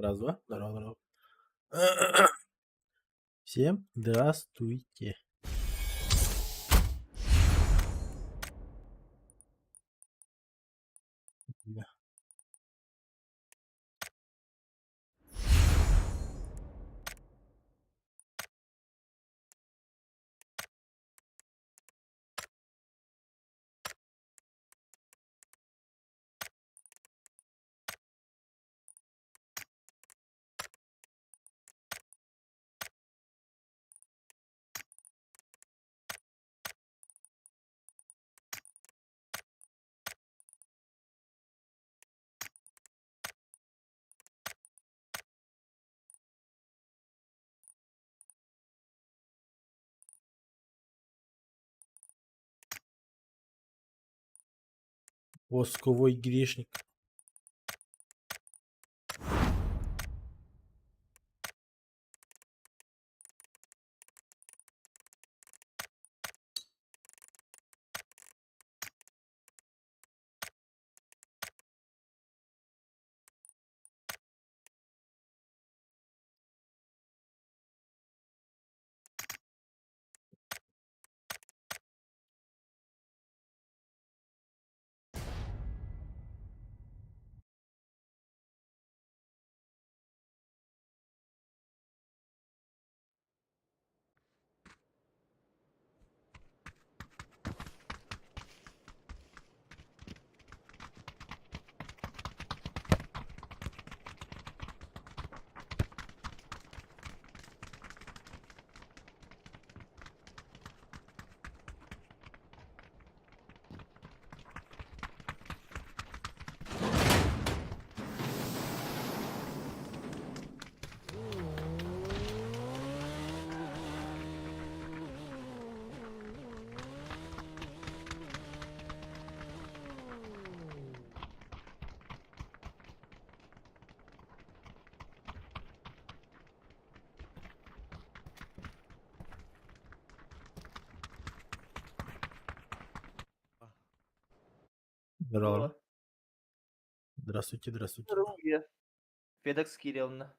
Раз, два. Здорово, здорово. Всем здравствуйте. Да. Восковой грешник. Здорово. О, Здравствуйте, здравствуйте. здорово, я. FedEx Кирилловна.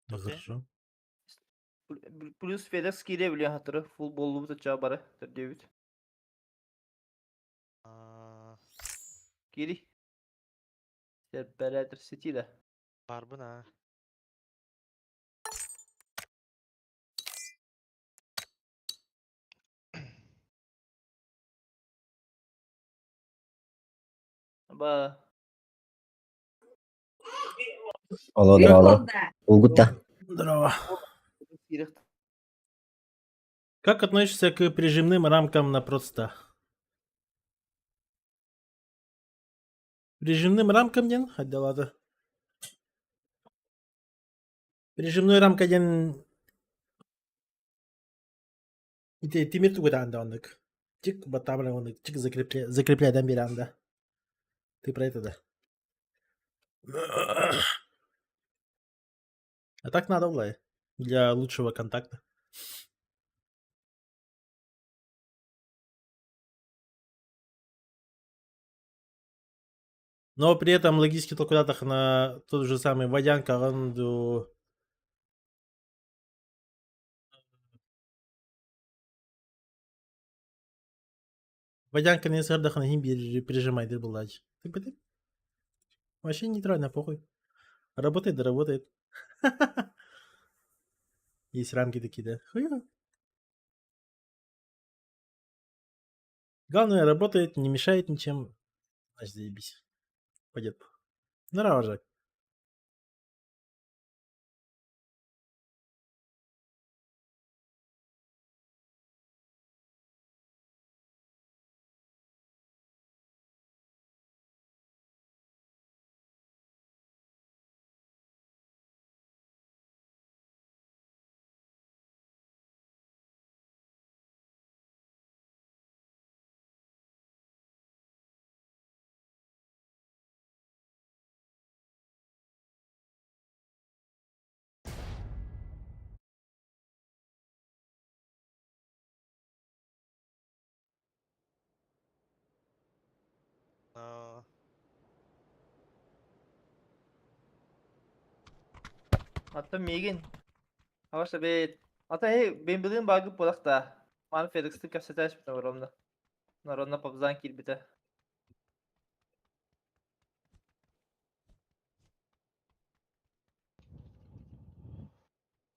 Да, Okey. хорошо. Plus FedEx Kirillовна hatırı. Full bolluğumuz açağı barı. David. Aa, Geri. Beraber City'de. var bu ne? Ba. Алло, Как- алло. Улгута. Здорово. Кирилл. Как относишься к прижимным рамкам на продстах? Прижимным рамкам ден? Хadi ладно. Прижимной рамка ден... Ите тимир тугуда анда ондык. Чик батамра ондык. Чик закрепляйдан бери анда. Ты про это, да? А так надо, Влай. Для лучшего контакта. Но при этом логически то куда-то на тот же самый водянка, он водянка не сардах на химби прижимает и булач. Вообще нейтрально, похуй. Работает, да работает. Есть рамки такие, да. Хуя. Главное, работает, не мешает ничем. Значит, заебись. Пойдет. Здорово, Жак. Hatta Megan. Havaşta be. Hatta hey ben bildiğim bagı polak da. Man Felix'in kasete açmış var onda. Naronna papazan kilbite.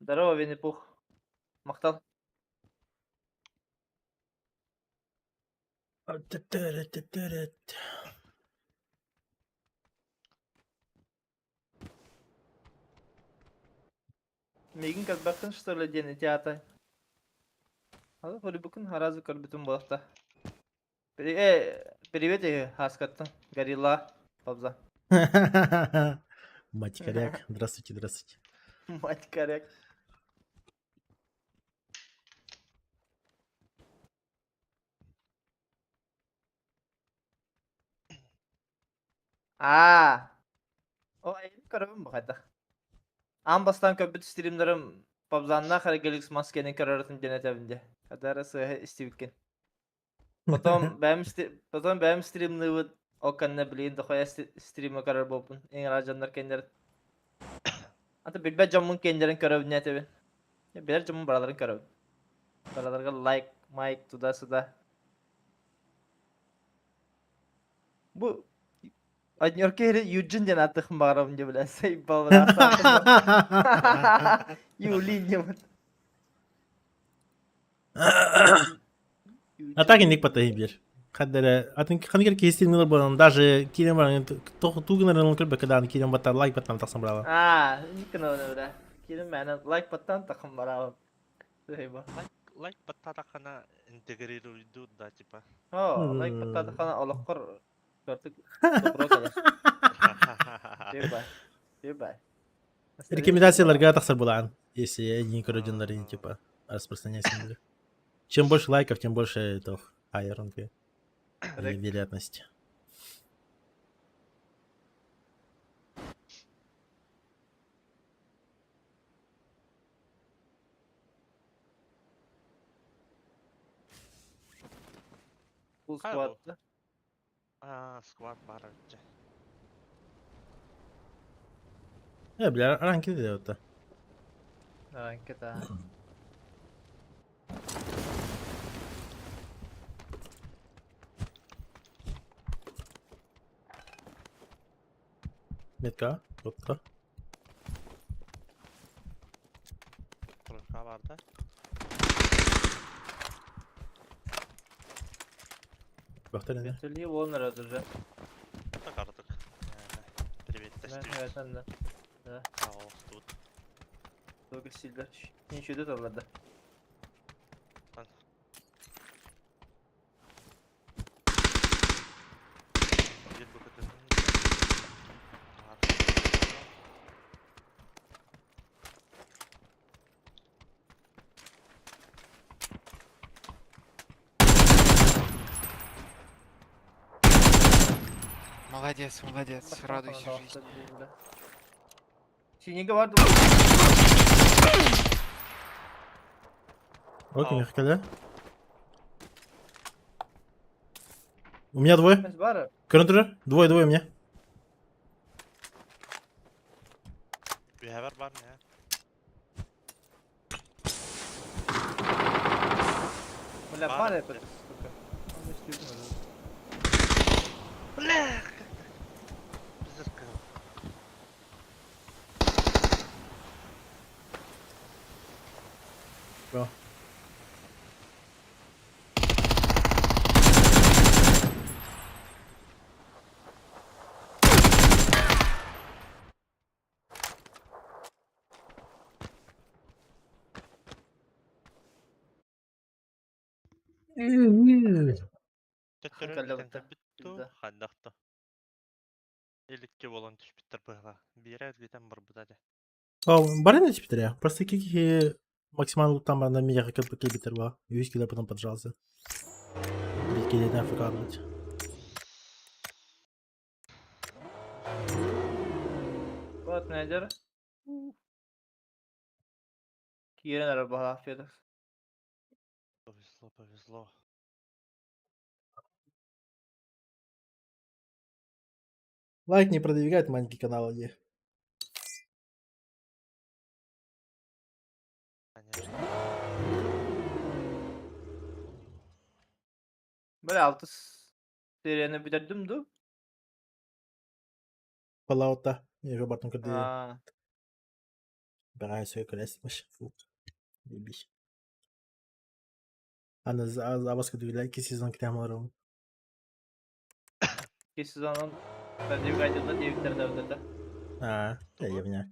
Здорово, Винни-Пух. Мактал. Мегин кадбактын что ли дени театай. Хазы холи букун харазы көрбүтүн болакта. Привет, хаскаттын. Горилла. Папза. Мать коряк. Здравствуйте, здравствуйте. Мать коряк. O ayın köröbüm bu kadar. Ambastan köpüt streamlerim Pabzanna kara Galaxy maskenin kararısın cennet evinde. Kadar sığ istivikken. Потом benim streamliği o kanına bileyim de koya stream'e karar bopun. En rajanlar kendileri. Hatta bilbe camın kendilerin köröbü ne tabi. Ya birer camın baraların köröbü. Baralarga like, mic, tuda suda. Bu Anyor kere Yujin jan attık mağaram diye bile say balrasa. Yulin ya. А так и не потаи бир. Хаддере, хаддер кестин милер болан, даже кирен баран, тугнер ныл кырбе кадан кирен баттар лайк баттан таксан брава. Ini kenapa udah? Kira mana like button tak kembaran. Hebat. Like батата хана интегрируйду да типа. Oh, like button tak kena olok kor. Berarti terus ada. Hebat. Hebat. Рекомендацияларга таксар булан, если не короче типа распространяйся. Чем больше лайков, тем больше этого хайронки вероятности. Full Hayır, squad. Squad бар önce. Бля, ранки да вот. Kita. Метка, тотка. Turunka vardı. Бахтар не. Götürlüğü onlara duracak. Tak artık. Yani. Привет, Ben тестируем. evet ben de. Хаос тут. Doğru sildi. Yine şöyle torladı. Bir bu kadar. Молодец, молодец, радуйся жизни. Синеге vardı. Окей, мягко. У меня двое. Var. Контр, двое у меня. Bir haber var mı ya? Bля, Var. var ya böyle. Ama istiyorum öyle. Блях! Зырка. Бро. Төттөрөк битті, Bizde. хандақты. Эликке болан түш биттер бұға. Бері әзгетен бір бұда де. О, барин эти питеря. Просто кики максимально там на меня как бы битер была. Юсь, когда потом поджался. Ведь кидай на фикарнуть. Вот nedir? Kiren araba afiyet olsun. Повезло, повезло. Лайк не продвигает маленький канал, где. Böyle 6 seriyeni bitirdim du. Fallout'ta. Robert'ın kırdığı Aa, bir söyle klasmış. Фу. Ебись. Ana az kadar 2 sezon kitabı. ki sezonun ben de kaydında diye bitirdi evde de. Ha, ya явня.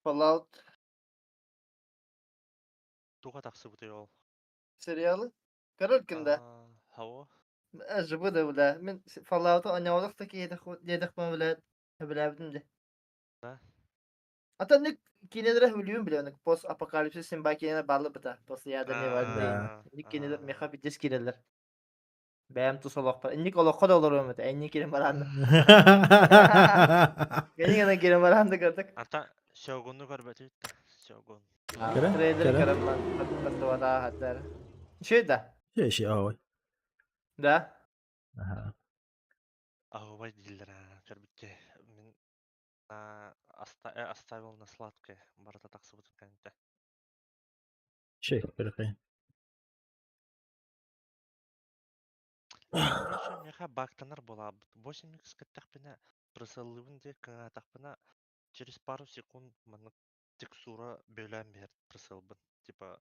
Fallout Туга тахсы бутый ол. seriyalı. Kararkında. Хаво. Acaba da bile. Ben Fallout'u oynamak da ki yedik mi bile. Bilebildim de. Da. Hatta ne kineleri biliyorum bile. Post apokalipsisin belki yine bağlı bıta. Post ya da ne var Ha. diye. Ne kineler meha bir disk kineler. Benim tu solak pa. İnnik olak da olur mu? İnnik kinem barandı. Gene gene kinem barandı gördük. Ата Shogun'u görbetit. Shogun. Kere? Trailer Kere? karım lan. Hatta da hatta. Şey da. Şey ой. Da. Ага. Ахубай дилер, көрбүтке. Мен оставил на сладкое. Барата тахсы бутый канте. Şey перехай. Еще меха бактанар была. 8x каттахпина просылыбын де катахпина через пару секунд мана текстура бөләм бер просылбын. Типа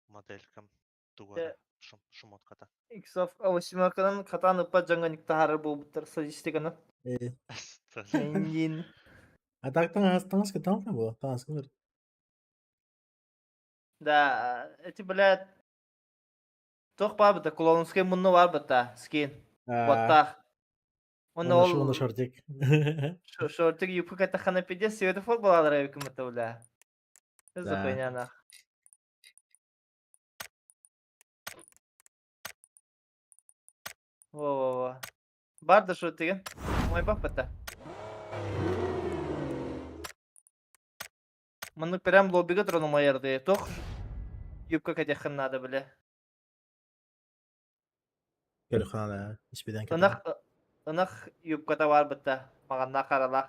моделькам тугара шумотката. Xbox авышмаканын катан ыппа жаңа никтахары болуптар садистиганы. Engin. Атактан астаңыз кеткен ме бұл? Таңыз кім? Да, эти, блядь, тох бабыта, клоунский мунну var быта, скин. Боттах. Оны Оны ол шортик. шортик юпка катахана пиде светофор балалар өкіміті, бля. Да. Запойня нах. Во-во-во. Барды шортиген. Мой бак быта. Мұны прям лоббиге тұрыны майырды. Тох юпка катахын надо, бля. Gel kanala. Hiçbirden ketmedi. Ынық юпката var быта. Мағанна қаралақ.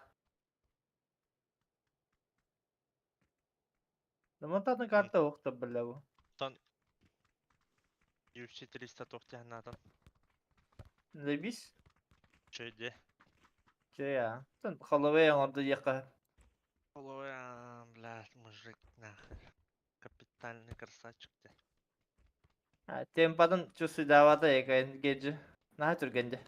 Намантатын карта оқты, бля, bu. Тон UFC 300 тоқтиянадын. Лебис? Чөйде. Че я? Тын Холлоуэй орды яқа. Ой, блядь, мужик, нахер. Капитальный красавчик ты. Темпадын чусы давада екайын геджи. Наха түргенде.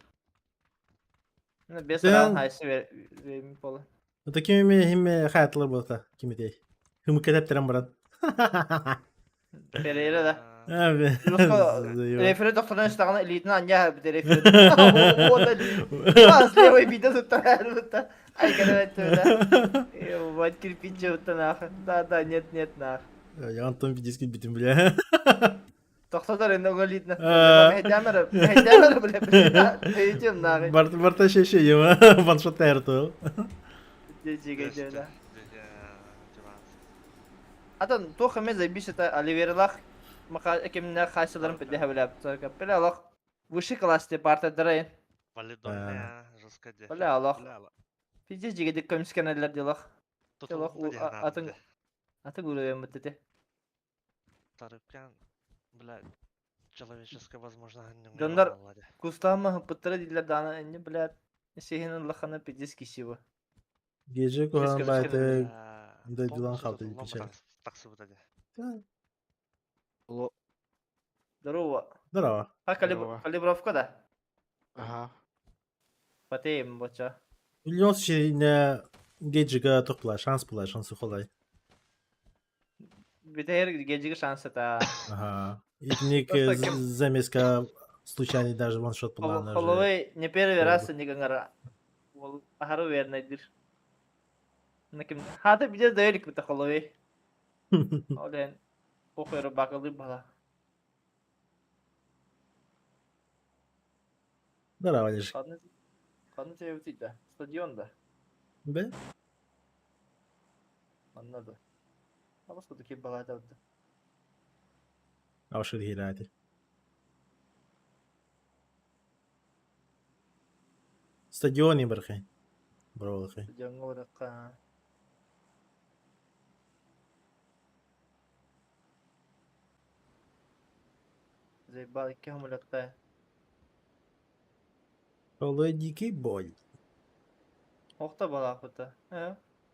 Бес Sen- раунд хайсы вермей болы. Это kimi hayatlar bu da. Kimi değil. Hımı keteptiren baran. Перейре да. Abi. Рефери доктордан штағына элитін анья біде рефери. О, да ли. Аз левой биде тұттан әрбітті. Айгана бәтті да. Ебать кирпич жауытты нахы. Да, нет нах. Я Антон Пидиский битим, бля. Тоқтадар енді оңа элитін. Мәйдәмірі біле. Бейдем нахы. Барта şey yema. Ваншот тәрту. Жеге да. Атын тоха мен заебись это Оливерлах. Маха экимне хасиларын пиде хавлап. Пиле Аллах. Высший классте парта дырайын. Валидольная, жестко де. Пиле Аллах. Пиде жеге комиссионерлер делах. Тутулук атын аты гуруем бітті. Тарыпкан, блядь, человеческое возможно. Дондар Кустама пыттыры дилер дана энне, блядь. Сехинен лахана пидес кисиво. Gece kohan Keşke baytı. Да, дилан қалды деп печаль. Таксы вот эти. Здорово. Здорово. Здорово. Калибровка да. Ага. Патеем боча. Biliyorsun şey ne geceye topla şansı kolay. Bir de her geceki şansı da. Ага. Ник Просто кем- замеска случайный даже ваншот плана. Холовой не первый раз не гангара. Ол ахару вернедир. Наким хата bir de дайрик бите холовой. Олен похойру бакалы бала. Здорово, Леш. Kanı tevti de. Stadionda. Be? Anladı. Ama sıkıntı bala da. Авшир хирати. Стадионы бархай. Бровлахай. Stadion olarak Заебал, який гумоляк. Оле дикий бой. Оқта бала кута.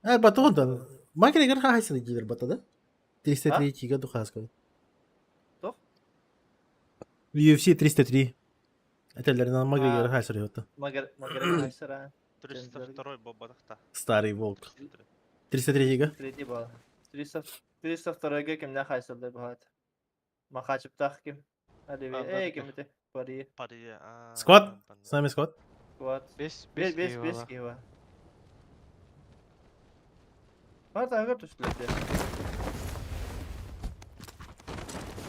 Бату ондан. Макрегер хасил дилер батада. 303 тига духаска. Тох? UFC 303. Этелеринен Макрегер А. хасил йота. Магер хайсара. 302 бобадахта. Старый волк. 303 тига. 3D бала. 302-га кимден хайсылды бахат. Махачыптах ким. Hadi Ben bir. de- Kimdi? Пари. Пари, Сквад. С нами сквад. Квад. 5 Без 5 без кива. Var da düştüydü.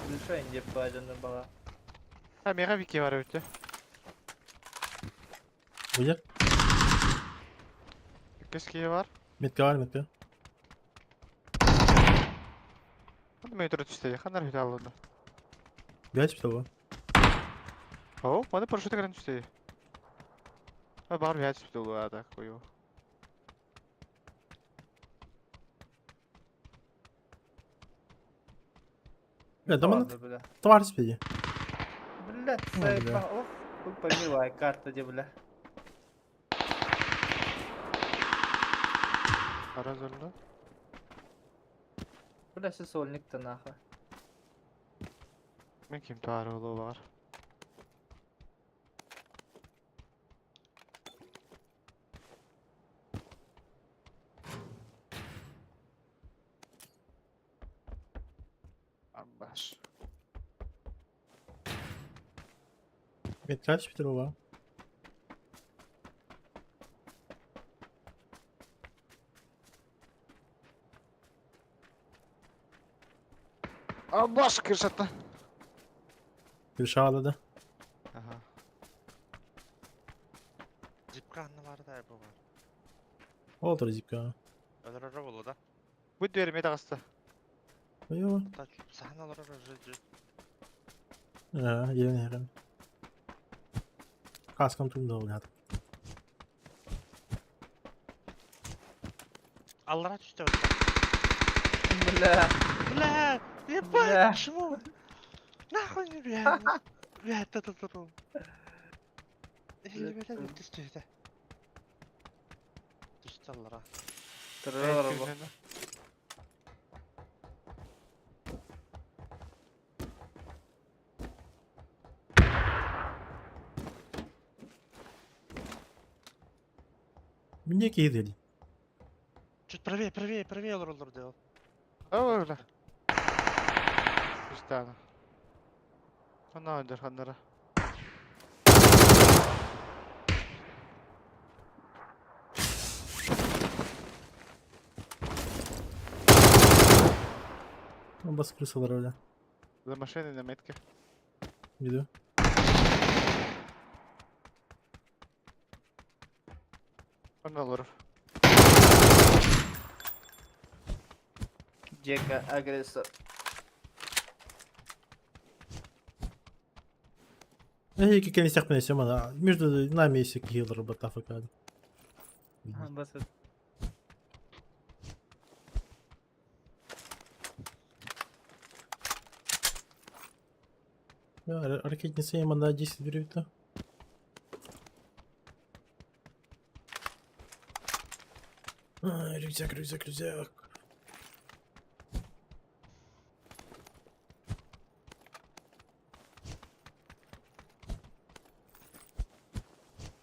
Düşe ince bacının bala. Ha мега вики var öte. Будет. Keski var. Метка var метка. Hadi metro düştü. Kanlar hüda alındı. Бять что? О, bana paraşütle gelen düştü. Ha бар bir düştü bu ada koyu. Да man Bile. тварь спиди. Bile. Ой, Sayfa. бля. Of. Bu помилуй карта де bile. Ara zorlu. Bile şu solnik tanaha. Men kim tarih olu var. Ambaş. Метка спидрова. Ambaş kırşatla. Решала да. Aha. Жипка анналары да бу бар. Олтер зипка. Өлөрөрө болу да. Bu deri meta kastı. Ой. Та сахналары жы. Елен ерен. Каскам тумда олят. Аллара түстө. Bile. Бля, Бля. ебать, почему? Нахуй не бля. Бля, та-та-та-та. Или бля, түстө да. Түстө аллара. Tırır bu. Мне кидали. Чуть правее аллар делал. Öyle. Bir tane. Ana önder hanlara. Он бас крысалар öyle. За машиной на метке. Gidiyor. Ona olur. Jeka agresor. Эй, как я не стяг принесем, она. Между нами есть киллер, батафака. Basit. Ракетница ема на 10 берет-то. Рюкзак.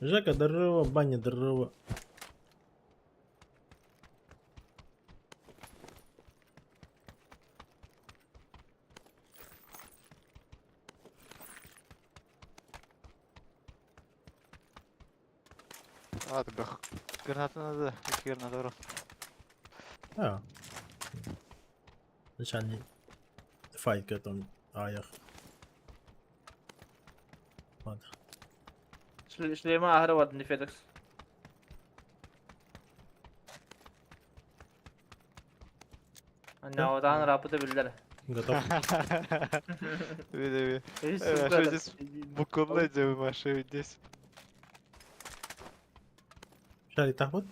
Жака, здорово, Баня, здорово. Hadi bak. Granatın adı. İki granat var. А. Начальник. Файт к этому. Аях. Ладно. Şuraya ahırı vardı Nifedex. Anne odan rapıda bildiler. Готов. Види. Hiç Evet, sıkıntı şöyle bu konuda edeceğim aşağı здесь. Шарик так вот?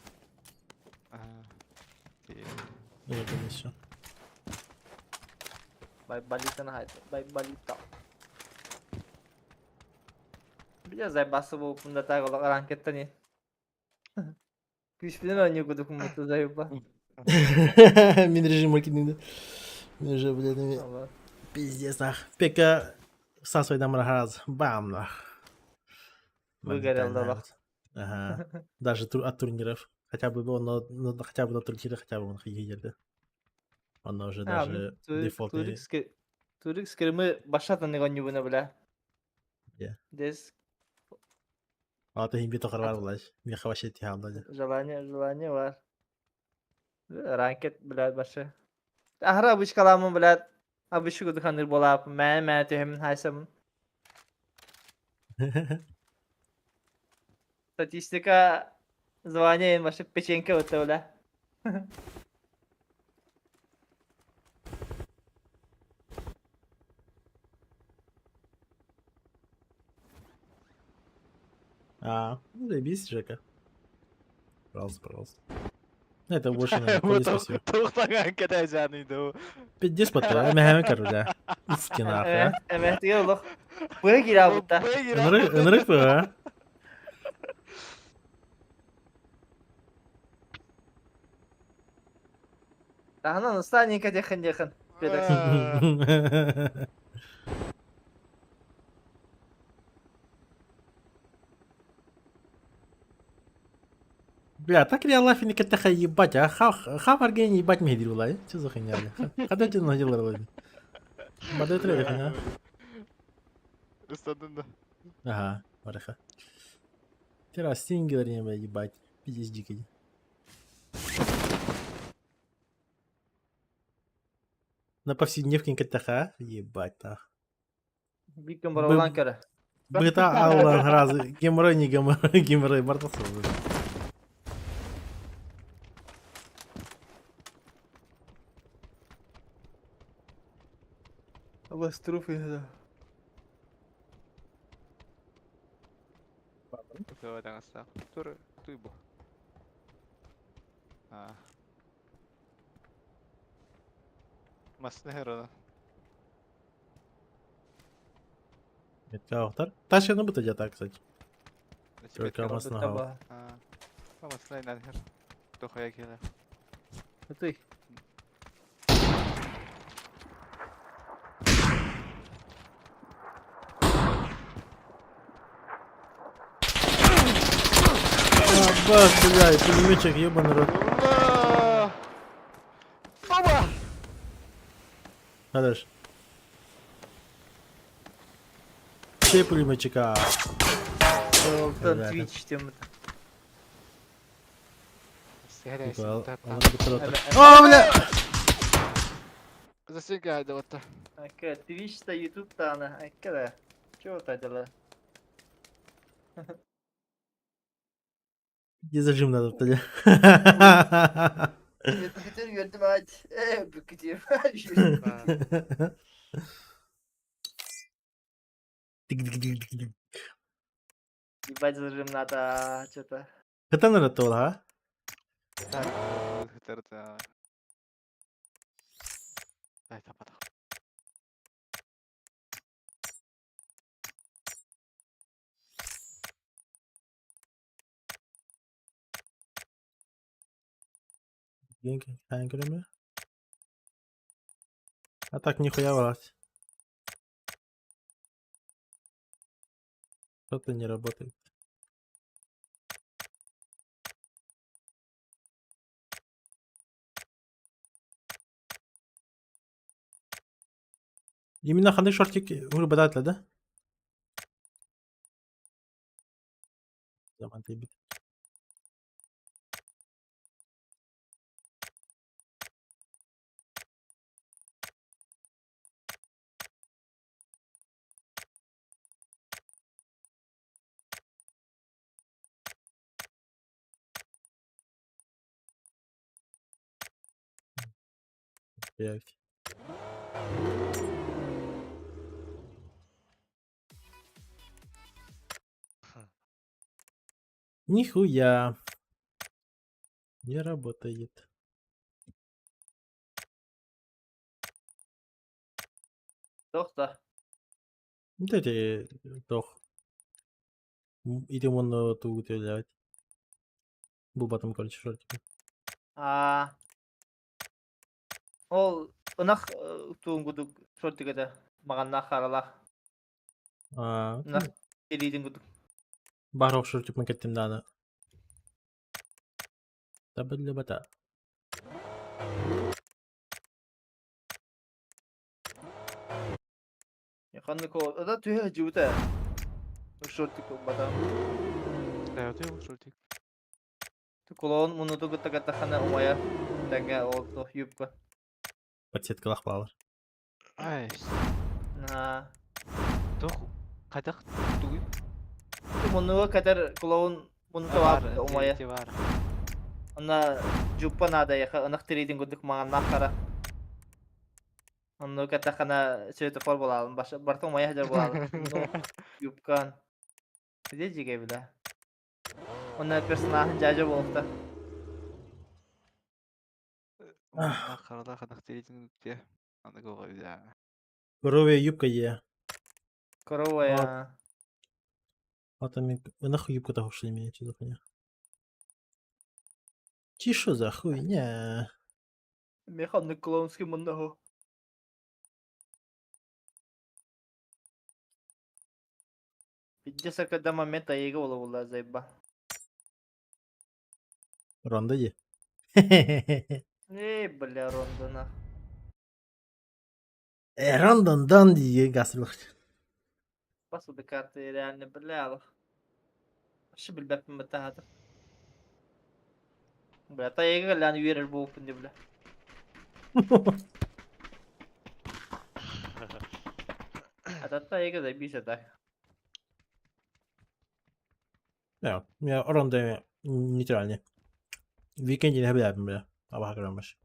İyi. Или это все? Bay balita na haydi. Bay balita. Ya zay bası bu bunda tag olak ranketten iyi. Güç bilen oynuyor kuduk mutlu zayıfla. Мин режим маркетинга. Мин уже, блядь, Allah. пиздец, нах. Пека сасой дам раз. Бам, нах. Выгорел, Моментально, да, вот. Ага. Даже от турниров. Хотя бы он, хотя бы на турнире, хотя бы он лидер. Он уже Abi, даже дефолтный. Turik skirimi başlatın ne oynuyor buna bile. Yeah. Des А ты имби тохар var булаш. Мен хавашет тиhalda. желание var. Ranket bilet başı. Ahra abış kalamın bilet. Abışı kudu kanır bolap. Mä tehimin haysam. Statistika звание en başı печенька öte öyle. Ну заебись, Жека. Пожалуйста, пожалуйста. Это больше, наверное, по дискуссию. Tuğtan anket heyecanıydı o. Пиздец, потом. Мы хавим короче. Ufki nahı. Evet diyor oğlum. Buraya gir abi burada. Buraya gir Инрык bu. Daha nasıl nikah yakın. Bedak. Бля, так реал лафи катаха ебать, а хав аргени ебать Мехди вылай. Что за хуйня, бля? Когда ты надел роль? Бадай трейдер, хуйня. Isladın da. Ага, вареха. Террас стингер не бля, ебать. Пиздец дикий. На повседневке катаха, ебать, так. Bir gün bana olan kere. Быта аллан раз геморрой не геморрой, геморрой бартаса. Allah strufi ya. Tuh dengan sak. Tur bu. Ha. Mas ne hero? Это автор. Ташка, ну бы так, кстати. Только Mas. Mas нахал. Ha. Mas ne her. Tuh kayak gila. Tutuy. Бах, бля, и пулеметчик, ебаный рот. Allah! Baba! Хорош. Şey пулеметчика. Oltan Evet. Twitch diyorum. Серия Типа, синтепа. она бутылка. Evet. О, бля! Засекай, да вот так. Akka Twitch'ta YouTube'da ana. Akka da. Çok taydalı. Где зажим надо, бля. Bütün gördüm aç. Bükücüyüm. Тик-тик-тик-тик-тик. Ебать зажим надо. Что-то. Это надо то, а? Так, это... Дай, там потом. Деньги, ангелами. А так нихуя валась. Что-то не работает. Именно қандай шортик вырабатывать, да? Заман тейбит. Блядь. Нихуя. Не работает. Yok da. Вот эти дох. Идем вон на ту утилять. Бу батым короче шортик. Ол ынах туңгудук шортигеде маганна харалах. Ынах элидин гудук. Барох шортик макеттим даны. Табылы бата. Яканны ко да түйе жута. Шортик бата. Да, ты его шутик. Туколон мунуту гыта хана умая. Тәңгә олто юбка. Подсетка лахпалар. Ай, На. тух, кадах тугуй. Мунуга катар колон мунуту Бар, умая. бар. Ана жуппа нада яха ынах трейдинг гудук маганна хара. Анну ката хана светофор болалым. Баша бартың умая хажар болалым. Ну юбкан. Где жиге биле. Онна персонаж жажа болукта. Ахарда кадах теледин те. Аны гой да. Коровья юбка е. Коровая. Атами... Нахуй юбка того, что имеет, что за хуйня? Чи шо за хуйня? Механный клоунский муннаху. Пиддеса когда момента ега болла зайба. Ронда е. Бля, Рондона. Рондан диye гасрлах. Басу да карты реально бля. Вообще بالباب متى هذا. بلا طيقة اللي أنا وير البوب اللي بلا. هذا طيقة زي بيش هذاك. Ja, ja, ronda нейтральный. Weekend не хабляем, бля. Абах граммаш.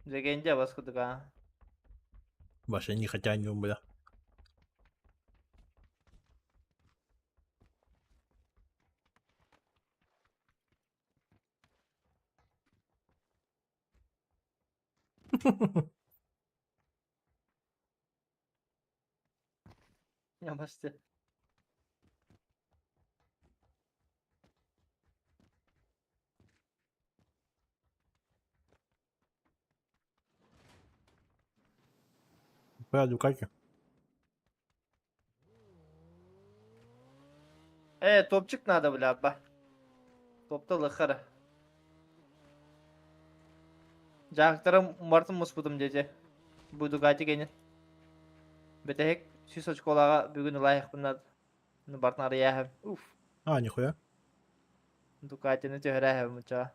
زي كنجا بس كده كا. Ваши не хотя не бля. يا بس. Пойду кайки. Topçuk nerede bla abi? Topta lıkara. Jaktara Martın muspudum diyece. Buydu gayet gelin. Betehek süs çikolaga bugün layık bunlar. Bartın araya hem. Uf. А, нихуя. Dukatini töhre hem uça.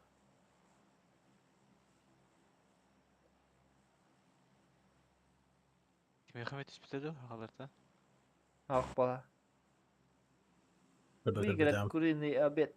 Кime хавет испитеду халарда? Ah bala. Выиграть куриный обед.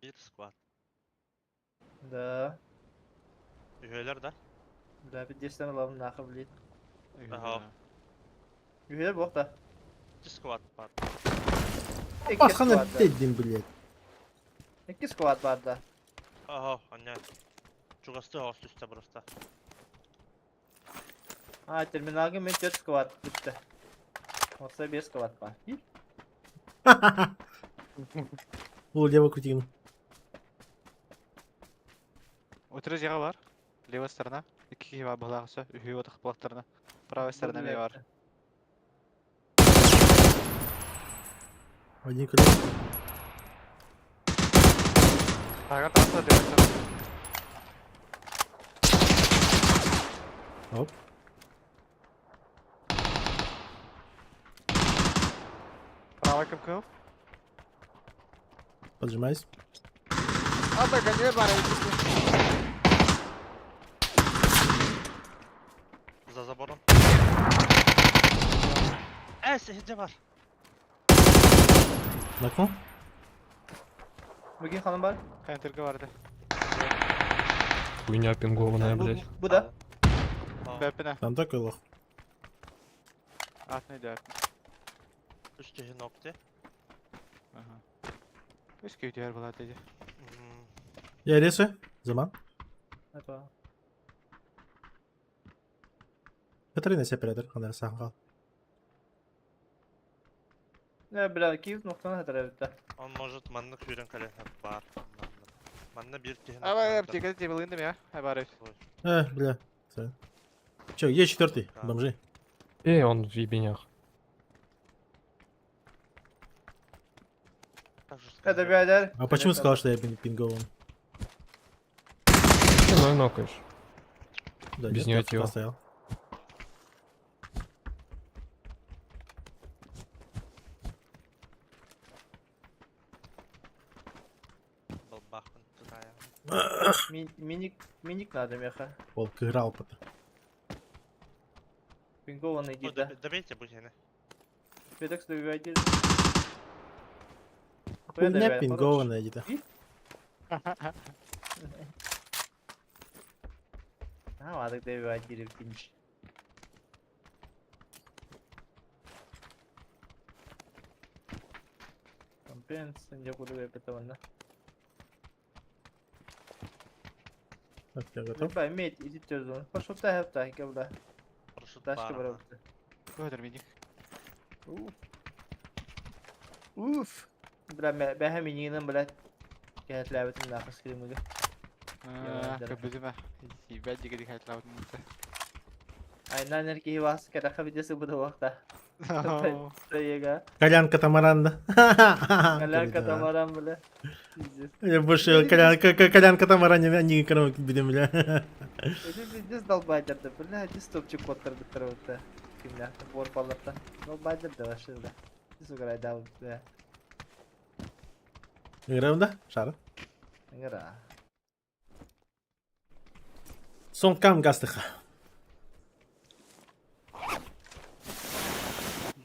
Bir squad. Да. Üyeler de. Да, 50 alalım nakı bileyim. Aha. Üyeler bok da. 2 squad var. İki Басқаны squad var. dedim блядь. İki squad var da. Aha, anne. Çugastı host üstte burası. Ha terminalga men 4 squad bitti. Olsa 1 squad var. О, лево крутим. Өтірі жағы бар. Левая сторона. Екі кева бұлағысы. Үйі отық бұлақтарына. Правая сторона ме бар. Один ключ. Тағын тарafta левая сторона. Оп. Правая Лайком кыл. Поджимаюсь. А так, не барай. За забором. Сиде var. Nakma. Bugün hanım var. Энтерга vardı. Хуйня пингованная, Bu, блядь. bu da. Бэппене. Там такой лох. Атны да. Üstteki nokta. Ага. Üç köyde var dedi. Я рисую. Zaman. Hadi. Katarina separator. Onlar sağ kal. Ne biraz Kiev noktadan hatar evde. Он может манны күйрен калеха бар. Манны bir тиһин. Aba yaptık dedi bildim ya. Haber. Бля. Всё. Чё, Е4, бомжи. Он в ебенях. Hadi birader. А почему сказал, что я пингован? Ты мной нокаешь. Да, Без нет, неё я тела. стоял. Был бахын тутая. Minik надо меха. Волк играл потом. Пингованный Ой, гида. добейте бухины. Федекс добивайте. Хуйня пингованная где-то. Ha vardık добивать girip finish. Компенс, я буду это. Так, я готов. Бай, медь, иди тёрзон. Пошел тахеп тахек, бля. Парашют Ташки бар. бля. Gördür minik. Уф. Бля, ben hem iniğinin bля. Kehitlebetin daha kıskırımı. Kabızıma. Ben de gidik hayatlar mutlu. Aynen erkeği vas kadar videosu bu da vakta. Sayıga. Колян катамаран, да? Kalan katamaran bля. Пиздец. Я больше Колян катамаран, а не коровки будем, бля. Biz dalbaydardı bля. Biz topçu kottırdık tarafta. Kimler? Bor palattan. Dalbaydardı başladı. Biz o kadar daha bля. Играем, да? Шара. Ngara. Сомкам гастыха.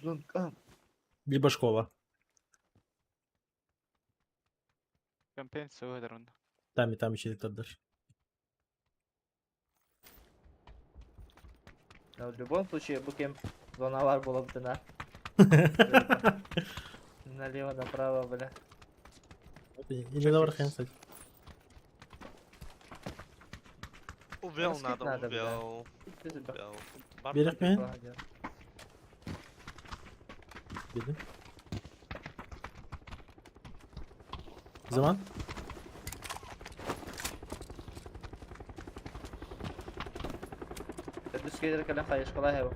Зункам. Либо школа. Компенс gördür onu. Там и там еще кто дальше. Но в любом случае, букем зоновар было бы на. Налево, направо, бля. Или на верхе, кстати. Увел Раскид надо, надо, бля. увел. Увел. Бар Берег мен. Видно? Zaman. Düz gelir kadar kayış kolay hava.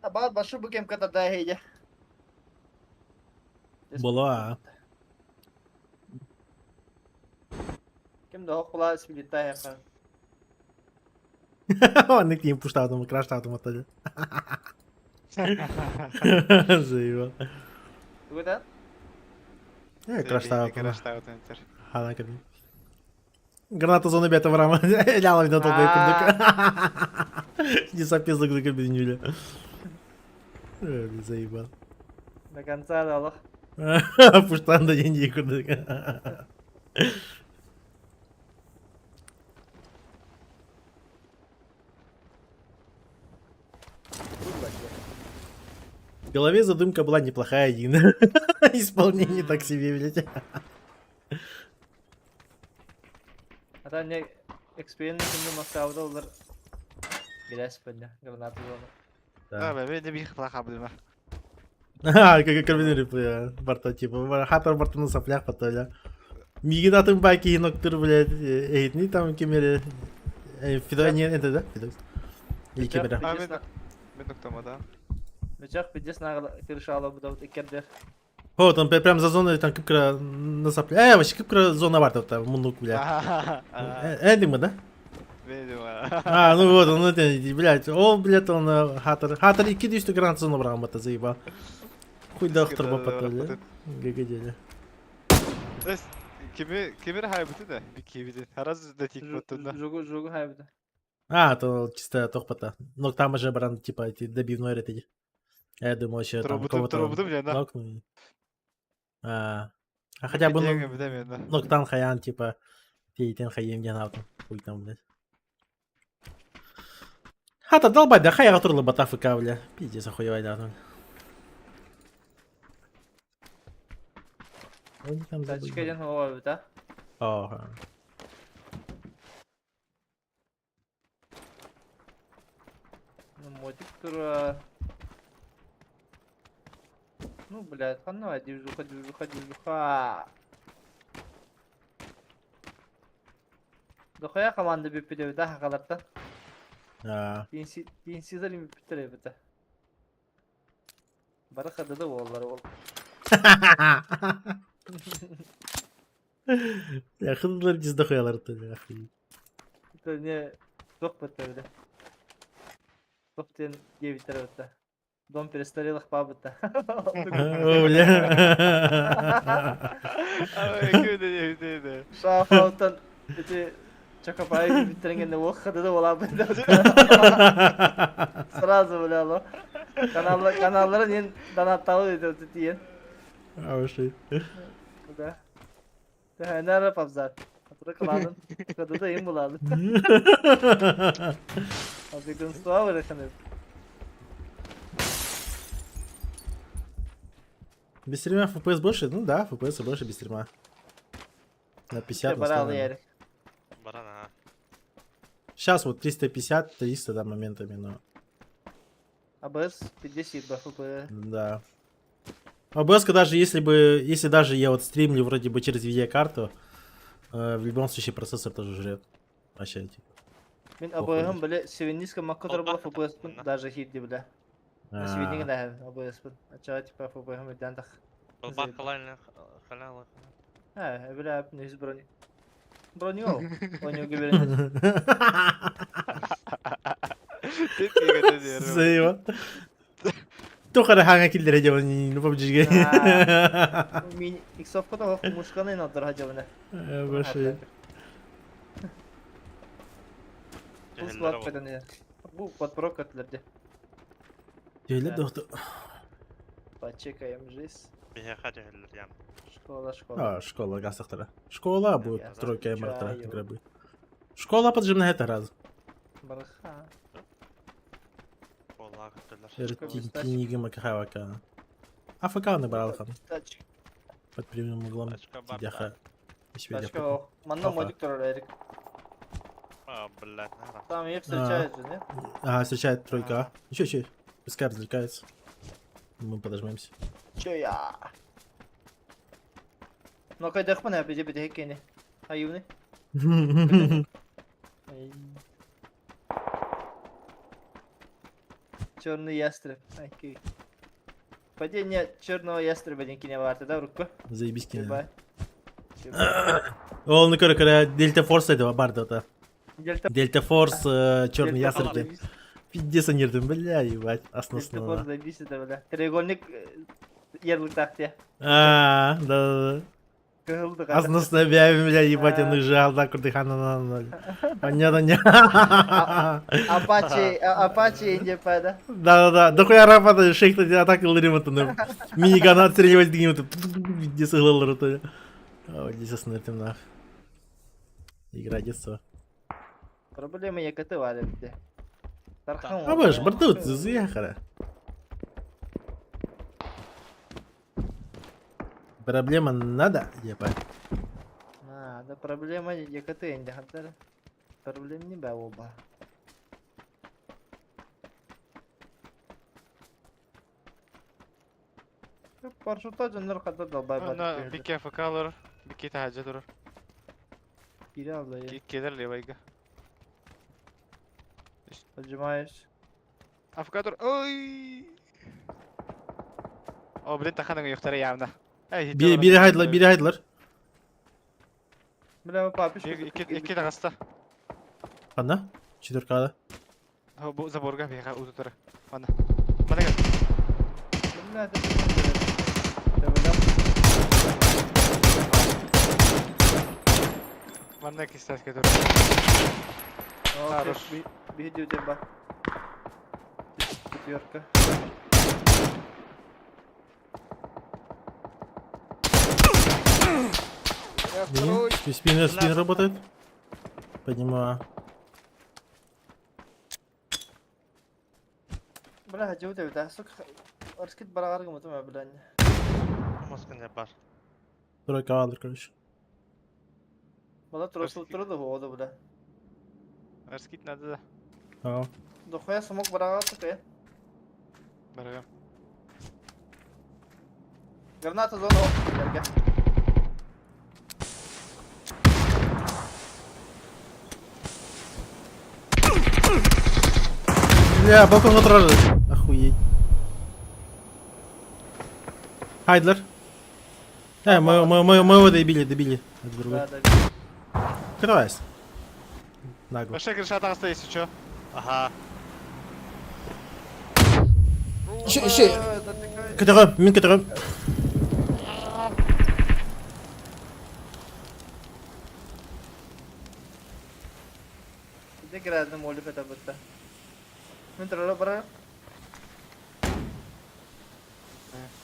Абат başı bu kem kadar daha heyce. Bola. Kim daha kulağı ismi daha yakın. Он к ним пуштал, там крашта там отдали. Заебал. Bu da Крашта. Крашта вот enter. Хана каби. Граната зоны бета в рама. Ляла видно толкай курдук. Не запиздок за кабинюля. Заебал. до конца дало. Пуштан да деньги курдук. В голове задумка была неплохая, Дина. Исполнение так себе, блядь. Hatta ne experience şimdi masavda olur. Biraz bende granatı zonu. Да, ben de bir хлах абдыма. Как карбинеры, борта, типа, хатар борта на соплях, потоля. Мигинатын байки, ноктур, блядь, эйтни там кемере. Фидо, не, это, да? Фидо. Или кемера. Ben noktamada. Бычак бидес нагыл кырыша алып будут икердер. О, там прям за зоной там кыпкыра на сапле. Вообще кыпкыра зона бар там, мунук, бля. Эндинг мы, да? Видимо. Ну вот, он это, блядь, блядь, он хатер. Хатер 200 грант зону брал, это заебал. Хуй доктор бапатали. Гагадели. Кемер хайбыты да? Бикибиден. Хараз да тик боттунда. Жугу хайбыды. То чисто тохпата. Ну там уже бран, типа, эти добивной ретеди. Я думал, еще там Тробутум не да? нокну. Хотя бы, ноктан хаян, типа, тен хаем генавтом. Хуй там, блядь. Хата долбать, да хая турла батафы кавля. Пиздец, охуевай, да. Они там Тачкерин ова да? Ага. Ну, мотик тура. Ну, блядь, хана, движуха. Дохая команда биппидеби да хакаларта. Тинсизер им биппидеби бита. Бара хадада олар ол. Я хындлар дизда хуялар тели, ахуй. Это не дох битте. Топтен 9 бита. Дом перестарелых пабыта. О, бля. Шафаутан эти чакапай биттерингенде ол хадада ола бита. Сразу бляло. Каналларын ен донатталы өтөтү тиен. Вообще. Да. Да, нара пабзар. Атыры кыладын. Кадыда ем булады. Азыкын суа выраханы. Без стрима FPS больше? Ну да, FPS больше без стрима. На 50 Барал настроено. ярик. Барана. Сейчас вот 350, 300 да, моментами, но... АБС 50 БФП. Да. OBS, если даже я вот стримлю вроде бы через видеокарту, в любом случае процессор тоже жрет. Вообще, типа. Мен АБС'ым біле севенниске маккотор бұл ФПС даже хитди біле. Севенниге да АБС бұл. Ачаға типа ФПС'ым өден тақ. Бар халалы. Біле әп нөз брони. Брони ол. Ойнуге берен. Сейва. Тухара ханга киллер жабан ну PUBG. Мини иксовка да хоқ мушканы надыр хажабына. Вообще. Бұл склад қайдан е. Бұл подборок көтілерді. Öyle doktor. Почекаем жизнь. Бия хадерлер ям. Школа. Школа гастахтара. Школа будет Я тройка скучаю. МРТ грабы. Школа поджимная это раз. Барха. Бола хадерлер. Тиниги макахавака. АФК набрал хан. Тачка. Под прямым углом. Тачка бар. Дяха. Тачка о. Манна модик турар Эрик. Блядь, нара. Там их встречают же, не? Ага, встречает тройка. Еще. Пускай развлекается. Мы подожмемся. Чё я? Ну кайда хмана я биде хекени. Аюны. Черный ястреб. Окей. Падение черного ястреба деньки не варто, да, руку? Заебись кино. Бай. О, ну короче, Дельта Форс этого барда-то. Дельта Дельта Форс, черный Дельта ястреб. Форс. Пиздец они ртом, бля, ебать, Дельта Форс основного. заебись это, бля. Треугольник ярлык тахте. Да. Кылды Основная бля, ебать, он их жал, да, крутых ананан. Понятно, Апачи инде пайда. Да. Да хуя рапада, шейх-то атак кылдырым атыным. Минигана отстреливать дегим это. Пиздец ылылыр это. О, здесь основным нах. Игра детства. Проблема якаты var evde. Tarkan А баш, бардут, зыяхара. Проблема надо, ебать. Да проблема якаты инде хаттар. Проблем не бә оба. Паршута жаннар ката далбай бар. Бике факалыр. Бике тахаджа турur. Biri abla ya. Gelir levayga. Acımayız. Afka dur. Oy. О, блин, таханың юқтары явна. Biri haydılar, biri haydılar. Бля, папиш. İki de kasta. Ладно, 4K'da. Bu zaborga bir ututarı. Bana. Bana gel. Бля, это Level up. Bana iki ses getir. Окей, Хорош. Видео тебя. Четверка. Спин работает. Поднимаю. Бля, где у тебя, да? Сука, арскит барагарга муту я, бля. Маскан бар. 3K alır короче. Бала тросу турду хода, бля. Erskit nerede de? Tamam. Дохуя смог барагар тука. Baragam. Граната зона. Берге. Бля, балкон контролер. Охуеть. Хайдлер. Мы его добили. Это другой. Да, да. Открывайся. Нагло. Başka giriş atağısta yesi ço. Ага. Котырым, мин котырым. Где грязно молит это будто. Ну, тролла бара.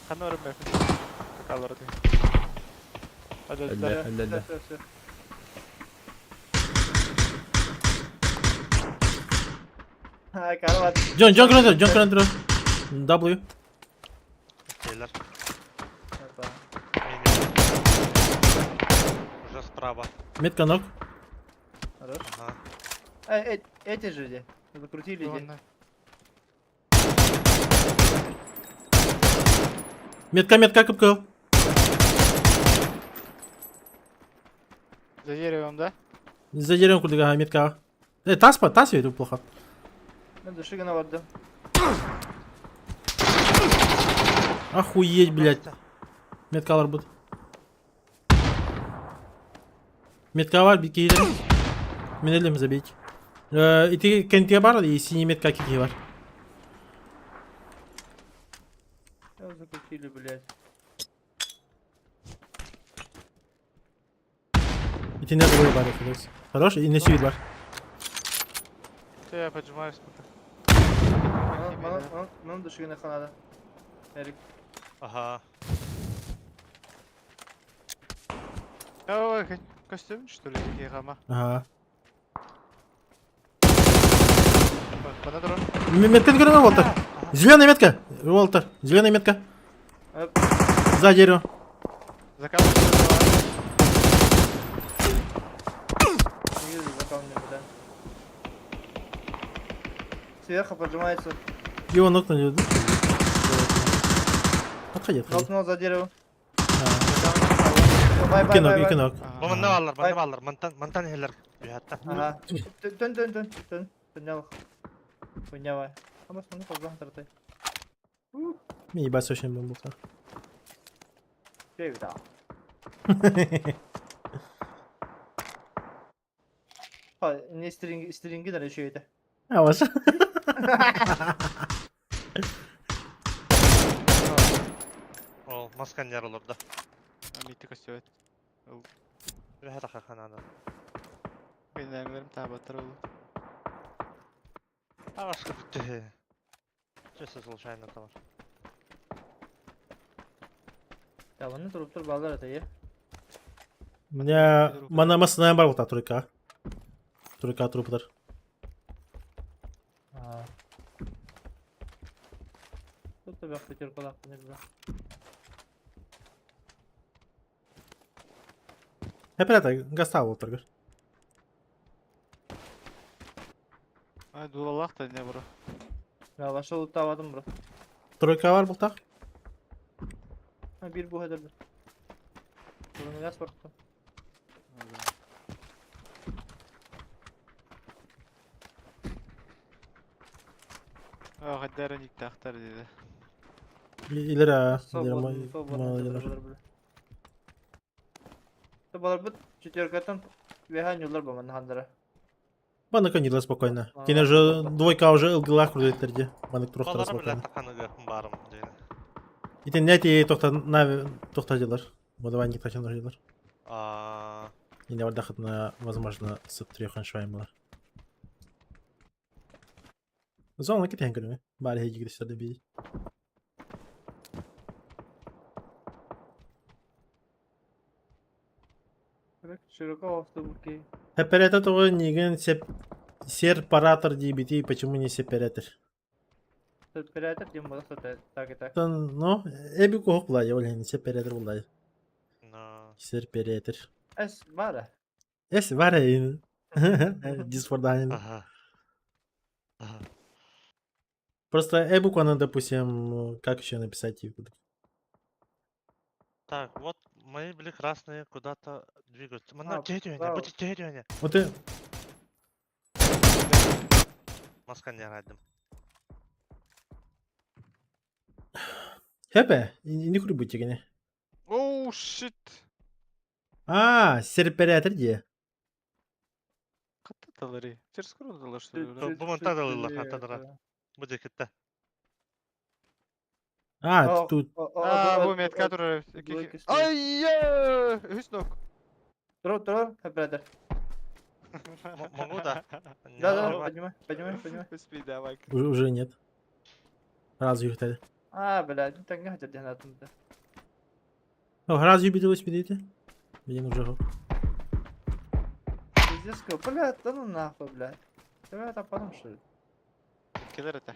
Kanı örüm ben. Kalır diye. Hadi Öyle. hadi. Все. Ай, карма. Джон контролер. W. Тейлор. Опа. Уже справа. Метка ног. Хорош. Ага. Эти же где? Закрутили где? Метка капкал. За деревом, да? За деревом куда метка. Тас веду плохо. Ну, души на воду. Охуеть, блядь. Метка var burada. Метка var bir gidelim. Binelim забейте. İti kentiye var и синий метка какие var. Закрутили, блядь. İti ne böyle var Феликс. Хорош и неси вид var. Что я поджимаюсь пока. Mən duşu на ханада. Эрик. Ага. Ой, костюм что ли такие гама? Ага. Bana dur. Метка не говорю, Уолтер. Зеленая метка. Уолтер. Зеленая метка. За деревом. Заказывай. Не вижу за камнем, бля. Сверху поджимается. Его нокнули. Отходи. Нокнул за дерево. İki nok. Bu manda varlar, manda varlar. Mantan heller. Hatta. Ага. Тön. Поднял. Поднявай. Ama sonra fazla hatırlatay. Мне ебать очень был буха. Şey bir daha. Ha, ne stringi de şeydi. А, ваша? О, масканер olur da. Митти костюм. Ve her dakika kanada. Benim ellerim tabatlar oldu. А başka bitti. Чисто случайно var. Ya bunu durup bağlar atayı. У меня мана бар вот та тройка. Тройка трупдар. Aa. Тут тебе хотел куда не знаю. Hep это гаста Уолтер. Ay dulalak da ne bro? Ya başa utavadım bro. Тройка var bultak. Ha bir bu hededir. Bunu yaz bakalım. Oh, haddaren ilk tahtar dedi. İleri ha. İleri Свободно mağazalar. булар. Булар бит четверкатан вехан юллар баман хандара. Банык ойнадылар спокойно. А, Кене уже двойка уже ылгылах курдуеттерди. Банык турактара Балары біле спокойно. тақаныға барым дейін. Итен нети тоқтадылар. Модование тачан ожидылар. И не вардахат на, возможно, с трех аншваймала. Зона кетен көрүнө. Баары хеги кириштерди бий. Широко оступки. Сепаратор того ниген серпаратор дибити, почему не сепаратор? Оператор дем булар так. Ну, эби кох булай, олен сепаратор булай. Серпаратор. Эс бара. Эс варай. Дисфорданин. Ага. Ага. Просто эбуквана, допустим, как еще написать его? Так, вот мои были красные куда-то двигаются. Мана А, деревня, право. будет деревня. Вот ты... Маска не радим. Хепе, не курю будь гене. Оу, shit. Серпаратор де. Катта талари. Через скоро дала что Чуть- ли? чуть- Bu monta чуть da lıllah, левее hatta da это. Bu cekette. Тут... Бу метка тура. двойка стоит. Ай-я! Хүснөк. Тур, оператор. Могу, да. Да, поднимай. Успей, давай. Уже нет. Разве их тогда? Блядь, ну так не хотят дегнать. О, разве бедилось, бедите? Блин, уже гоп. Пиздец, блядь, да ну нахуй, блядь. Давай это потом что ли? Келер это.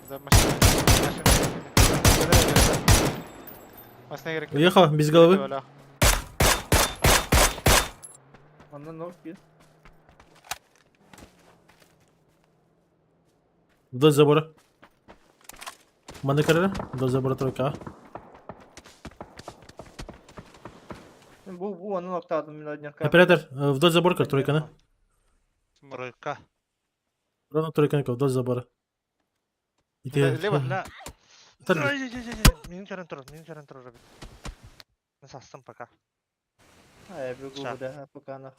За машина. Машина керек. Уехал, без головы. Voilà. Он ног бил. Вдоль забора. Мандекарера, вдоль забора тройка. Бу, он ног тату миллионерка. Оператор, вдоль забора тройка, на. Тройка. Ровно тройка, вдоль забора. И ты... Лево. Ля. Тар- Менің көрін тұрыр, Рабит. Мен састым пока. Я бегу, Ща. да, пока нах.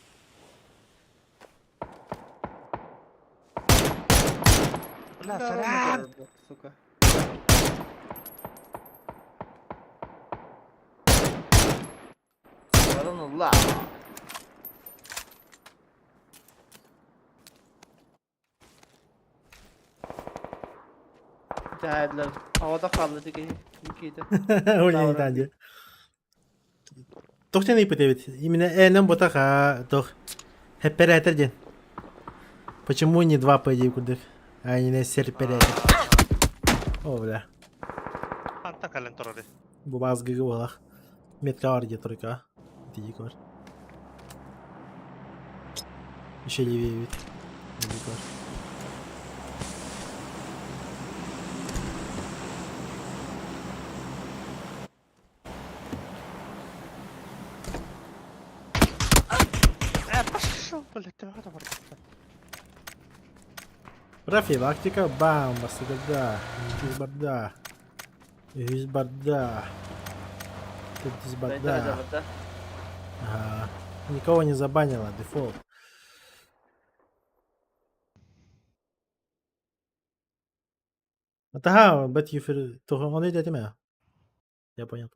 Бля, Да, сорян! ровно было, сука. Ровно ла. Değerler. Havada kaldı ikiydi. Ой, Данди. Тохтен и пытает. Именно Эном ботаха, тох. Оператор ден. Почему не два по идее кудых, а не серпаратор? О, бля. Анта кален тұрыр. Bu bazgı olak. Metka var diye troika. Diyecek var. Bir şey leveye evet. Diyecek var. Пошел, блядь, ты надо воротиться. Профилактика, бам, басыгада. Из борда. Из борда. Тут из борда. Ага. Никого не забанило, дефолт. Ага, бет юфер, то он идет имя. Я понял.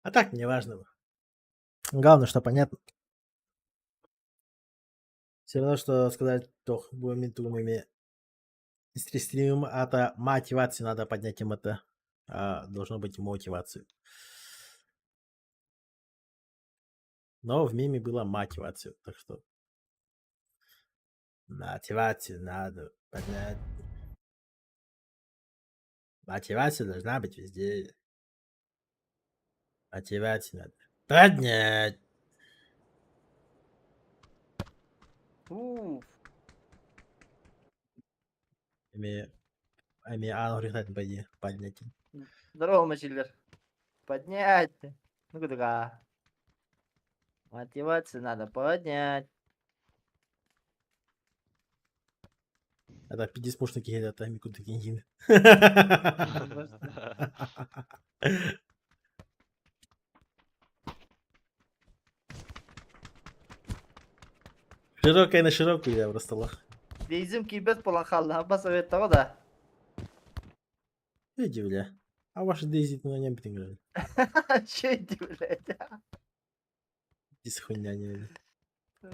А так, не важно. Главное, что понятно. Все равно, что сказать, то будем думами. Стримим, это мотивацию надо поднять им это. Должно быть мотивацию. Но в меме была мотивация, так что мотивацию надо поднять. Мотивация должна быть везде. Мотивацию надо поднять. Уф. Эми анорихтать пойди, поднять. Здорово, мочилер. Поднять. Ну куда? Мотивацию надо поднять. Это 50 мушники это Мику Декиньин. Широкая на широкую я просто лох. Дейзим кибет полан халла. Басовет того да. Иди, бля. А ваши Дейзи на нем играли. Че иди, блядь. Здесь хуйня не видно.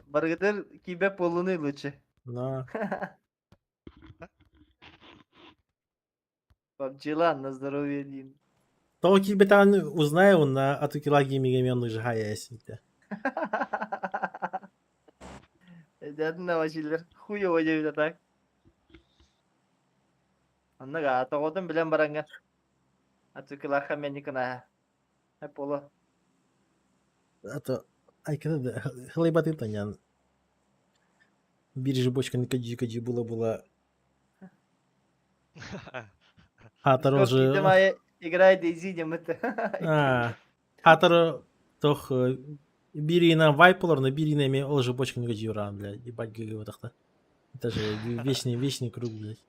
Баргадер кибет полуны лучше. Но Папчилан на здоровье Дин. того кибета узнаю на атукилаги мегаменных жигая ясенька. Дядın da mочилер. Хуёво жебит так. Аннага атогодун билен баранган. Атукилаха мен никана. Hep ola. А то айкада хлебаты танян. Биржи бочка на каджи была. Хатар Скот уже. кидемая играет Дейзи демет. Хатар тох бирина вайпулар на биринами олжи бочка на каджи уран, блядь. Ебать ГГ вот так-то. Это же вечный круг, блядь.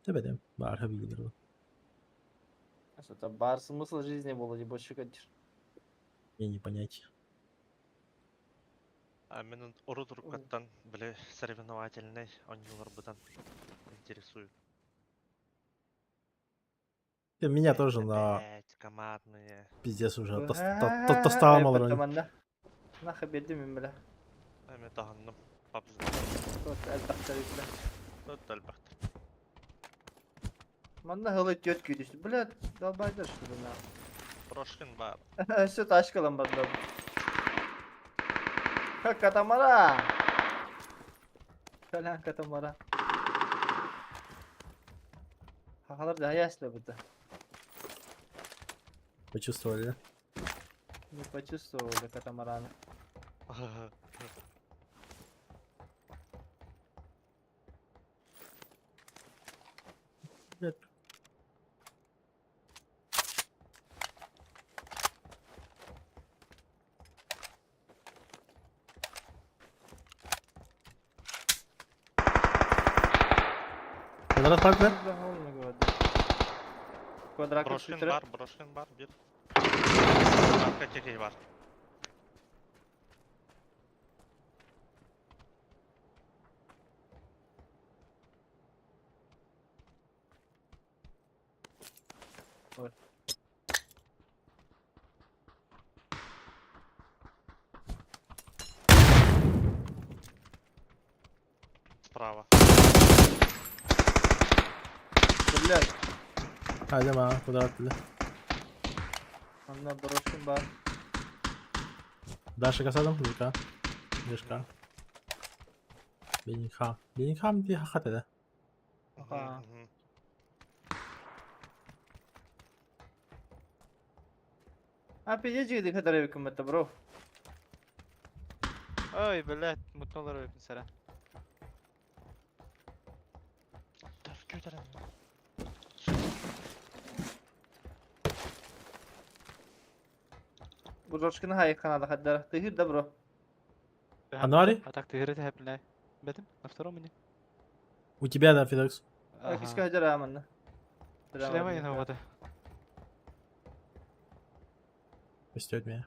Тебе бар хабилер. Что-то бар смысл жизни было, не больше конечно. Мне не понять. А мен уру туркаттан біле соревновательный онюлар бұдан интересует. Меня тоже на Блять, командные. пиздец уже Ай, тосталамалар. бертаманда. Нахы берди мен биле. Әме тағынным. Папзын. Скот әлбәттәр ителә. Тот әлбәқтір. Манда хылы тёт күйдүшті. Блядь, долбайдар что ли на. Прошкин бар. Все ташкалам банда. Как катамара. Калян катамара. Хахалар да ясно буда. Почувствовали, да? Не почувствовали катамарана. Нет. Квадрат партнер? Квадрат Брошкин бар, bir. Arka çekeği var. Ой. Справа. Блядь, Hadi ma квадрат бля. анда брошкин бар. Даша касадам Лика. Лишка. Бенихам. Бенихам диye hakikaten de. Aha. А пиздец, когда ревиком это, бро. Ой, блядь, мутнулар өйпін сара. Брошкин хай канада хаддар. Ты да, бро. Ануари? Атак тыгыры тәп білай. Бәдім, на втором мне. У тебя, да, Фидокс? Киска хаддар аманна. Шлема ена вода. Пустет меня.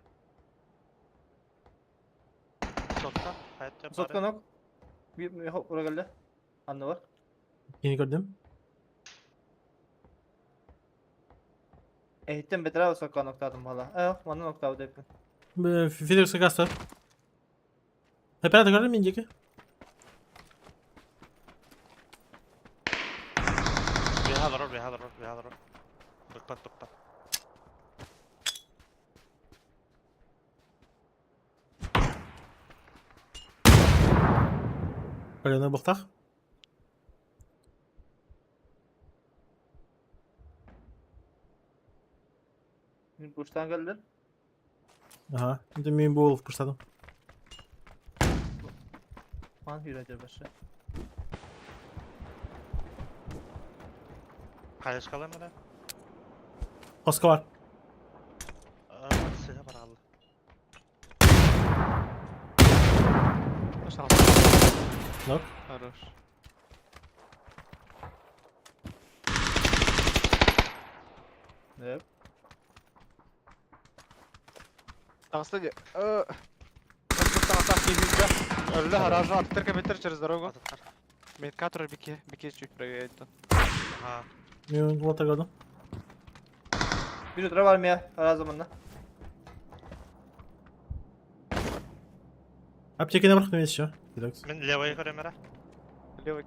Sotka. Hayatta yapar. Sotka nok. Bir hop buraya geldi. Anne var. Yeni gördüm. Ehitten beter abi sokka noktadım valla. Yok bana nokta avda yapın. Фидокс каста. Оператор gördün mü inceki? Bir hal var. Tıkpat. Паленый бухтах. Kuştan geldiler. Ага. Это мин был в пуштаду. Хан үйрәтер башы. Кайышкалар мына? Оска var. Сыга бар алды. Başla. Nok. Хорош. Yep. Тағыста де. Тағыста кейбізді. Өлі гаражы аттыр кәбеттер через дорогу. Атыттар. Медкатор бике чуть проверяет. Ага. Мен лота gördüm. Bir lira var mı ya? Ara zamanla. Аптекine bıraktım еще. Fidox. Мен левый көрем ара. Левый.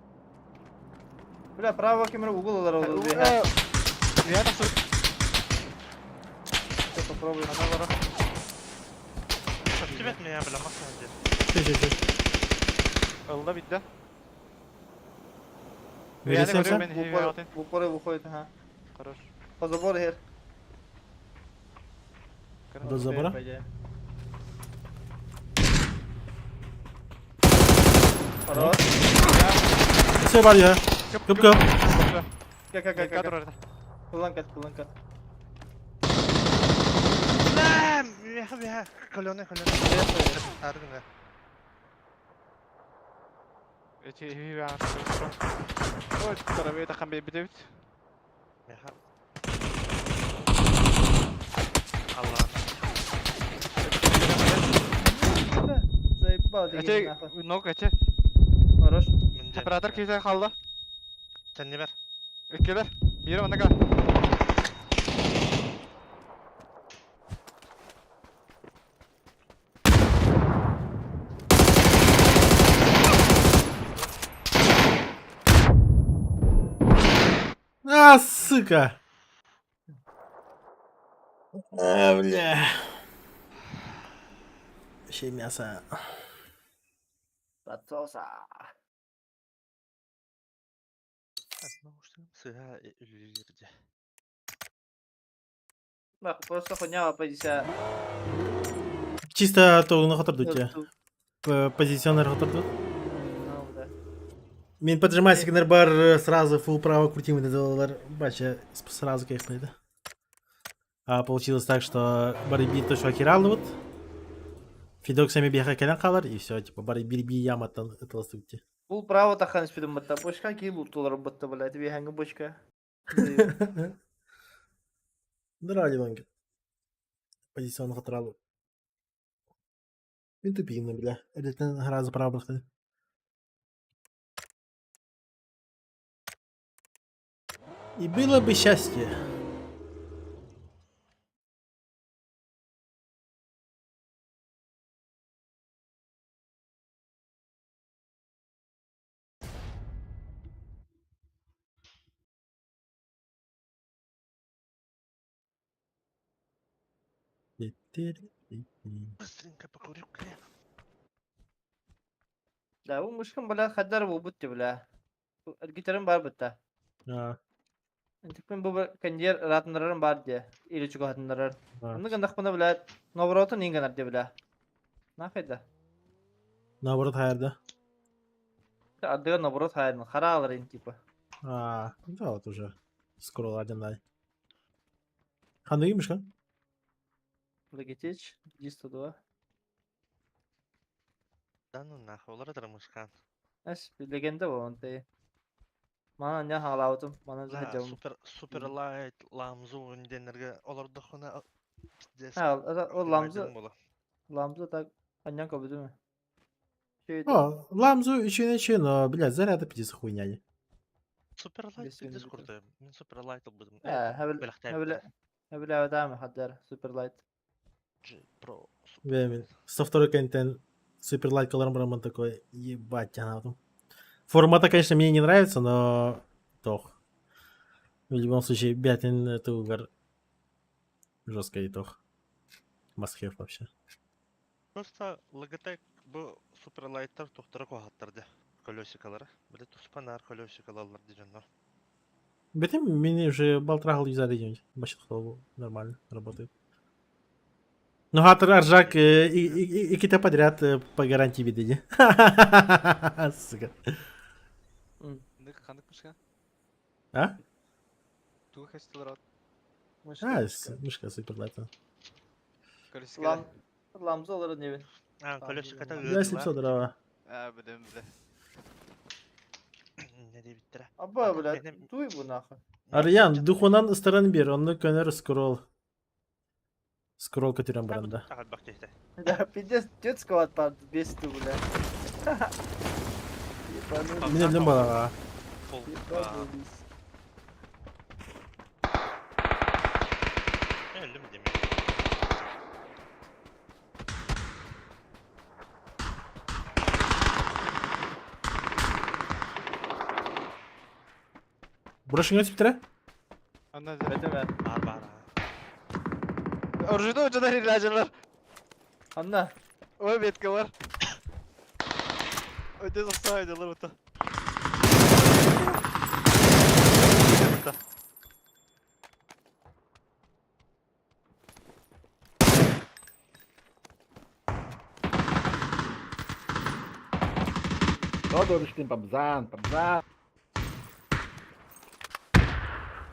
Bile praво kamera Google'lar oldu bir. Я так суть. Попробуй. Она вора. Тибет меня bilemezsin diye. Şey. Ылда бидді. Verirsen sen. Ben heavy atayım. Bu para выходит, ага. Хорош. По забору here. До забора. Хорош. Şey var ya. Köp. Как. Медкатор орada. Kullan kat. Lan! Ya. Kolone. Ardına. Эти heavy atayım. Ой, таравей тақан бейбідеуіт. Ya. Allah'ım. Заебал, Эти, деньги нахуй. ног эти. Хорош. Оператор кейтен қалды. Sen ne ver? Өткелер. Бері онда кал. А, сука. Бля. Şey мясо. Ратсоса. Sıra ölülerde. Bak, просто хуйня позиция. Чисто то на хатар дуть. Позиционер хатар дуть. Ну, да. Мен поджимай сигнал бар сразу фул право крутим это делал бача сразу конечно это. А получилось так, что Бариби то что херал вот. Фидоксами беха кенен калар и все, типа Бариби яматтан это сути. Бұл право тақан іспедім бұтта. Бошқа кейл ұттылар бұтта бұлай. Тебе хәңгі бошқа. Драли лонги. Позиционный хатрал. Мен тупик, бля. Это раза право проходит. И было бы счастье. Быстренько покурю-ка я. Да, бұл мұшқын бұла қадар бұл бұтты бұла. Әргетерім бар бұтта. Антикпен бұл кәндер ратындарырым бар де. Или чуға хатындарыр. Оны қандақ бұна бұла. Новороты нең қанар де бұла. Нақайда? Наоборот, хайрда. Ардыға новорот хайрын. Қара алырын типа. Да, вот уже. Скоро один дай. Ханды мышкан? Легетеч. 102. Да ну нахуй, олар драмышкан. Әш, легенда бұл онтай. Мана не халаутым. Мана жа жауым. Супер лайт, ламзу өнденерге олар дұқына Ол ламзы так аньян көбіді ме? О, ламзу еще, но, блядь, заряда пиздец хуйня не. Супер лайт Бес біз минут. құрды. Мен супер лайт бұдым. Әбілі әуді хаддар. Суперлайт. Про. Блин, со второй контент Суперлайт Color он такой, ебать, она там. Формата, конечно, мне не нравится, но тох. В любом случае, Бятин это угар. Жесткий тох. Масхев вообще. Просто логотек бұл супер лайттар тоқтары қоғаттарды. Колесикалары. Біле тұспанар колесикалалар дейін. Бятин мне уже болтрахал юзады идем. Бачит, нормально работает. Ну, Хатер Аржак и то подряд по гарантии видели. Сука. Ник ханыкмышка. А? Тух хестелрат. Мышка супер лайта. Колесикеле. Ламза olur ne bileyim. Колесиката Я 700 дрова. Білем біле. Не дей биттіре. Abba bile duy bu nakı. Ариян, духунан ыстыран бир, онны көнөр скролл. Скролл көтүрөн баранда. Тағат бақ дейті. Ya bir de детского отпад бесті bile. Мен элден балага. Öldüm demek. Бурашыңа типтире? Anna Öyle mi? Бар. Orjuda hocadan ilacılar. Anla. Ой, бетка var. Öde засайдылар ута. Todo düştüm pabzan.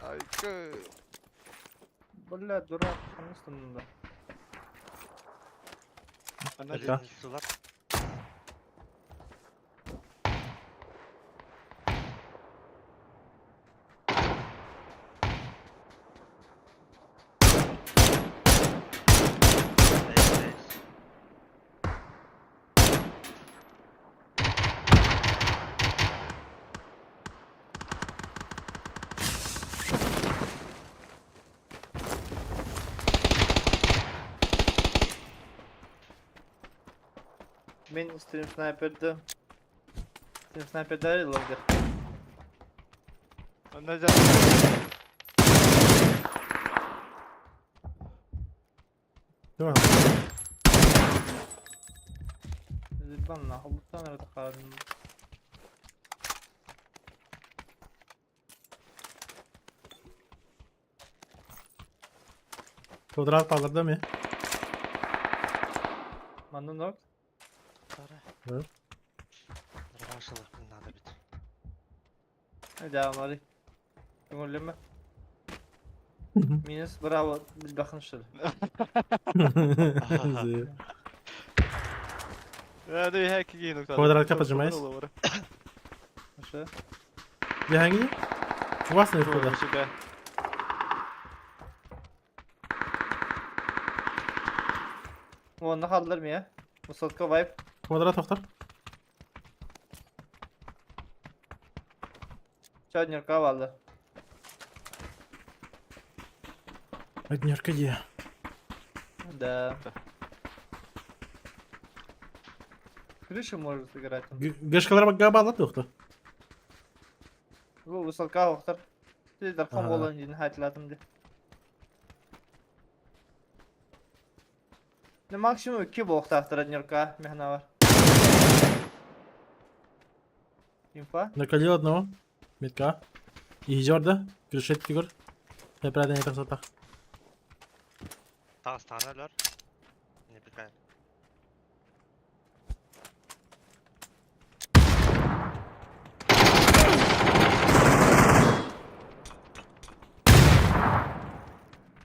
Aykı. Böyle durak konusunda. Anna Eka. Sular. Ben stream sniper'dı. Stream sniper'da longer. Anna can. Tamam. Zilban la. Allah'tan nerede kaldın? Fotoğraf kaldırdı mı? Mandın yok. Evet. Рабашылық надо бит. Hadi devam hadi. Köngülleme. Minus bravo. Biz bakın şöyle. Ya da her ki nokta. Kvadrat kapatacağız. Aşağı. Bir hangi? Вас не входа. Şurada. Onu kaldır mı ya? Musatka vibe. Kvadrat toxtar. Чаднерка aldı. Однерка где? Да. Крышу может сыграть. Гышкалар бак габалат тоxtu. Bu высотка оқтар. Siz darkam Aha. olan yine hayatladım de. Ne maksimum 2 bu oқтар Раднерка мехна var. Инфа. Накалил одного. Метка. И Жорда. Крышет фигур. Я правда не красота. Тағыз танылар. Не бікай.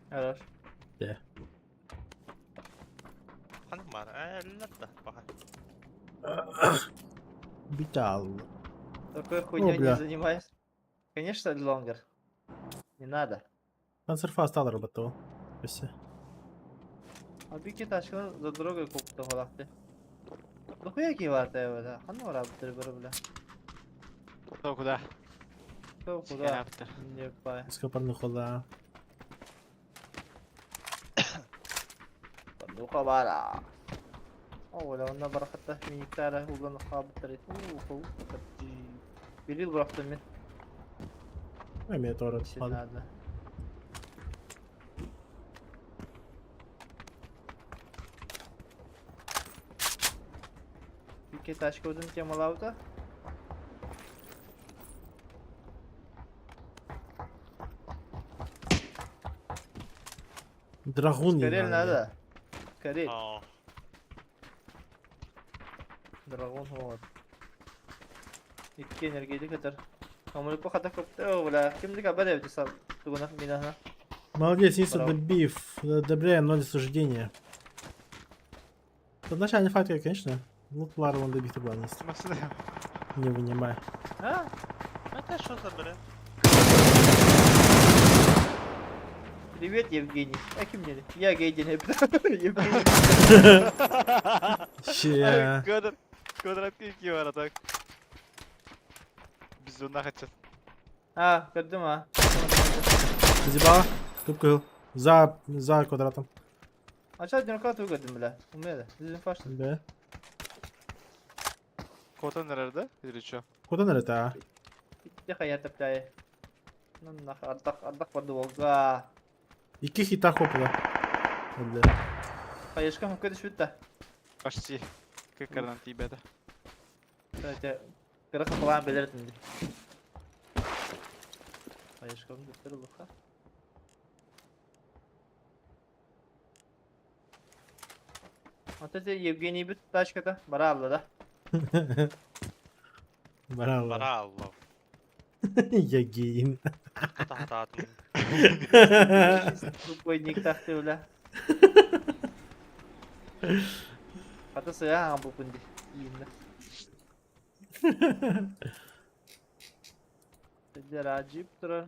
Хорош. Қаным бар, әлілер да. Баға. Битал. Такой хуйней не бля. занимаюсь. Конечно, лонгер. Не надо. Панцерфаст алыр работал. Все. А bir iki taşkını за дорогой koptu falaktı. Dokuya ki var da evde. Hanı var abi bir bile. Kуда? Çok Sken kuda. yaptı. Не пай. Скопарный хода. Duka bara. Oo, لو انه بركته miniklerle ulan kabutları. Oo, bir yıl bıraktım ben. Имеет ород. Şey nerede? İki taş koydum temalarda. Драгун. Скорее надо. Скорее. Aa, Dragon вот. İki enerjiydi kadar. Kamuoyu bu kadar koptu. Ola. Kimdi haber evde sal. Tuguna minahna. Молодец, Инста Браво. добив. Одобряем 0 осуждения. Подначальный фактор, конечно. Ну, Лара вон добитый планист. Nasıl ya? Не вынимай. Ha? это что за бред? Привет, Евгений. А kim dedi? Ya geydin hep. Евгений. Ща. Kvadratka 2 var atak. Biz ondan kaçacağız. Ha, gördüm ha. Задебала. Тупкал. За квадратом. Aşağı dönük atı gördüm bile. Umaya da. Dizin faştı. Да. Kota nerede? Yürüyüşü. Куда на это? Gitti hayat aplayı. Nannak ardak vardı volga. Iki хита хопала. Да. Hayışkan hukka düşürdü de. Почти. Как карнан тебе да. Sadece kırık falan belirtin diye. Hayışkan götürü bu ha. Atacı Евгений bir taş kata. Bara abla da. Браво. Браво. Я гейн. Татататым. Rukboynik tahtı öyle. Kata sıra ha bu pundi. İyiyim de. Dedi racip durar.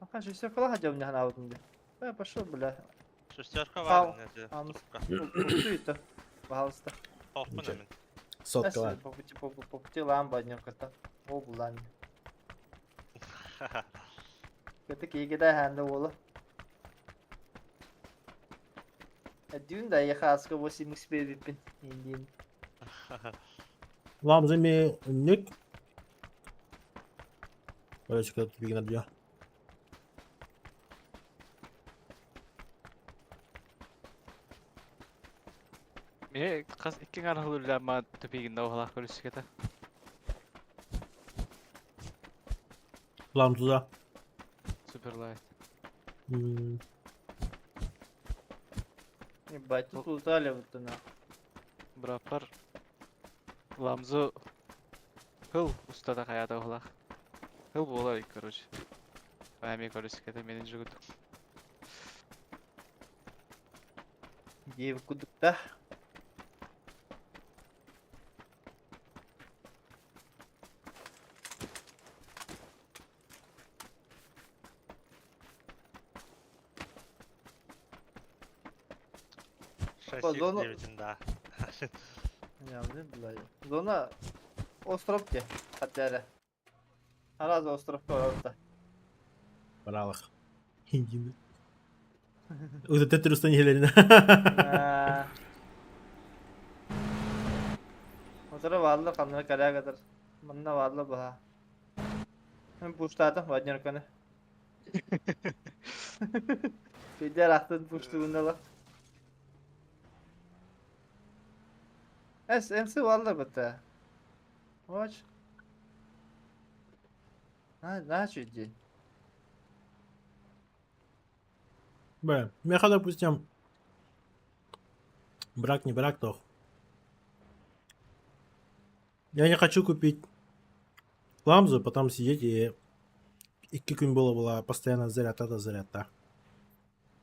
Aka şu sefer hacam ne hanavdın diye. Ben пошел бля. Шестерка Ау. var ne? Алмаз. Тупка. Туйта. Пожалуйста. Топпын эмин. Сотка, ладно. По пути ламба одним кота. О, булан. Kötü ki gide hende oğlu. Dün de yakaska bu simix bebipin. İndiğin. Ламзами ник. Короче, когда тут беги набьё. Me kas iki ngara hulur ma tepiginde o halak görüşkete. Лам туда. Super light. Ебать, тут лутали вот она. Bıraklar. Lamzu hıl ustada hayata olak. Hıl bu olar ilk короче. Bayami görüşkete menin jügüdü. Diye kudukta. Зона- 6x9, да. Ya ne bileyim. Zona Ostrov ki. Hatta Araz Ostrov var orada. Бралах. Индины. Вот это трюста не Хелена. Otura varlı kanına karaya kadar. Manna varlı bu ha. Ben puştadım vajner kanı. Bir de rahatın puştuğunda bak. MC varlı bu da. Watch. Ne çözdün? Бля, меха, допустим, брак не брак, то. Я не хочу купить ламзу, потом сидеть и кикунь была постоянно заряд та.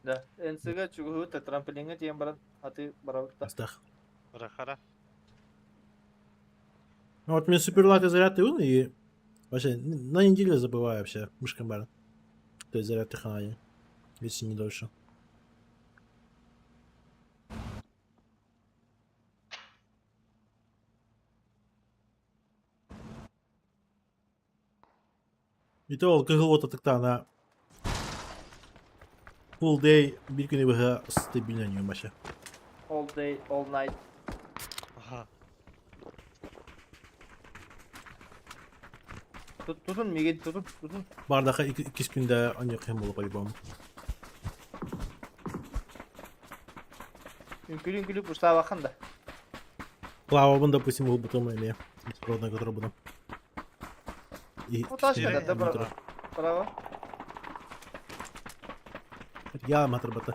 Da. MC'ga çubuğu da trampolinge diyen baran atı baravutta. Астах. Рахара. Ну вот мне суперлайт и заряд и и вообще на неделю забываю вообще мышкой бар. То есть заряд технологии. Если не дольше. И то алкоголь так-то на full day bir günü böyle stabileniyor başa. All day, all night. Ага. Tutun Miguel tutun. Bardaka iki günde ancak hem olup по-любому. Ünkülü puştağa bakın da. Плавал, допустим, был потом или родной, который буду. И O taş Direkt kadar da bravo. Bravo. я матер бата.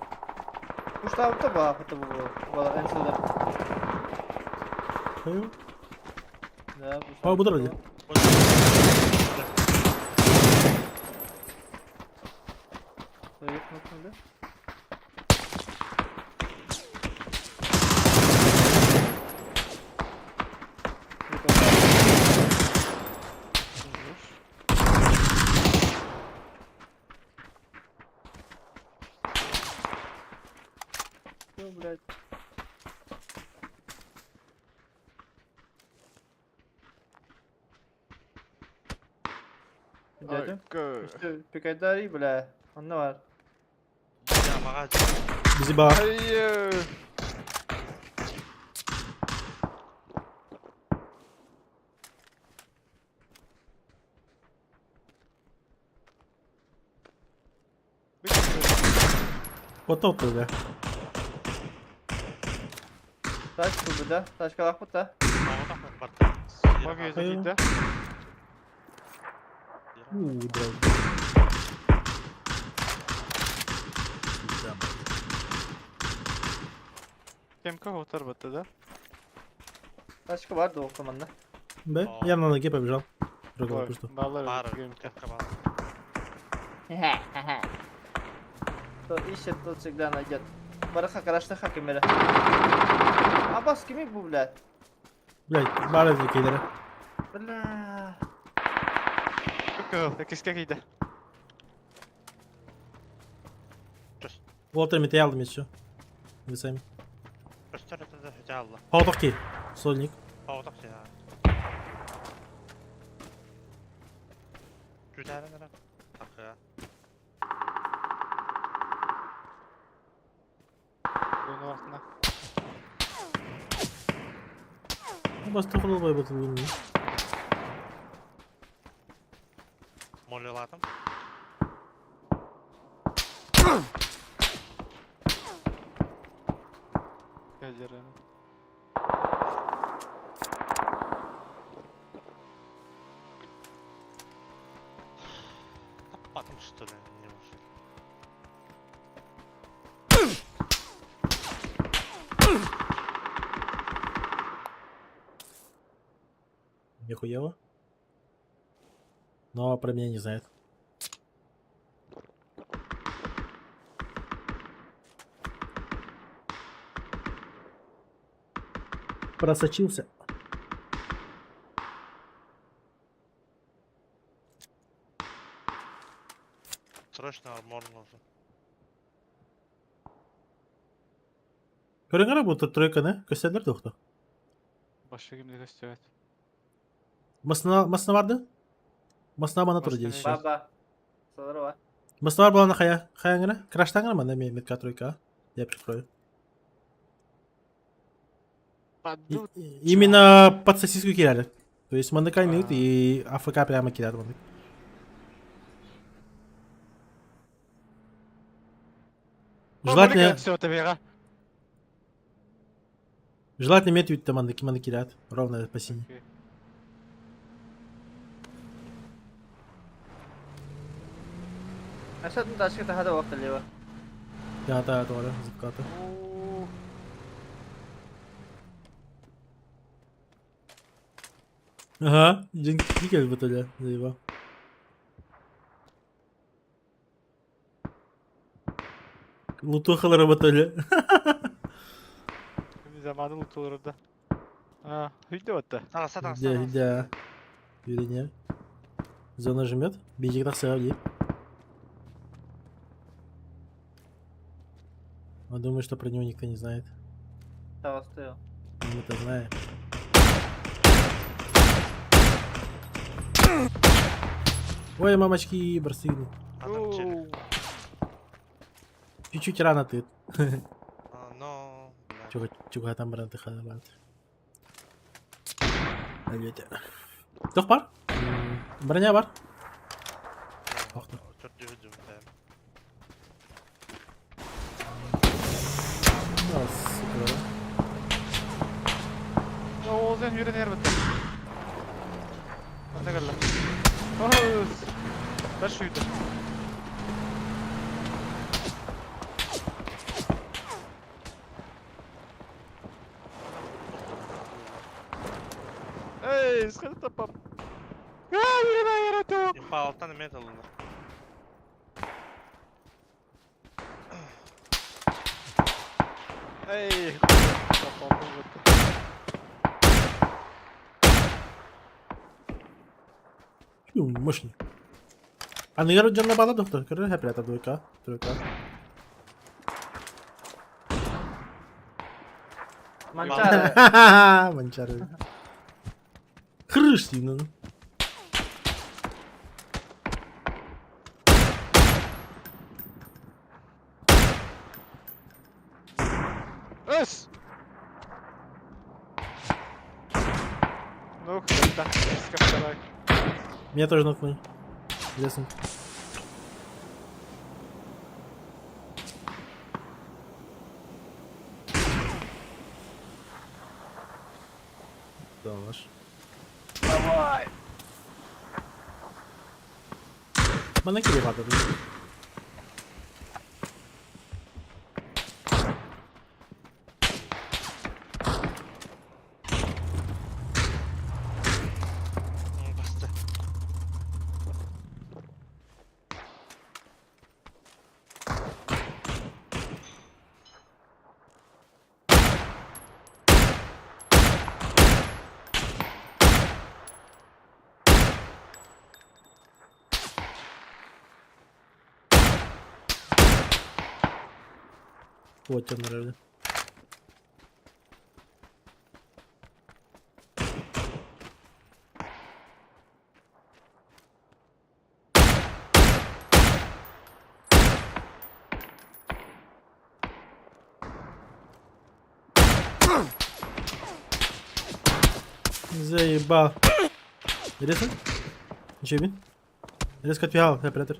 Kuşlar da bu hafta bu. Valla en sonunda. Hayır. Ne Aa, bu da öyle. Hayır, nasıl öyle? Что, блядь? Дядя? Hayır. Что, пикадари, бля. Он ne var? Ya mağaza. Bizi bağır. Hayır. Otta otta öyle. Taş bu burada. Taş kalak bu da. Mağaza mı battı? Bak Hayır. yüzü gitti. Biraz. Kemka hotar battı da. Taş var da o komanda. Be, Aa. yanına da побежал. Другого Bak, просто. Bağlar Var. öyle kemka. Kemka То ищет, тот всегда найдет. Бараха карашты хакимleri. Abbas kimi bu блядь? Блядь, bağır ezikilere. Бля. Kıkıl. Ekizke giydi. Walter Mitte'yi aldım еще. Вы сами. Gösteride hüce Allah. Пауток ki. Сольник. Pavdak ya. Güzel nere? Bak ya. Oyunu vaktinde. Баста курулбай батыл bilmiyorum. Moleladım. Gecerenin. Потом что ли, не уже. Нихуево. Но про меня не знает. Просочился. Срочно армор нужен. Көреңер bu тройканы, көсәләр тоқты. Başka kimde gösteriyor. Масына барды? Масына бана туры Масына дейсіз. не- Baba. Soları var. Масына бар баланы хая. Хаяңына? Краштаңыр манда мен метка тройка. Я прикрою. Падут. Именно под сосиску кидали. То есть манда кайнут и АФК прямо кидали манда. Желательно, Все, тебе. желательно иметь вид манда кидают. Ровно по синей. Aşağı taşkı daha da vakti var. Да, doğru. Zıpkatı. Ага, Джинки как бы тогда, заебал. Лутохалары батали. Zamanı mutlu olur orada. Ha, hüdde battı. Sana sana Да, sana. да. Юрий, Зона жмет. Бейджик так сравни. Он думает, что про него никто не знает. Tamam tutuyor. Мы-то знаем. Ой, мамочки, барсыгну. Adam çeli. Чуть-чуть рано ты. No. блядь. Чуга там брат хадабат. Әлбетте. Тоқ бар? Броня бар? Тоқты. Çok düğüdüm ben. А, сука. Oğuzhan yürü ner battı. Ne galla. Oğuz. Taş hüdde. Ей, сходи тапап. Ай, ярату. Инфа алтан эме талылар. Ей, тапап вот. Фу, мощный. А ну я джанна бала доктор, короче, я прятал двойка. Тройка. Манчаре. Ха-ха-ха, манчары. Хрыш, ну. Эс! Ну, да, второй. Меня тоже нокнули. Интересно. Да, наш. Давай! Мене кидати. Басты. Вот он, наверное. Заебал. Резко? Ничего не? Резко отбегал, оператор.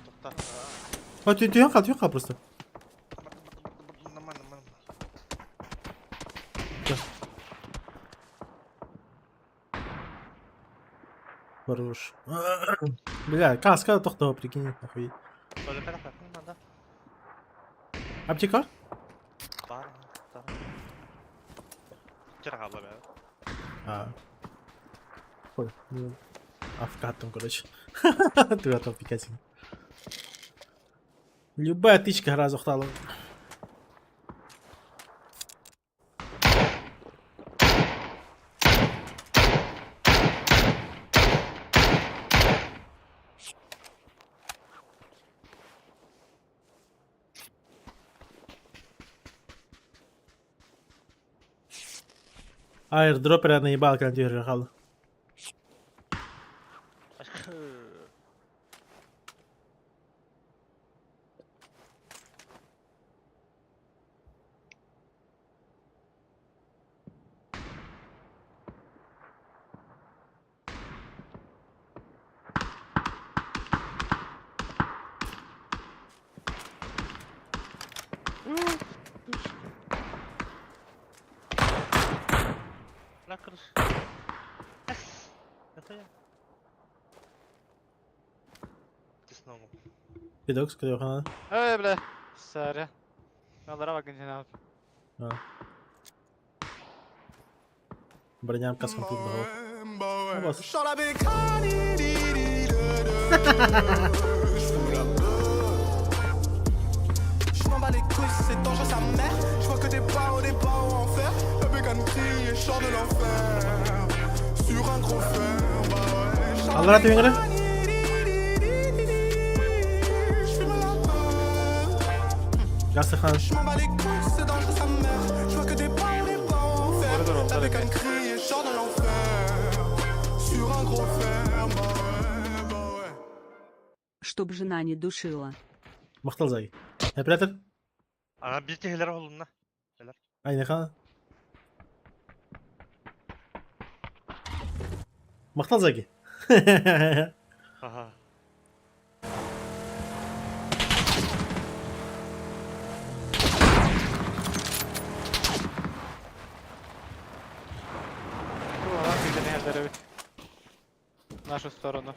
Токта. А, ты тихо просто. Нормально, нормально. Хорош. Бля, каска тоқтау, прикинь, охуеть. Только когда как не надо. Аптека? Бар. Тирага бля. А. Ой, ну. Авкат там, короче. Ты готов пикать. Любая тычка гора захтала. Аирдропер я наебал, когда тебе жахал. На крыше. Это я. Ты снова. Пидок, скорее хана. Ей, бля. Соря. Алара вагончина. А. Броням каском тут багов. А бас. Je m'en bats les couilles, c'est dangereux sa mère. Je vois que des pas en enfer. Le bécane crie et chante de l'enfer. Sur un gros fer, bah ouais. Allora ti vengono? J'fume la Gasta khan. Je m'en bats les couilles, c'est dangereux sa mère. Je vois que des pas en enfer. La bécane crie et chante de l'enfer. Sur un gros fer, bah ouais. Чтоб жена не душила. Махтал зай. Оператор? Ана bir tehler olun la. Aynen khan. Махтал заги. Ага. В нашу сторону.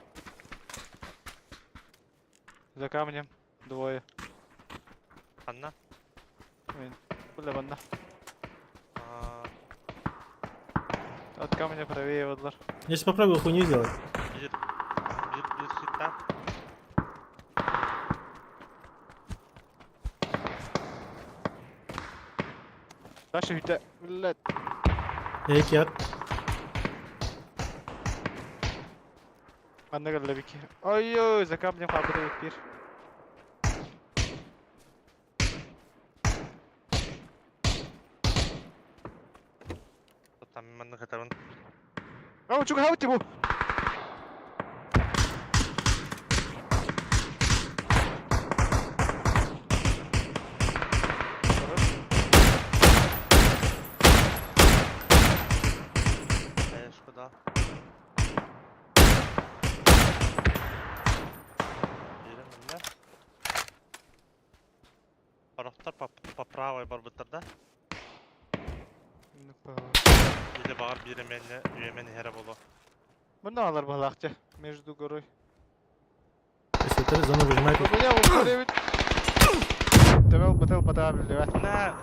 За камнем. Двое. Анна. Блин. Бля, ванна. А, От камня правее водлар. Я сейчас попробую хуйню сделать. Bir hitta. Taşı hütte. Millet. Я iki at. Ben de geldi bir ki. Ой-ой, за камнем хабры bir. Там мене катаван. Ау, чук хавти bu. Шкода. Yerim ne? Taraftar по правой барбытарда. Или бағар бері үйемен хері болу. Bunda alır balakçı. Между горой. Если ты зону выжимай тут. Меня ускоряет. Тевел бател потабли, да. Ne?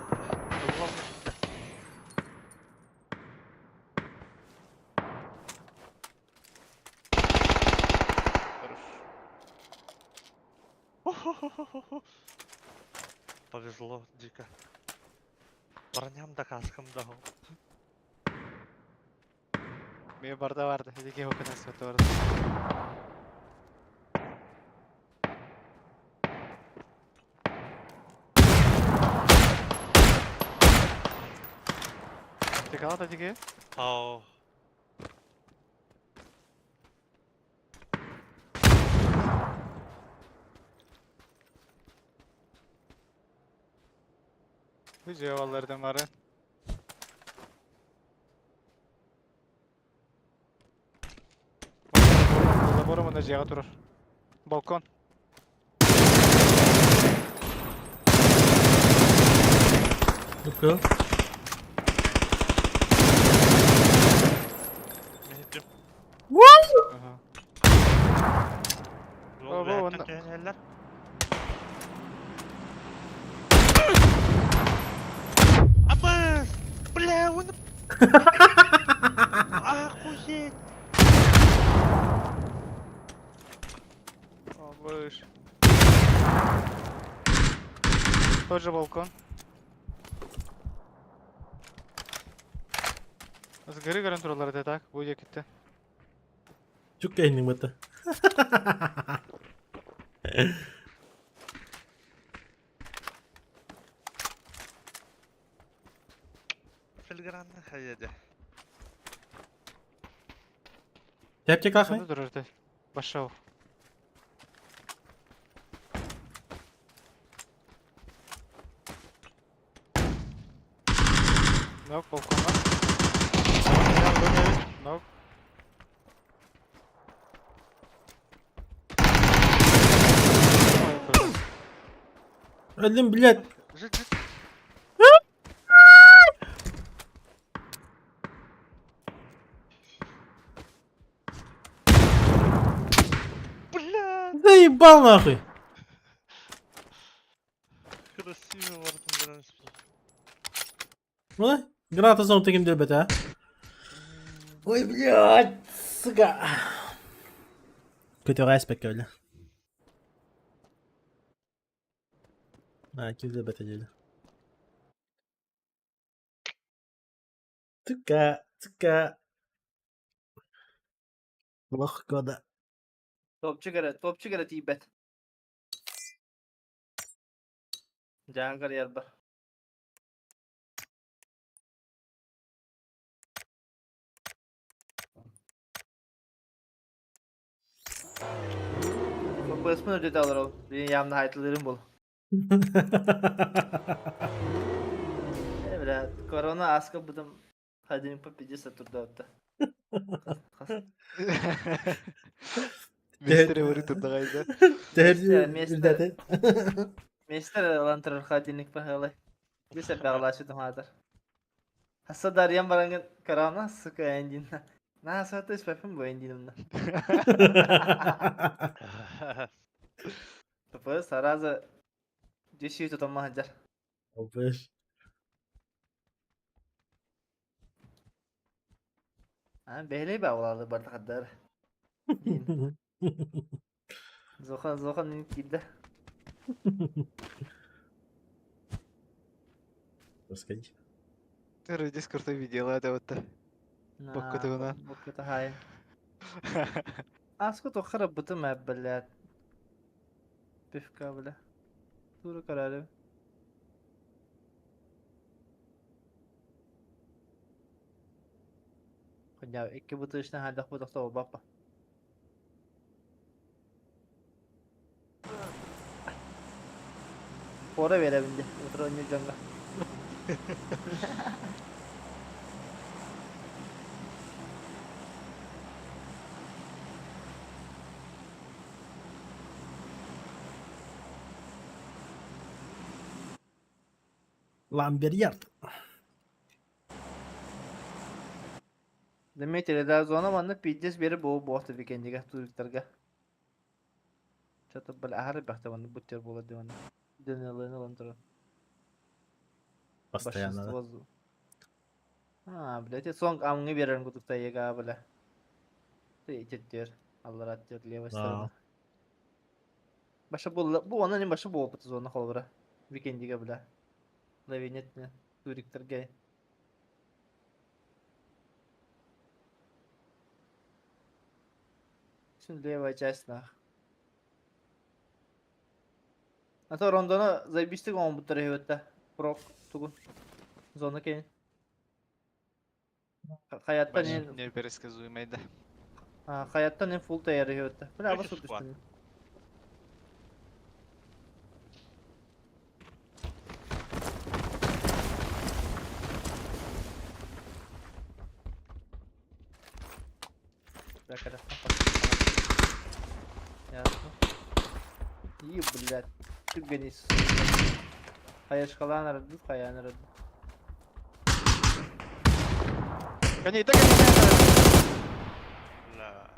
Повезло дико. Броням да каскам да. Bir barda vardı. Dedi ki o kadar kötü vardı. Tekala da dedi ki. Ау. Bu cevalardan var. Забором на жега турар. Балкон. Ну-ка. Мехитим. Ага. Yol Baba, verken onda- dönerler. Абас! Бля, он... Охуеть! Алыш. Тот же балкон. С горы гарантурлар это так, будет кетти. Çok kendin mata. Филигранный haydi. Yapacak kalkmayın. Sonunda durur da. Başa. Nok balkonlar. Nok. Öldüm bilet. Жить, жить. Бля, Заебал нахуй. красиво вардым. Bu ne? Granata zone tekim delbet ha. Ой, блядь, сука. Kötü respekt öyle. Ha, kim delbet öyle. Tıka. Allah koda. Topçu gara tibet. Jangar yer bar. Basımın ödedi alır ol. Benim yanımda hayatlarım bol. Evet, korona askı budım. Hadi mi papici satırdı hatta. Mestere vurdu turda gayda. Tercih. Mester alantırır hadinik pahalı. Bir sefer ağlaşıdım hadar. Hassa daryan barangın korona sıkı encinle. Nasıl atış papim bu encinimden. Tapı sarazı düşüyor tutamma hacar. Obvious. Ha behley be olardı bardak kadar. Zokan ilk gildi. Расходи. Ты Дискорд видела это вот. Боккутуна. Bokkutu hain. Asku to kharab butu mabbalat. Bifka bile. Doğru kararı. Kanya iki butu işte halde bu da baba. Fora verebildi. Otur oynayacağım. Ламберьярд. Demek ki daha sonra bana pidges biri bu boğtu weekendiga turuklarga. Çatı bal ahar bakta bana butcher bola diyor. Denelini lan Постоянно. Да? Большинство. Блядь, я сонг амны берем кутукта ега, бля. Ты тетер. Allah attır leva strana. Bu ona ne başı bu optu zona kolbura. Weekendiga bля. Levinet ne? Turuklarga. Şimdi leva часть нах. Ата рондона заебистик он буттар хеветте. Прок тугун. Зона кейін. Hayatta ne? Не пересказуемый, да. Hayatta ne full tayarı hevette. Bля, Öyle basıp şu var. düştün. Бля, Ясно. И, блядь, ты гонись. Hayır şkalan aradı, kayan aradı. Гони, да гони! Бля.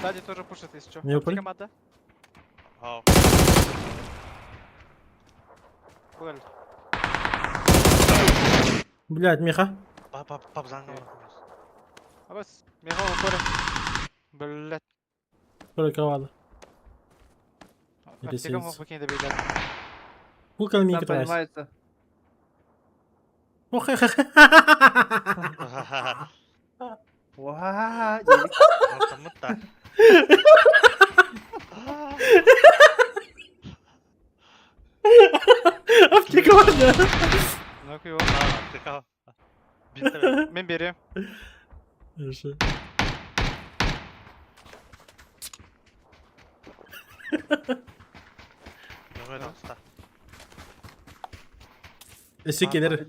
Сзади тоже пушит, если что. Не упали? Команда. Ау. Пугаль. Блядь, Миха. Пап заново вниз. А бas. Мега упоры. Блять. Прорыковала. Или Аптека сейс. мог покинуть добить. Пукал Sen Мики Трайс. понимается. Ох, Ваа, деdik. Мыта. Аптека ладно. Ну-ка его. Ты Битва. Мен берем. Хорошо. Давай раста. Эсик gelir.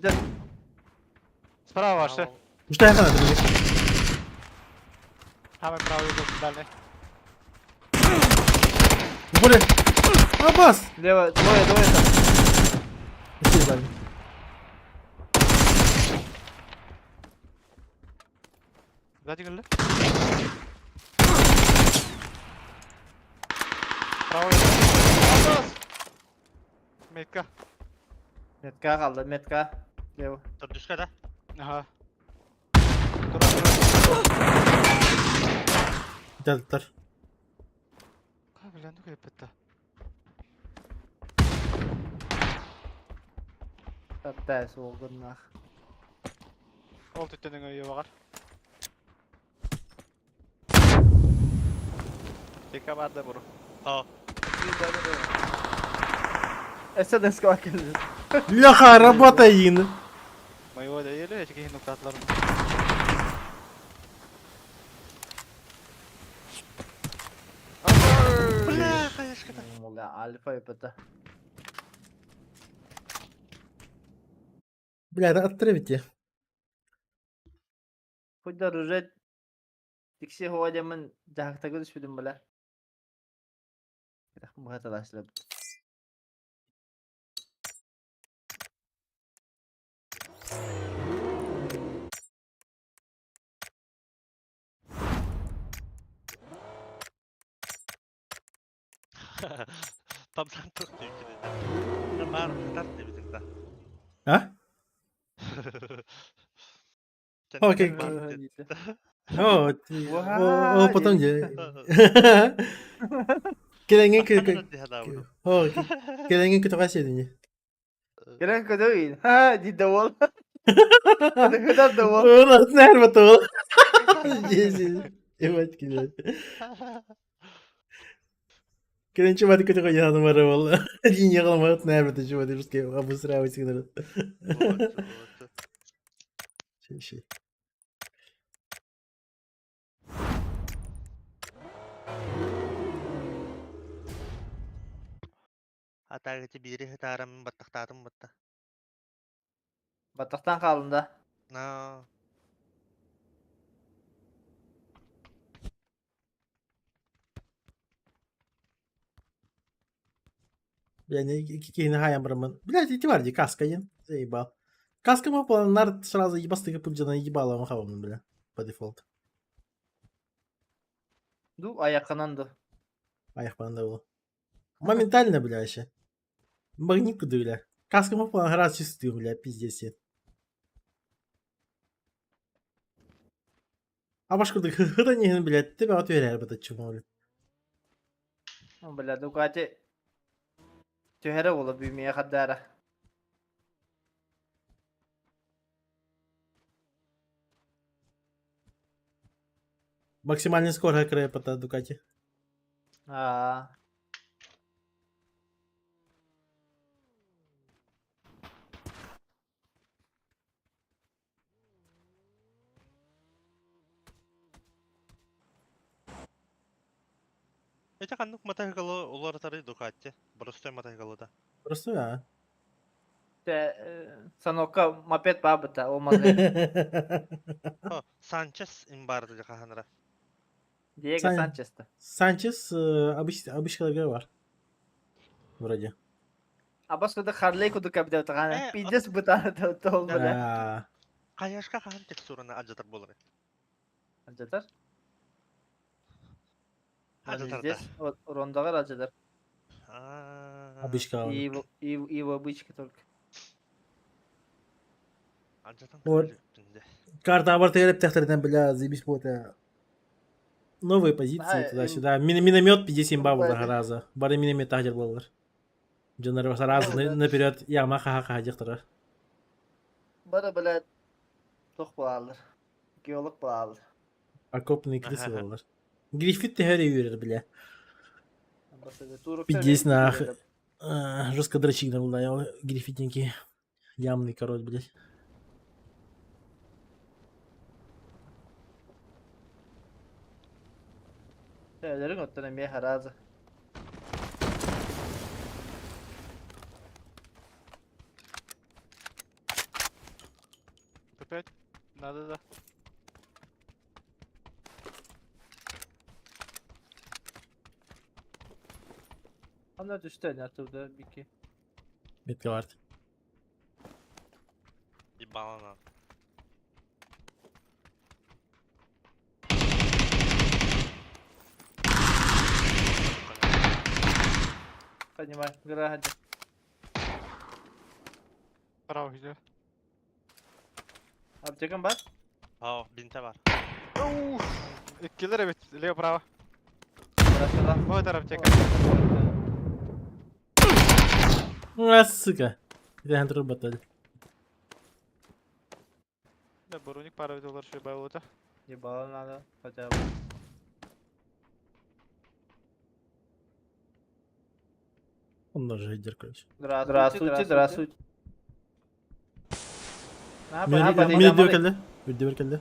Справа ваши. Что я надо? блин? Самый правый угол дальний. Блин. Аббас. Лево, двое там. Эсик дальний. Сзади geldi. Правый. Атас. Метка. Metka kaldı, metka. Levo. Dur düşke de. Ага. Тура. Deltar. Бля, ну-ка это. Hatta soğudun nah. Ол түттенің өйі бағар. Тека барды бұру. Ау. Esad'ın skava geldi. Ляха, работай, Ин. Моего доели, я чекай нуктатларым. Бля, конечно. Mola alfa yapıda. Бля, отравите. Kuyda rüzet. Diksi hava jaman jahakta gülüş bidim bala. Kita kumbaha talasla. Babsan çok tüykürü. Ya bağır kıtar ne bizim de. Ha? Kendine Okey. bağır dedi. O, Vay, потом dedi. Kelengen Baktan kötü. ödü hada bunu. O, kelengen kötü kaç edin. Gelen kötü değil. Ha, di davul. Hıdar davul. Orası nerede o? Yeşil. Evet güzel. Kelengen çuvadı kötü koyan adam var valla. Din yakalamak nerede çuvadı Rusya. Abu sıra o sigara. Olası. Şey. Hatta gece biri hıtaramın battaktadın batta. Bataktan kalında. Na. Yani iki kere hayan браман. Блядь, эти варди каскаен. Заебал. Каска мы планар сразу ебастыга пуджана ебала махаван, бля. По дефолту. Du ayaklanandı. Аяқ банда было. Моментально, бля, вообще. Магнит куда, бля. Каска мы план раз чистую, бля, пиздец. А башка да хыда не, блядь, тебя отверяю, бля, чему, бля. Bela Ducati tühere ola büyümeye kadar. Максимальная скорость крэпа-то Дукати. Ha. Ece kanlık matahikalı ular atarı Ducati. Burası matahikalı da. Просто, а. Sanoka mapet babıta olmadı. Ha, Sanchez imbardı kahanıra. Diego Sen- Sanchez'ti. Санчес, обычно var. Вроде. Abasko'da Harley kudu kapıda oturan. E, Pidges bu tane de olmadı. А, Kayaşka kahan teksuruna acıtır bulur. Acıdır. Acıtır da. Pidges rondalar acıdır. Обычка. İyi bычки только. Acıtın Вот. kırıcı üstünde. Карта оборта птахтардан, бля, заебись вот новые позиции А, туда-сюда. Миномет 50 бабов Бабы. раза. Бары миномет тахтер болар. Джонар сразу Ну, да. наперед Ямаха хаха дихтара. Bana böyle çok bağlıdır. Geolog bağlıdır. Окопные крысы болар. Гриффит her yürür, бля. Pidges нахуй. Жестко дрочик наблюдал. Гриффитненький. Ямный король, блядь. Şeylerin otonomiye harazı. Опять? Да. Onlar düştü ne turda bir iki. Медкавард. Bir balana. Понимаю, гра hadi. Bravo gidiyor. Aptekan bak. Ha, binte var. Killer evet. Leo bravo. Burası lan. Bu taraf çeker. Сука. Это Hunter баталь. Да, Боруник пара videolar şöyle bayıldı. Ебало надо. Хотя бы. Он даже лидер, короче. Здравствуйте, здравствуйте. Ne yapayım? Мидер келді. Мидер келді.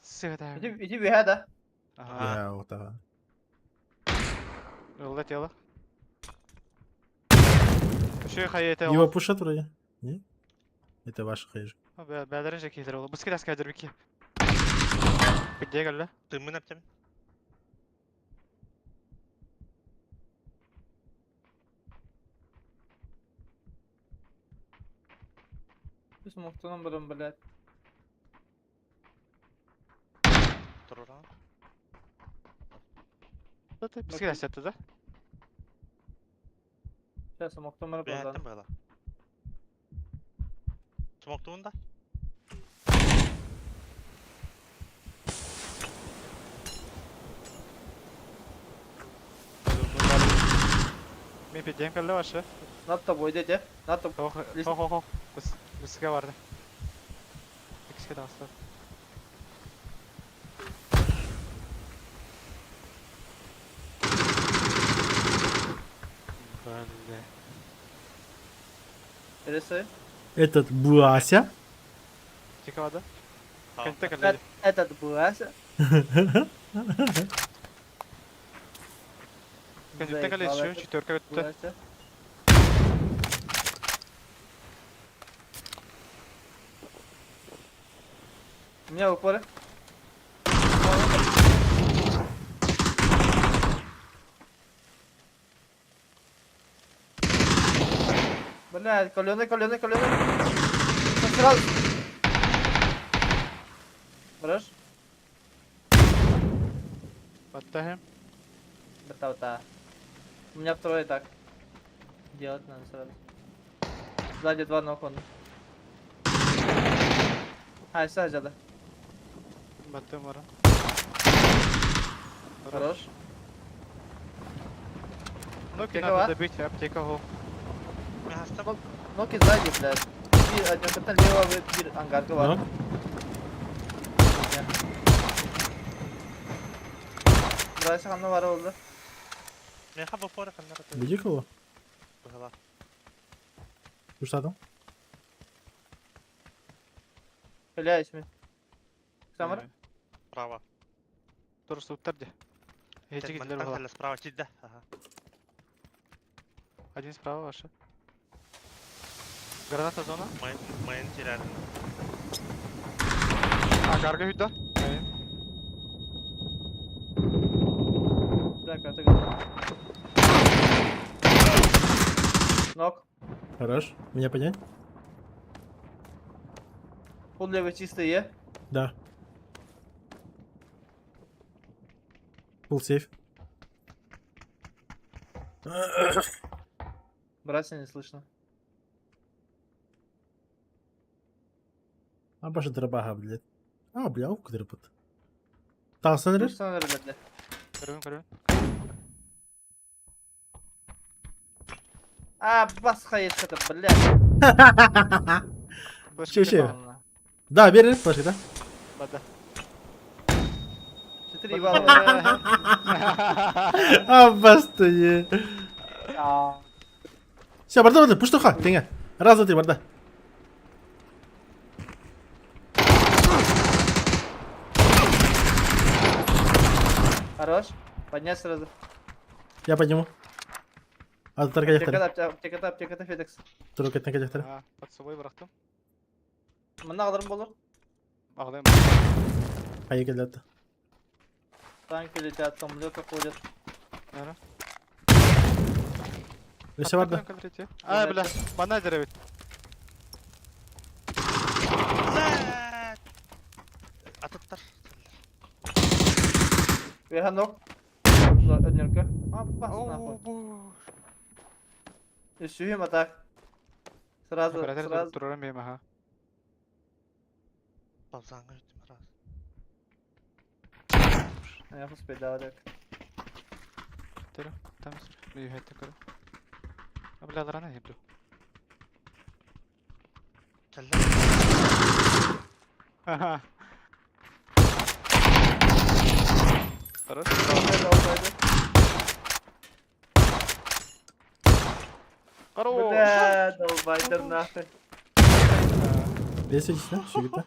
Света. İki bir hada. Ага. Я вот так. Улетела. Şu hayete Его пушат вроде. Не? Это ваш хейж. Бәлдерінше кейдер ол. Бұскет әскәдір бікі. Күдде кәлі. Tümün yapacağım. Biz muhtemelen burun böyle. Durur ha. Biz Okey. geleceğiz da. Şey smoke'tan bana Бәттім kullandım. байла. Смоктуында? Мен педем калды башы. Not тобой dedi. Not тобой. Хох, Лisten. хох, хох. Бізге барды. Икіске дағыстар. Бәлі. Neresi? Этот Буася. Тика вады? Хау. Кәнтті калды. Этот Буася. Кәнтті калды еще, четверка өтті. Буася. У меня упоры. Блядь, каленый. Сразу. Хорош? Баттахи. Бата. У меня второй так. Делать надо сразу. Сзади два ног он. Ай, сажали. Батты мара. Хорош. Ну, Аптека надо var. добить, аптека хол. Мен астым. Ноги сзади, блядь. Bir однократно лево, bir ангарка var. Ну, Burası kanlı var oldu. Мен ха бафоры қандар атады. види кого? Байла. Ну что там? Хиляюсь ми. Самар? Право. Дұрыс өттерді. Ечі кетілер Мантан бола. хәлі справа тиді. Ага. Один справа ваша. Граната зона. Майын терядым. Агарга хүдді. Бırak artık. Нок. Хорош. Меня поднять? Пул левый чистый, е? Да. Full сейф. Браться не слышно. А башы дробаға, блядь. А, бля, ук дырпыт. Тағысын рер? Слышно, ребята. Көрін. А, басқа ешқата, блядь. Че? Да, бери, пошли, да? Бада. 4 балла. А, басты. Все, барда, пуштуха, теңе. Раз, два, три, барда. Хорош. Поднять сразу. Я подниму. А, тарка яқтары. Аптеката Федекс. Тұру кеттен кеттен. Под собой бырақтым. Мына қаларым болыр. Ағдайым. Қайы келді. Танки летят, самолеты ходят. Яра. Весе барды. А, бля, бана деревит. Атыттар. Верхан нок. Однерка. А, бас нахуй. Ищу атак. Сразу. Тұрарым бейм, аха. Бабзаңға өттім раз. Я успею давать. Тero, там не это кरो. А бля, рано ебду. Кәлді. Ага. Хорош. Хорош. Бля, долбайдер нахуй. Весе десна, шигита.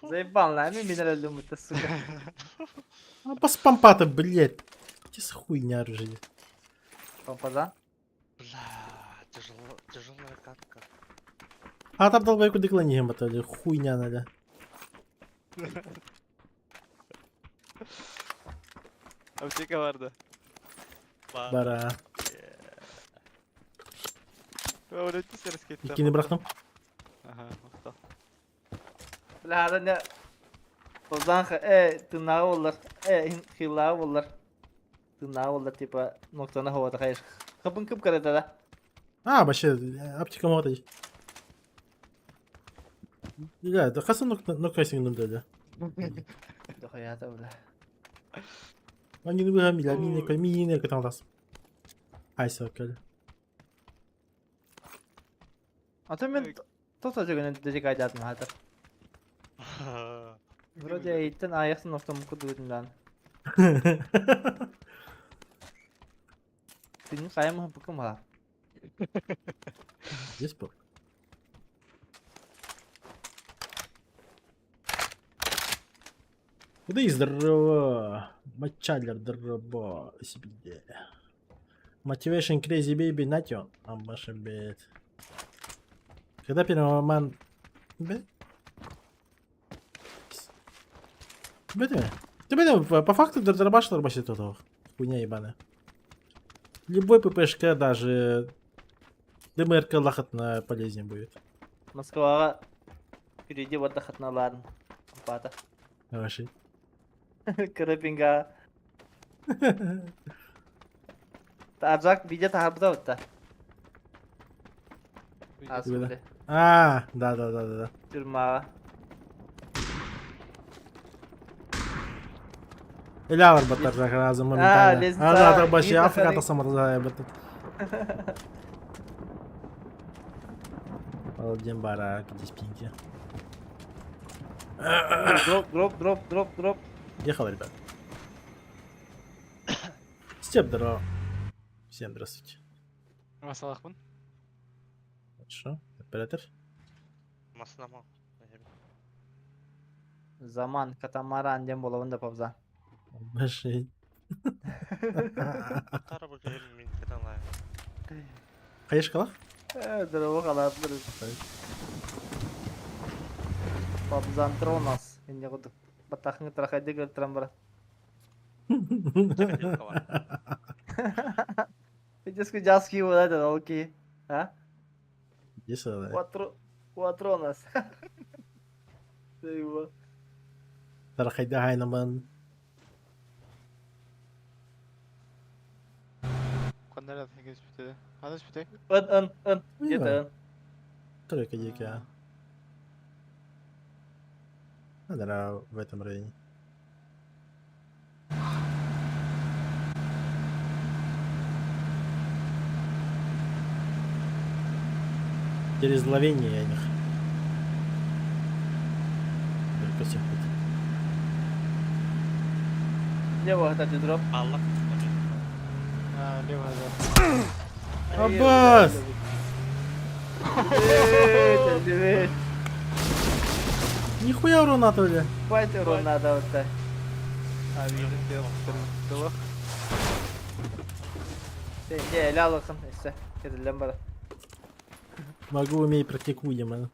Заебал, нами минеральный мыта, сука. А, паспампата, блядь. Че за хуйня оружие? Помпаза? Бля, тяжелая катка. А, там долбайку декланигем батали. Хуйня надо. Аптека vardı. Бара. Öğretti seni skate. İkini bıraktım. Aha, muhtar. Bля, hada ne? Ozan tırnağı olur. Hillağı olur. Tırnağı oldu tipa noktana havada hayır. Kapın kıpkırada da. А, вообще, оптика моды. Ya, da kasın nokta sindim dedi. Yok hayata bile. Ben yine bu hamile, mini katan das. Ay sakal. Atım ben tutacak önünde diyecek aydatım hatta. Burada eğitten ayaksın nokta muku duydumdan. Benim kaya mı bıkım hala. Есть по. Куда и здорово. Мачалер здорово. Себе. Motivation Crazy Baby Натё. Амбаша бед. Когда первый ман... Бед? Бед? Ты бед, по факту зарабатываешь вообще тут. Хуйня ебаная. Любой ППшка, даже ДМРК лахатно полезнее будет. Москваға күрейде барды қатыналарын. Апата. Ваши. Крепинга. Таржак видео тарбыда отта. Асылды. А, да. Түрмаға. Или var батаржак разом моментально. лезть, А, да, да, баши видно, Африка ходи. то самарзая бетет. Алден барак, здесь пинки. Дроп. Ехал, ребят. Степ, здорово. Всем здравствуйте. Масалахмын. Хорошо, оператор. Маснама. Zaman katamaran дем болуын да пабза. Баши. Тара бұл кем мен каталай. Хаешкала? Дроба қаладыр. Пабзан тронас. Енді құды. Батақыңы трахайды көрттірім бара. Видеску джаски болады, окей. А? Здесь да. Уатронас. Дейва. Тарахайда хайнаман. Қандай да теңіз бітеді. Қандай бітеді? Ын. Где-то ын. Только дикая. Надо в этом районе. Через ловение я них. Только всех тут. Где вот этот дроп? Аллах. Лево да. Аббас! Привет. Нихуя урона то ли. Хватит урон надо вот так. А, видим, дылы. Сенде ele alakın işte. Kedilden bana. Могу умей практикуем.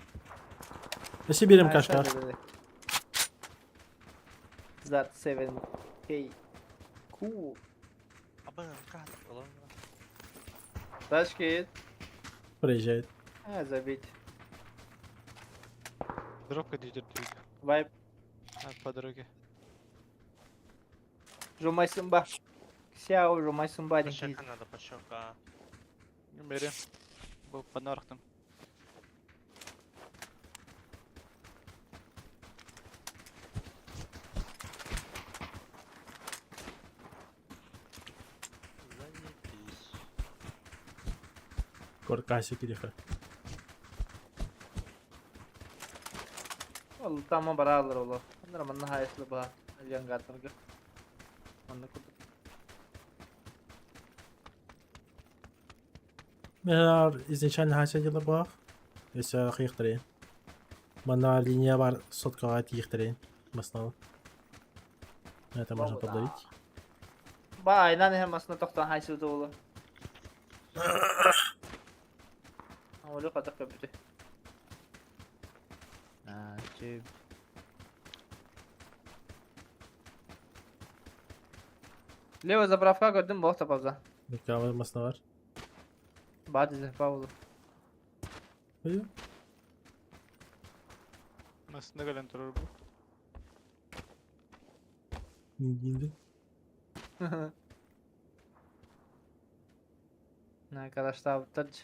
Спасибо, берем кашкар. Zart severim. Hey. Cool. Абы, кат. Ташкент. Проезжает. Забить. Дропка дидер дүйді. Вайп. По дороге. Жумайсың ба. Сяо жумайсың ба. Пачака надо, пачака. Берем. Бұл панарықтым. Заебись. Коркаси кирифа. Oğlum tamam bara alır oğlum. Onlara manna hayaslı ba. Aliyan gatırgı. Manna kudu. Я изначально хотел бы, если хихтрин. Мана линия бар сотка хихтрин. Маснал. Это можно Бабу, да. подарить. Ba aynen hem aslında toktan hayası da oğlum. Ama öyle kadar köpütü. Çiğ. Лево заправка gördün bok tapazda. Никого масна var. Badi zehpa oğlum. Buyur. Nasıl ne gelen durur bu? Не Arkadaşlar bitirci.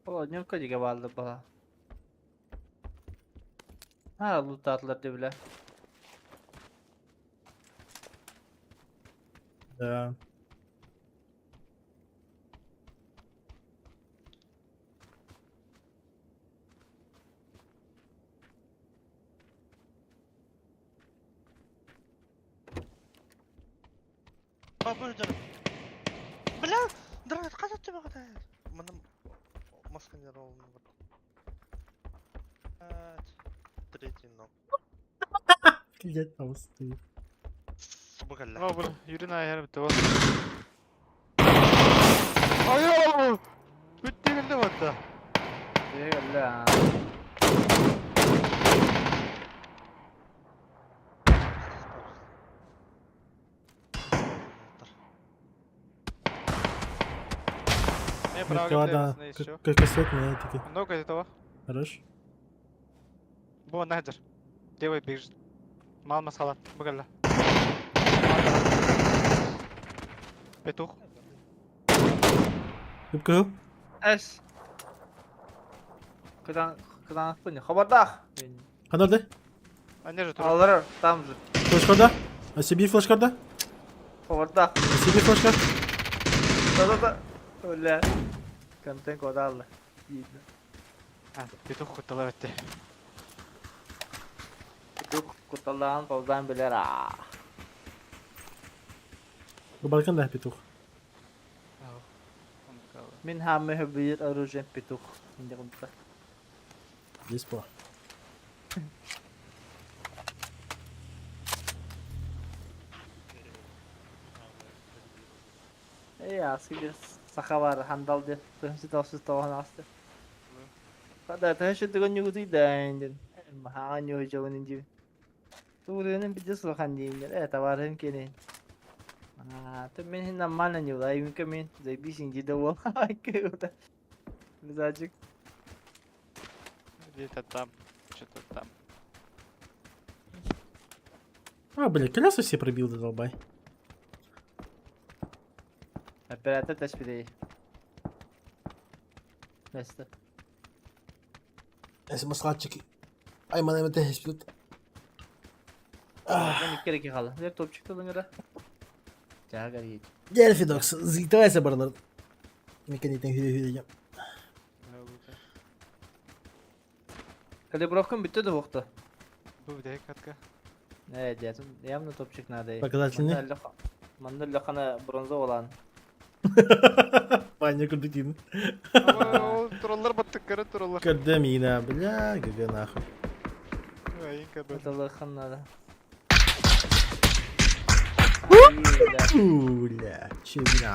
Polonya'nın juga bağlı bana. Ha, loot atlar bile. Да. Бабуль, бля, дрон, когда тебя хватает? Манам масканировал. Третий ног. Блять, там стоит. Бгаля. О, бля, Юрина yer bitti bak. Ayo! Bitti geldi hatta. Diye geldi ha. Ne praво Да, где да. не еще. Как косвет меня таки. Много этого. Хорош. Bu nedir? Левый бежит. Мал масхалат. Бгаля. Петух. Юбка. Es. Кыдан не. Хабарда. Канада. Они же тут. Alır tam же. Флешкарда. ACB флешкарда. Хабарда. ACB флешкар. Da. Öyle. Контент kodalı. Ha, Петух kurtuluyor etti. Itu kutalan paudan bilir ah. Балкан да, петух. Min hamı bir orujen pituk. Hindi kunta. Здесь по. Ya sige saka var handal de. Tönsi dosis tohan aste. Kada tönsi tugon yugo di din. Mahangan yugo jogon inji. Tugunin bidis lo kandi. Tawarin kini. Tu min hin naman na yugo ay kamin. Zay bisin daw. Ay kayo ta. Birazcık. Где-то там. Что-то там. А, блядь, колеса все пробил, долбай. Operator tespit iyi. Neyse. Neyse maskatçık. Ay bana hemen tespit. Ben ilk kere iki kalı. Bir top çıktı lan gara. Caha gari geç. Gel Fidox. Давайся buraları. Mekanikten hüdeyeceğim. Kalibrovkam bitti de vakti. Bu bir de katka. Evet diyeceğim. Yamla top çık nerede? Показательный. Mandalya kana bronza olan. Паня курдук деймін. Троллар баттық кәрі троллар. Кірді мина, бля, гага нахуй. Айын кәбір. Atalı kanada. Бля, чебина.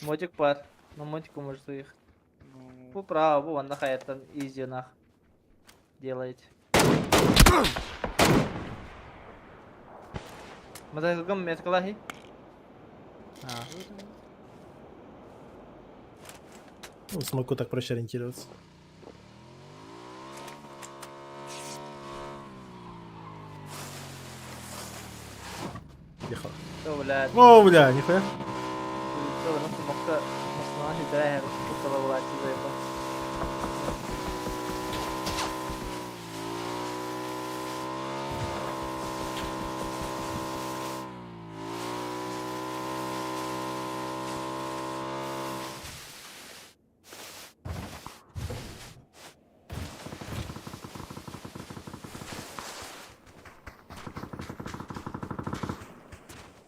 Мотик var. Но мотик может их. Bu право, bu banda hayattan easy nah. Делаете. Мада гам меткала hi. А. Ну, смогу так проще ориентироваться. Ехал. То блядь. О, бля, нихуя. То на смокта. На наши драйвер. Что было блядь за это.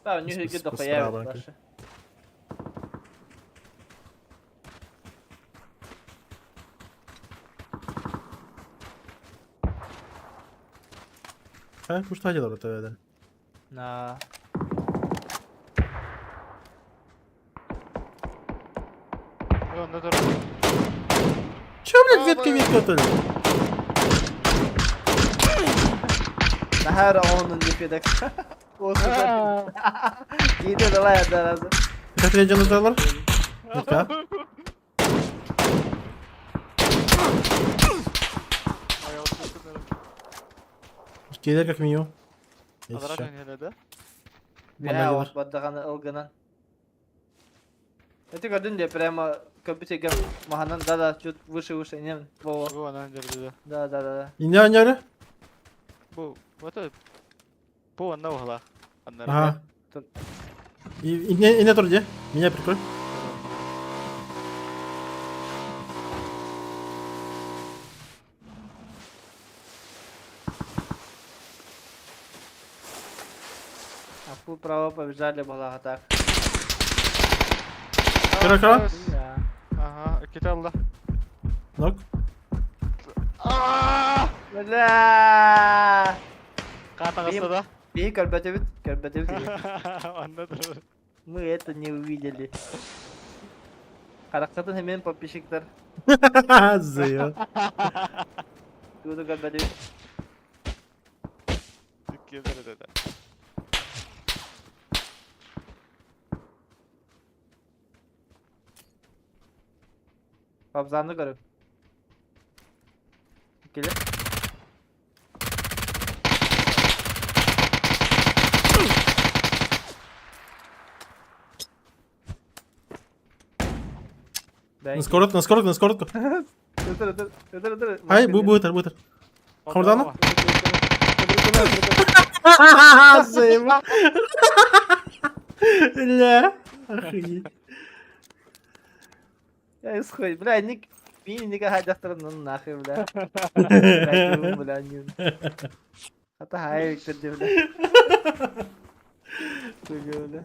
Да, у них С- где-то с- появится справа, дальше. Ha, kuş tacılar orada öyle. На. Onda dur. Че, блядь, ветки готовили? На her onun yıkıdık. Olsun. İyi de lan ya razı. Kaç kere canınız var? Metka. Gelir как минимум. Есть Adara еще. oynayalım da. Bana Ya gelir. bak baddakanı ılgınan. Это gördün diye прямо компьютер mahanan da чуть выше инем. Во. Bu ana öldürdü. Да. İndi oynuyor. Bu. Bu anda oğla. Ага. И не труди. Меня прикрой. А фу право побежали была так. Кыра. Ya. Aha, iki Allah. Нок. Бля. Kata Benim- kasta da. Bir Карбатевит. Anladım. Мы это не увидели. Характатын hemen подписчиктар. Зайо. Туду Карбатевит. Gelir dedi. Kabzandı karı. Gelir. На скоротку. Dur. Ай, бутер. Хамурдана? Займа. Ля. Охуеть. Я исходит. Бля, ник... Мини ника хайдахтар нахуй, бля. Бля, нюн. Хата хай Виктор, бля. Бля.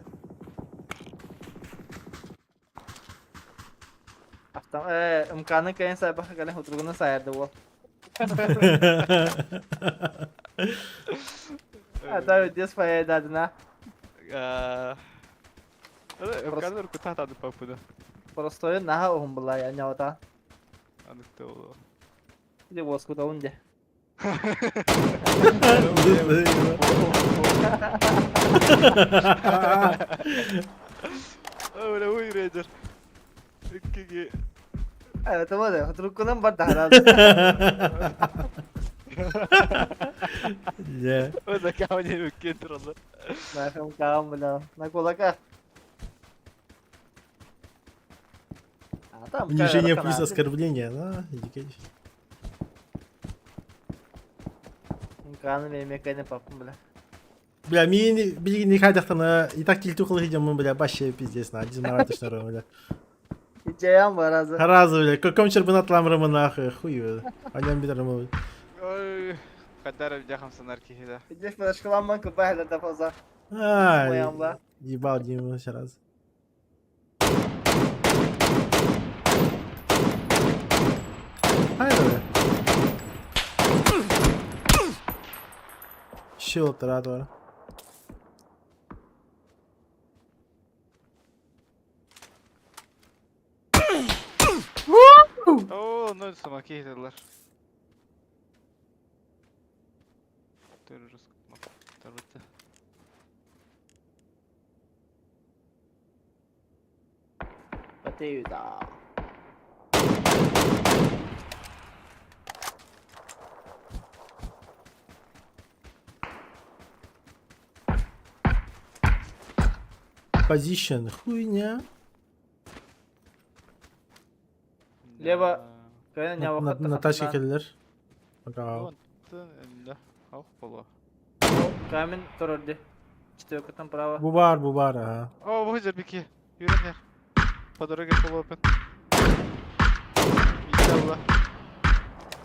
Автом, МКны кайын сайбаха кален отыргуна сайарды ол. Ата өдес файдадына. Ömkanlar kutu hatadı papuda. Простой наха ohun бula ya nyawata. Anıkta oldu. Bir de bozku da unde. Öyle uyur İki. Evet ama da oturgunan bar daha razı. Ля. O da kavga mümkündür onlar. Nakam kaam bula. Nakolaka. Там Унижение плюс оскорбление. Да, иди, конечно. Мканы мемекайны папым бля. Бля, мне не хайдахтана. И так тильтухал идем, мы, бля, вообще пиздец, на один марат точно, бля. Hikayem var hazır. Харазы, бля, каком чербанат ламрама нахуй, хуй, бля. Аням битарам, бля. Oy. Kadar öleceksin sanır ki hida. Gidеш пашкаламан купахля да фаза. Ай, Моям бля. ебал Дима еще раз. Haydi be. Shield оператора. Oo, ne sama ki hidalar. Terörist kutmak. Tabii. Батею да. Position. Хуйня. Лево. Кайна не вахат. На тачке келдер. Пока. Önde. Halk bolu. Камен торорди. Четвёрка право. Bu var ha. Oo, bu hıcır biki. Yürün yer. Padora gel bolu open. İnşallah.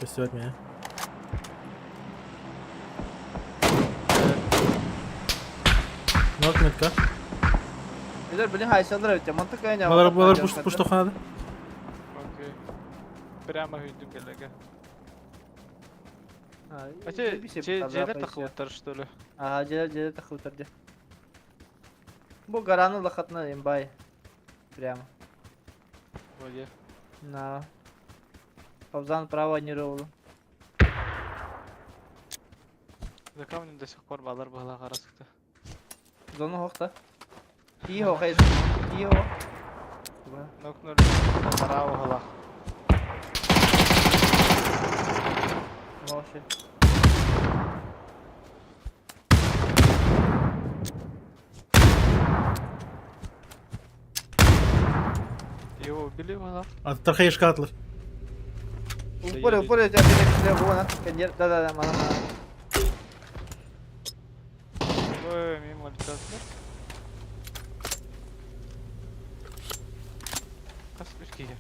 Пустят меня. Нок метка. Bilir bilin hayşaldır evet. Mantık kayna. Балар пуштоханада. Okey. Прямо hüydüm gelega. Bir Ача, şey şeyler takıvıtlar что ли? Ага, желе takıltırdı. Bu garanı lakatına imbai. Прямо. Böyle. На. Павзан право не ровно. За камнем до сих пор балар была гарасыкта. Zonu hokta. İyi hok ez. İyi hok. Nok nol. Bravo hala. No shit. Yo biliyor hala. Аттар хайышқа атылыр. Упоры, я тебе буна. Кендер, да, мана. Ой, мимо летатlar. Kas üç kişi.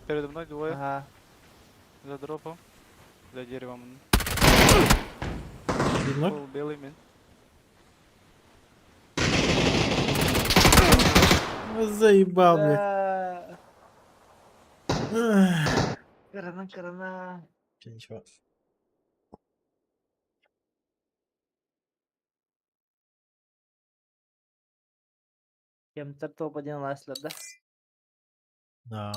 Передо мной двое. Ага. За дропом. За деревом. Видно? Был белый мен. Заебал, блядь. Да. Ах. Кырана. Ничего. Кемтер топ один лайслар, да? Да.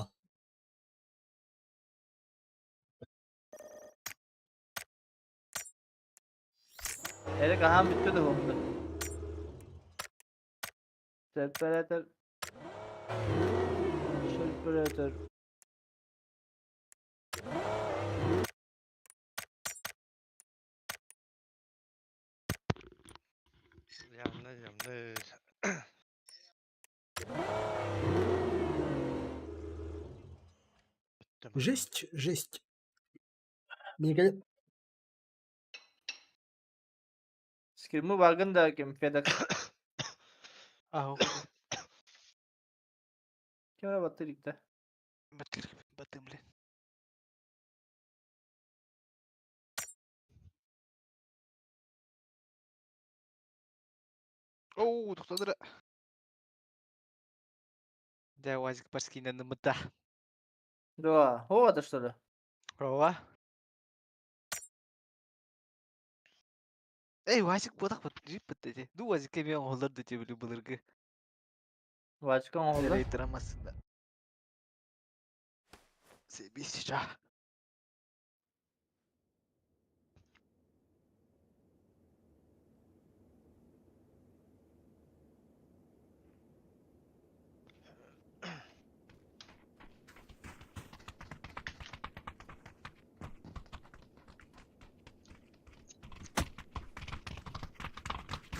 Erek aha bitti de oldu. Separator. Separator. Yanlış. Жесть, жесть. Мне Skrim'i vargın da kim fedak. Ah o. Kimre battı ligde. Batım lan. Оу, тоқтады. Да, уазик парскина нымыта. Да, о, это что ли? Ова. Эй, уазик бодақ бат, жип бітті. Ду уазикке мен оларды те білу бұлырғы. Вачкан oldu. Nereye tıramazsın da. Sebis ya.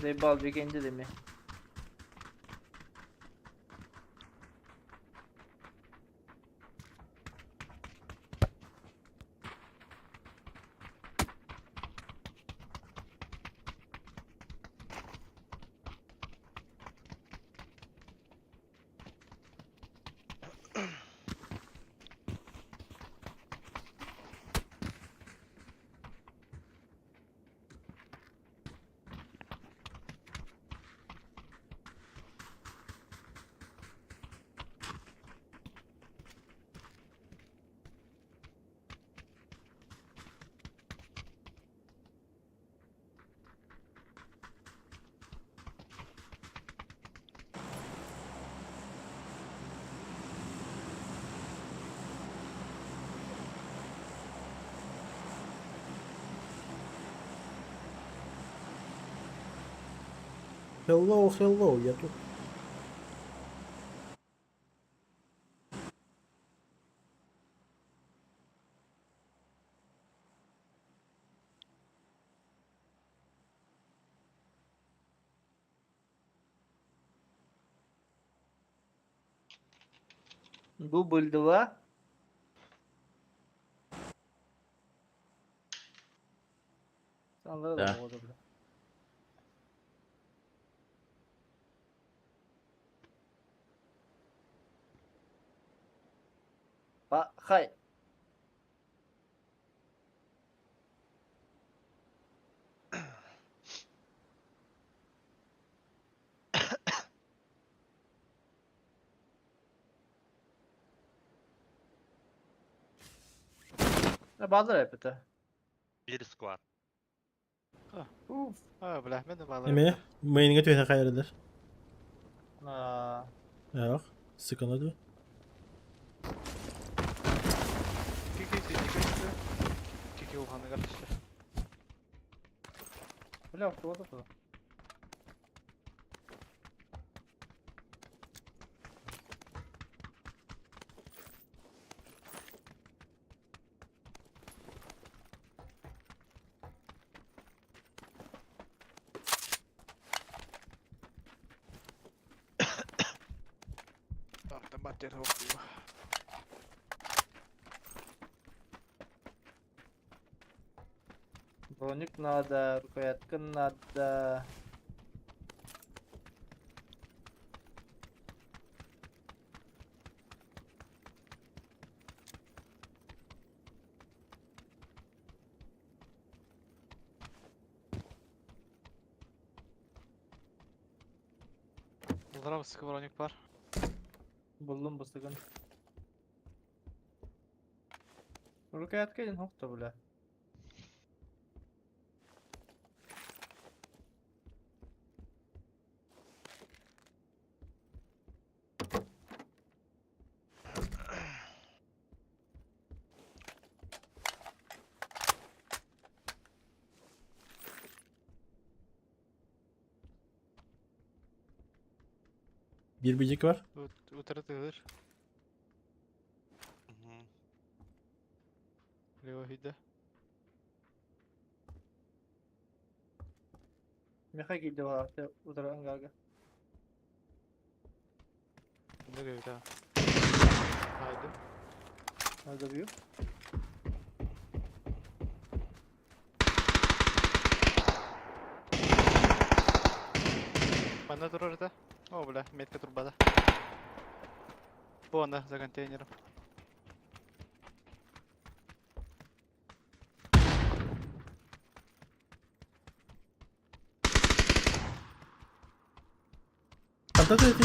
Zeybal bir kendi de mi? Hello, hello, я тут. Дубль 2. Sanırım Да. oldu bile. Hay. Ne bağlar hep Bir squad. Ah, bilahmen de bağlar. Эме, мейнге төйне кайрылыр. Aa, Yok, sıkıntı. Kiki uhanı kardeşler. bile oldu bu. Матер оқу. Броник надо, рукоятка надо. Бұлдыра бұсықы броник бар. Buldum bu sıkın. Rukayat gelin hokta bile. Bir bicik var. Утыры тығыр. Мгм. Лево хиді. Meha girdi var artık uzaran gaga. Бұнда көйді. Haydi. Nerede büyük? Банда тұрыр да. О, бля, метка турбада. Bu anda за контейнером. Контакт etti.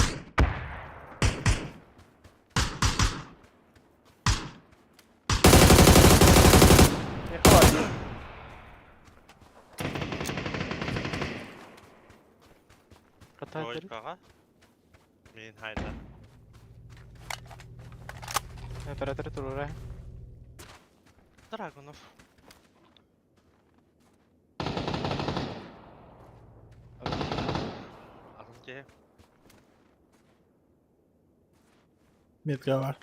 Meha var. Қатай тұрыр. Тройкаға. Мен хайда. Оператор тұрыр. Драгунов. Alın ki. Metka var.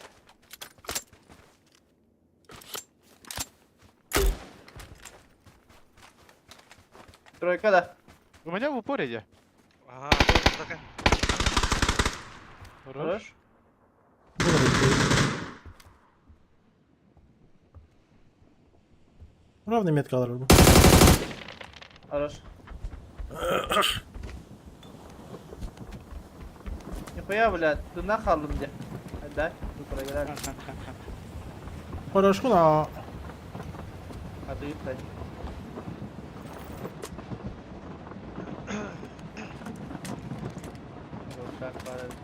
Тройка да. У меня в упоре иди. Aha, bu dakika. Хорош. Ровно меткалар bu. Хорош. Нихуя, блядь, ты нахалым где? Отдай, ты проиграли. Хорош kula. А ты, блядь. Вот так, правильно.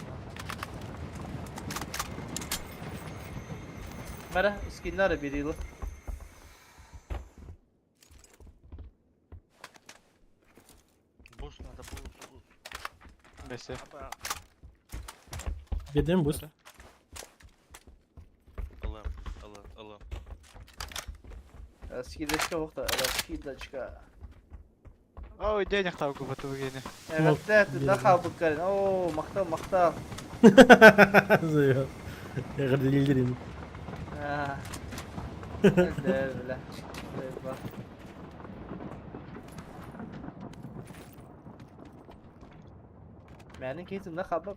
Mera, skinler bir yılı. Buz надо, buz. Бесе. Aba. Yedim boost. Alım. Skill'deki hokta, skill'deki. Ой, денег там купату гені. Evet, evet, nahal bıkkarın. Oo, maktal, maktal. Zıyor. Ya kadar delirdim. Ha. Hadi bile. Bak. Benim kesim nahal bak.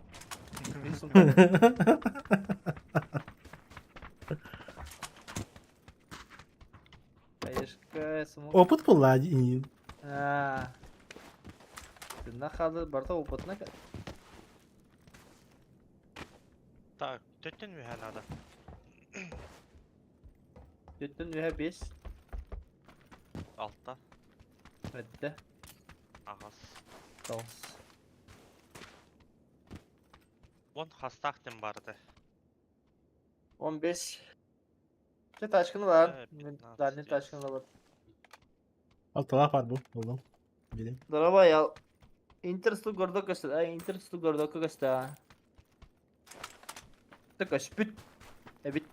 Hayır, смог. Опыт паладин. Ha. Находы барта опытна. Так, tötten mi надо? Düttün ve 5. Altta. Ötte. Ağız. 9. Вон хастахтем vardı. 15. Ne taşkını var? Evet, Daha ne taşkını da var. Alt taraf var bu. Buldum. Gelin. Давай, я интерсту гордо кашта, интерсту гордо кашта. Так, спит. Бит.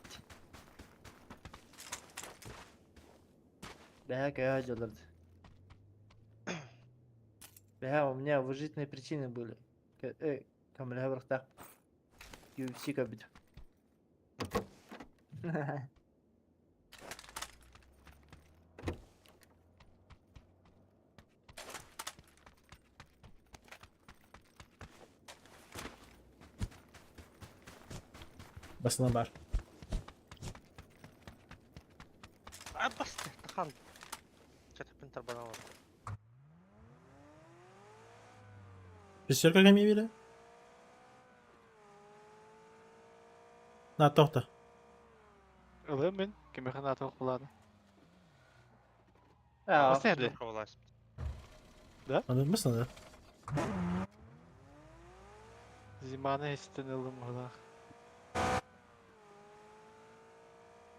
Бля, какая жалоба. Бля, у меня уважительные причины были. Камера в ртах. UFC кабит. Basına var. Bastı. Takal. Çatapın tabana var. Пятерка ками били? На, тоқта. Ылым мен, кемехан атық болады. Ya. Осы nerede? Kovalaştı. Anladın mı sana? Zimana esten ылым олақ.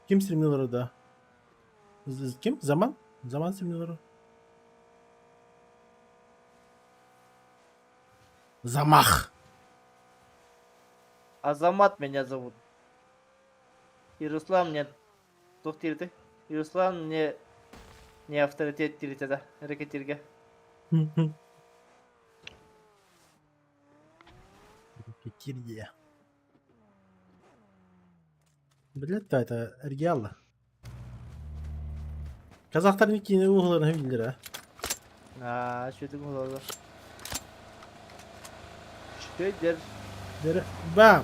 Kim streamliyor orada? Kim? Zaman? Zaman streamliyor. Замах! Азамат меня зовут. И Руслан мне... Тоқтир ты. И Руслан мне... Не авторитет тиритеді. Рекетирге. Пикирье. Блядь, да, это реально. Казахтардың кейіне ұғыларына білдір, а? Şöyle oldu. Şöyle. Дәрі... Бам!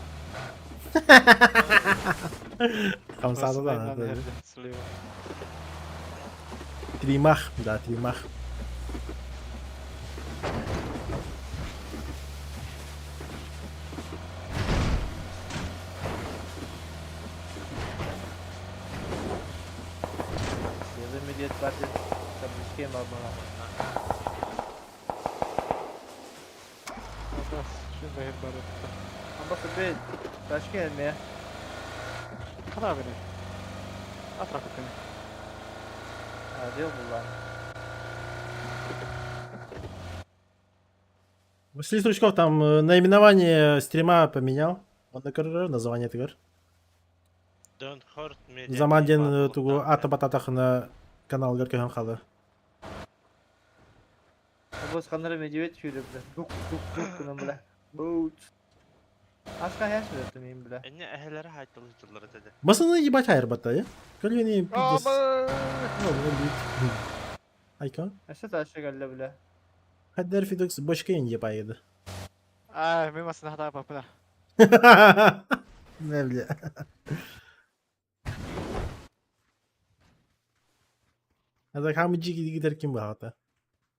Қамсады да. Осылайынан herде, слева. Тримах, да, тримах. Yazı Milliyet Partisi. Tabii ki bana. Атас, шындай хер бар өтті. Ama tabii. Başka gelmeye. Қана бере. Атрақ өткені. Hadi yok bunlar. Василий Стручков там наименование стрима поменял. Он на КРР, название тигр. Don't hurt me. Заманден тугу ата бататахына канал görkəhän қалды. Bu skanları medyavet şöyle bile. Duk bunu bile. Boot. Aşka yaş verdim miyim bile. Enne əhlləri haytalıcıları dedi. Басыны ебать айырбатта, я? Көлвені пидес. Аба! Айка? Aşağı taşa geldi bile. Хаддер Фидокс башкайын ебайды. Ай, мен масына хата апапына. Не бля. Азак хамы жиги гидер ким бар ата?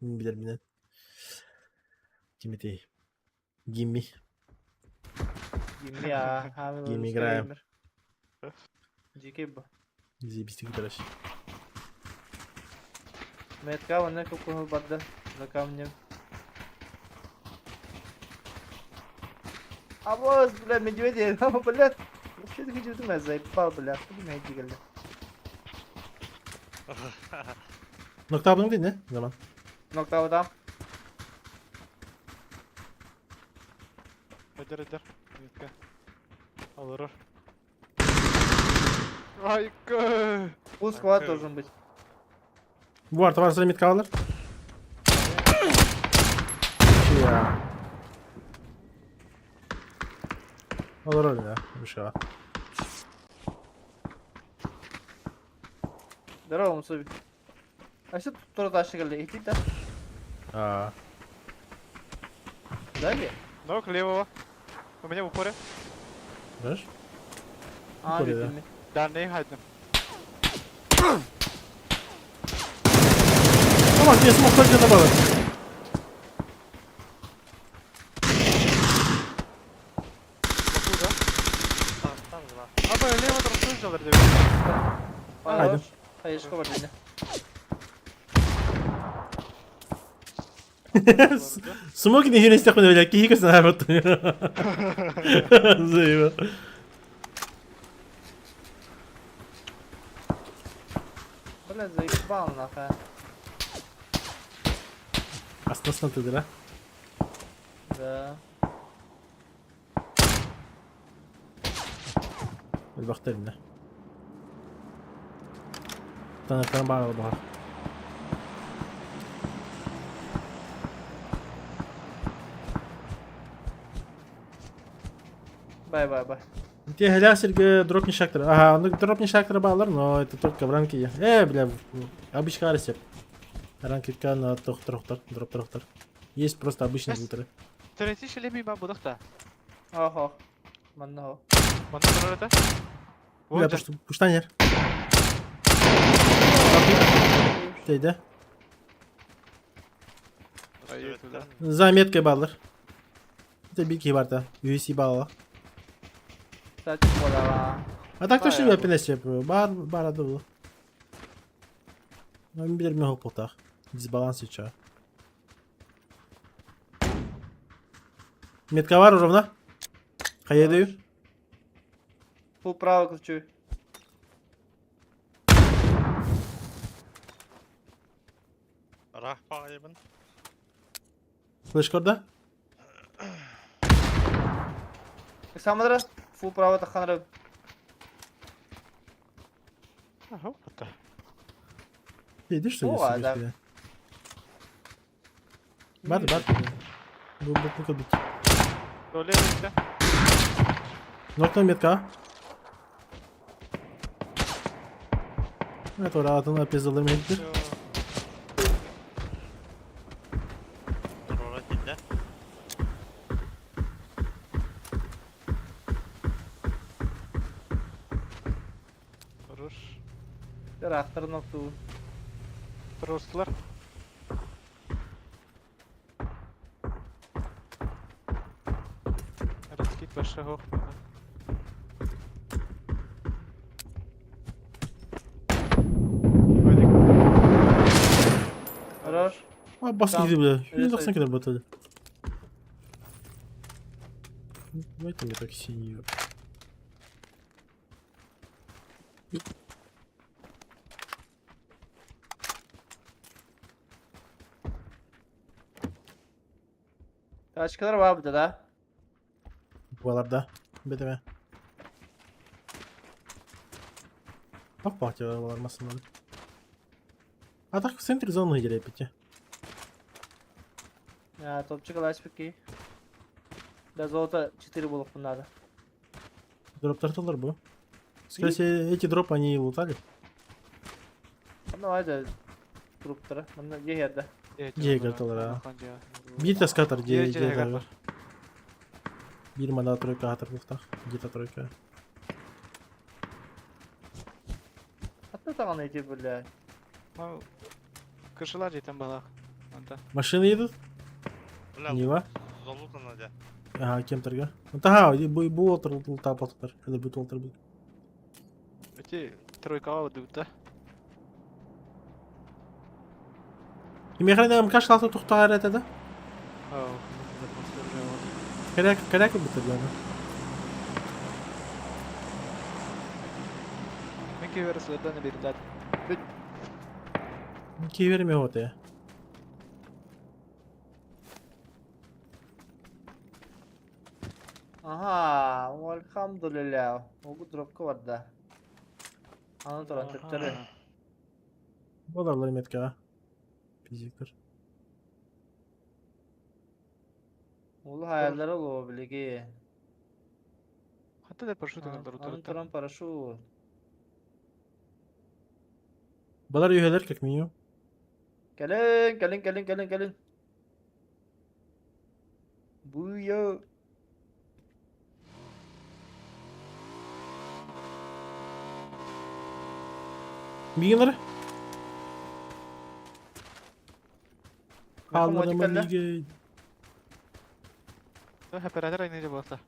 Мен билер менен. Кимити? Гимми. Gimmi ya. Hamil Gimmi olmuş Graham. gamer. GK bu. Зебисти гидраш. Метка вона купила бадда за камнем. Абоз, бля, медведь я, ama bля. Что ты видел, ты заебал, бля. Что ты медведь geldi? Nokta ablanın değil ne? Zaman. Nokta adam. Öder öder. Yetke. Alırır. Айка! Full squad должен быть. Bu arada varsa limit kalır. Ya. Olur öyle ya. Bir şey var. Здорово, Мусуби. А что тут тоже дальше geldi? Иди да. Aa. Дали? Ног левого. У меня в упоре. Знаешь? А, Упоре, да. видно. Дальний хайдем. Tamam diye smoke koyunca da bağlı. Покуда. Tam var. Аба, лево там что сделали? Haydi. Hayır, şu var yine. Smoke не херен стяхнул, блядь, кихика с нами вот. Заебал. Бля, заебал нахуй. Астасна ты, да? Да. البخترنا. Tanıklarım bağlı bahar. Бай. Те Серега дропни шактор. Ага, ну дропни шактор bağlar, но это только в ранке. Бля, обычный рецепт. Ранки на дроп. Есть просто обычные бутеры. Төренсі шелемей ба бұдықта. Охо. Манна хо. Мана durur это? Бля, пуштан yer. Şeyde. Заметкой bağlar. Bir iki var da. UC bağla. Saçma ola. А так то что Bayağı я пинес yapıyor. Бар adı. Ben bilirim yok potak. Дисбаланс сейчас. Метка var ровно. Kaya diyor. Full право ключу. Рах пағайбын. Флешка orada. Самадра. Full право таханры. Ага, опыта. Yedi что ли? О, да. Бар. Bu kadar. Доля işte. Nokta метка. Evet orada adını pizzalarım gitti. Всё. Тұрора келді. Durur. Bir aktör noktu. Durursular. Raskit başa hoch. Хорош. Bas Tamam. gidiyor bile. Evet, 190 kadar batırdı. В этом я так синюю. Kaç kadar var burada da? Buralarda. BDM. Bak bahçe arabalar masasında. А так в центре зоны гирей пяти. Ya topçu kalaş peki. Да золото 4 булок надо. Дроп тарталар bu. Скорее всего, эти дропы они лутали. Давай да трупları. Bunda ye yerde. Егердалар ha. Bir de скатер Ye где var. Bir мана тройка хатырлыкта. Где-то тройка. Hatta tağını eti böyle. Ну, кышылар жетен балақ. Анда. Машины едут. Бля, Нива. золото де. Ага, кемтерге. Ага, bu отыр лутап атыптар. Или bu отыр bu. Өте тройкаға өдігді. Имехренем кашлату тухтар это да? Ау. Коряк bitirdi onu. Мен кейверісілерден берілді. Ki vermiyor ortaya. Aha, elhamdülillah. O bu dropka var da. Anlatan tepleri. Bolarlar metka. Fizikler. Ulu hayaller olu bilgi. Hatta da парашют егілдір Anın отырды. turan paraşut. Bolar üyeler как minimum. Gelin. Buyur. Bilgileri. Yakın Kaldırma modikaller. bilgi. Оператор айнайда болса.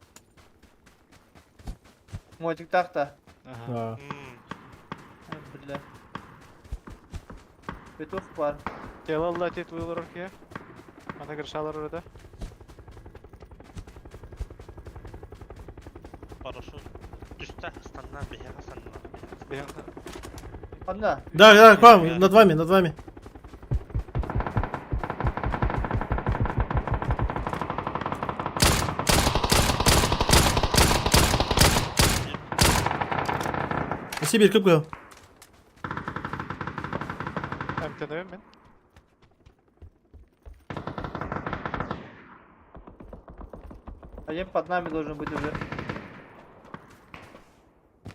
Motik tahta. Ага. Ha. Billah. Petuf var. Телалла тет уйлар ке. Ана кыршалар орada. Парашют. Üstte standlar bir yere standlar. Anda. Да, к вам, над вами. Сибирь, как был? Әмтенемін мен. Один под нами должен быть уже.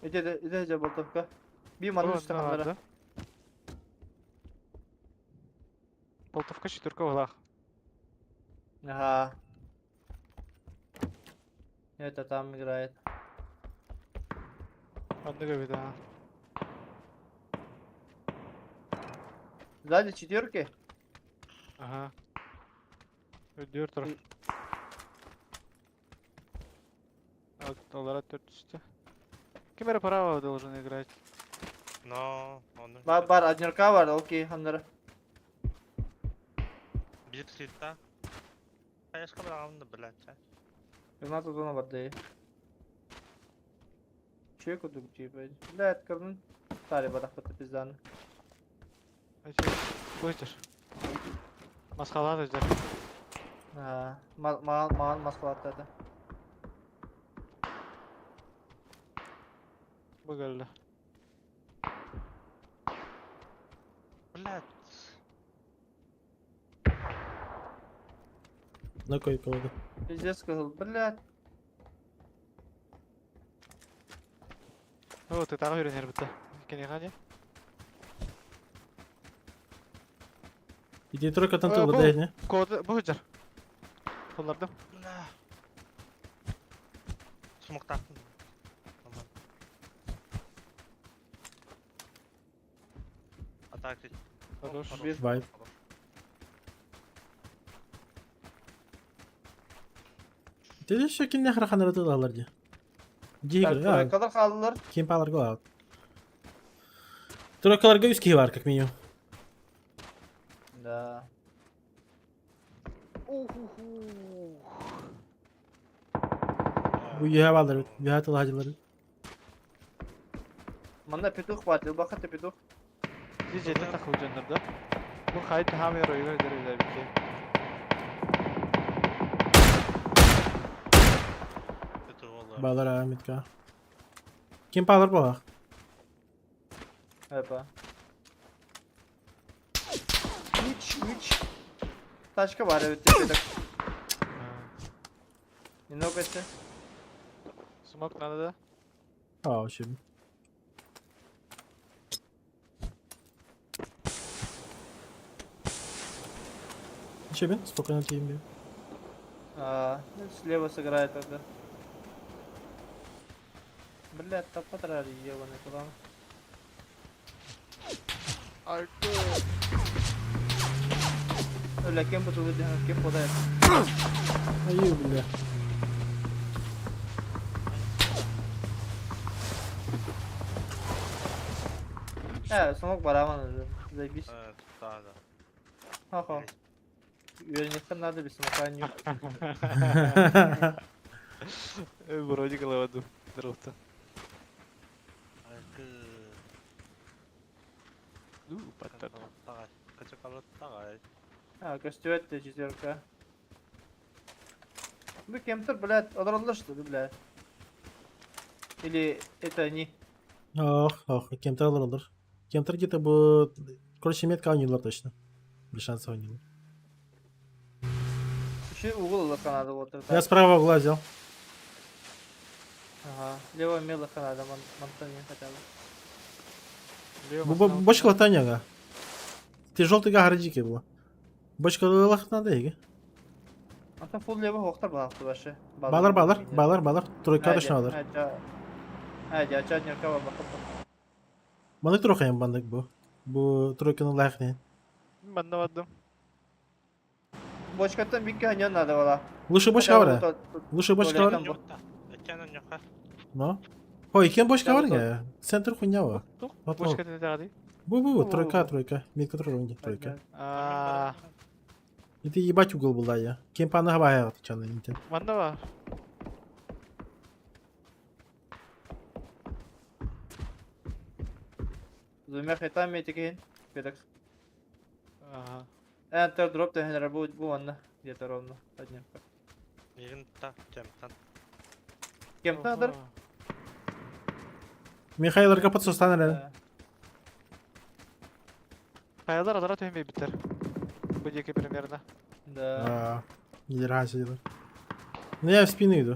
Иди, болтовка. Бим анын üstüne kamera. Болтовка четверка олақ. Ага. Это там играет. Ладно, говорит, ага. Сзади четверки. Ага. Өдер тұр. И- Олар төрт түсті. Кем әрі право должен играть? Но он Бар, однерка var. Окей, ханнары. bir слита. Аяшка барағанды біләтші. 15 зона бар, да. Че куду типа? Блядь, кырдын. Старый бадах бітті пизданы. Көйтір. Масқалады өздер. Маған маскалаттады. Бұгілді. Блядь. На койку воду. Пиздец сказал, блядь. О, ты тағы үйренер бітті. Кене қане? Иди тройкадан Aa, тылды, bu- да, не? Коды, бұл өздер. Оларды. Бля. Смоктақтың. Tamam. Atak et. Хорош. Вайп. Dedi şu kim ne kadar kanara tığlarlar diye. Дигр, да. Kadar kaldılar. Кемпаларга алат. Тройкаларга 100 var как минимум. Да. Bu yuha baldır. Yuha tıl hacıları. Манда петух хватил, бахаты петух. Здесь жеті тақы өжендірді. Бұл қайты хамер ойға өздері бітке. Kötü olur. Bağlar Ahmet'ka. Kempalar bu ha. Hepa. Üç. Taşka var evet tepede. Ne nokası? Смок надо, да? Aa şimdi. Чебин, спокойно тебе. Ну, слева сыграет тогда. Блядь, так потрали, ебаный куда. Öyle kim bu tuğlu diye kim bu da yap. Ай, бля. Смог бараман заебись. Evet, daha da. Ха-ха. Увереннее надо без смока не. Вроде головаду. Здорово-то. Aykı. Паттат. Tağay. Kaçak alıp tağay. Костюет четверка. Вы кем-то, блядь, оторвало что ли, блядь? Или это они? Ох, кемтер alır. Кемтер где-то bu... Короче, метка oynuyorlar точно. Без шансов oynuyorlar. Еще угол лоха надо вот это. Я справа угла взял. Ага. Лево мелоха надо, Монтане хотя бы. Бочка латаняга. Ты желтый гаражики было. Бочка лах надо еги. Антон фул лево хоқтар балақты башы. Балар. Тройка точно алır. Әйде, ачаднерка бар бақыт. Банdık трохаем bandık bu. Bu тройканың лайық не. Банда вадым. Бочкаттан бикке ханьон надо бала. Лучше бочка var ya. Лучше бочка var. Tuvaletten Yok da. Ekenen yok ha. No. О, икен бочка var ya. Центр хуйня var. Вот, Бочка не тағады. Bu. Тройка. Метка тройка. Ааа. И ты ебать угол был, да, я. Кемпаны хабая отвечал на интер. Банда бар. Двумя хайтами этикейн. Педакс. Ага. Enter drop тегенера bu ванна. Где-то ровно. Однерка. Yerin ta cemtan. Кем-то надо? Михаил Аркапат состан әлі. Қаялар адара төнбей біттер. Бұл екі примерно. Да. Лидер сидел. Ну я в спину иду.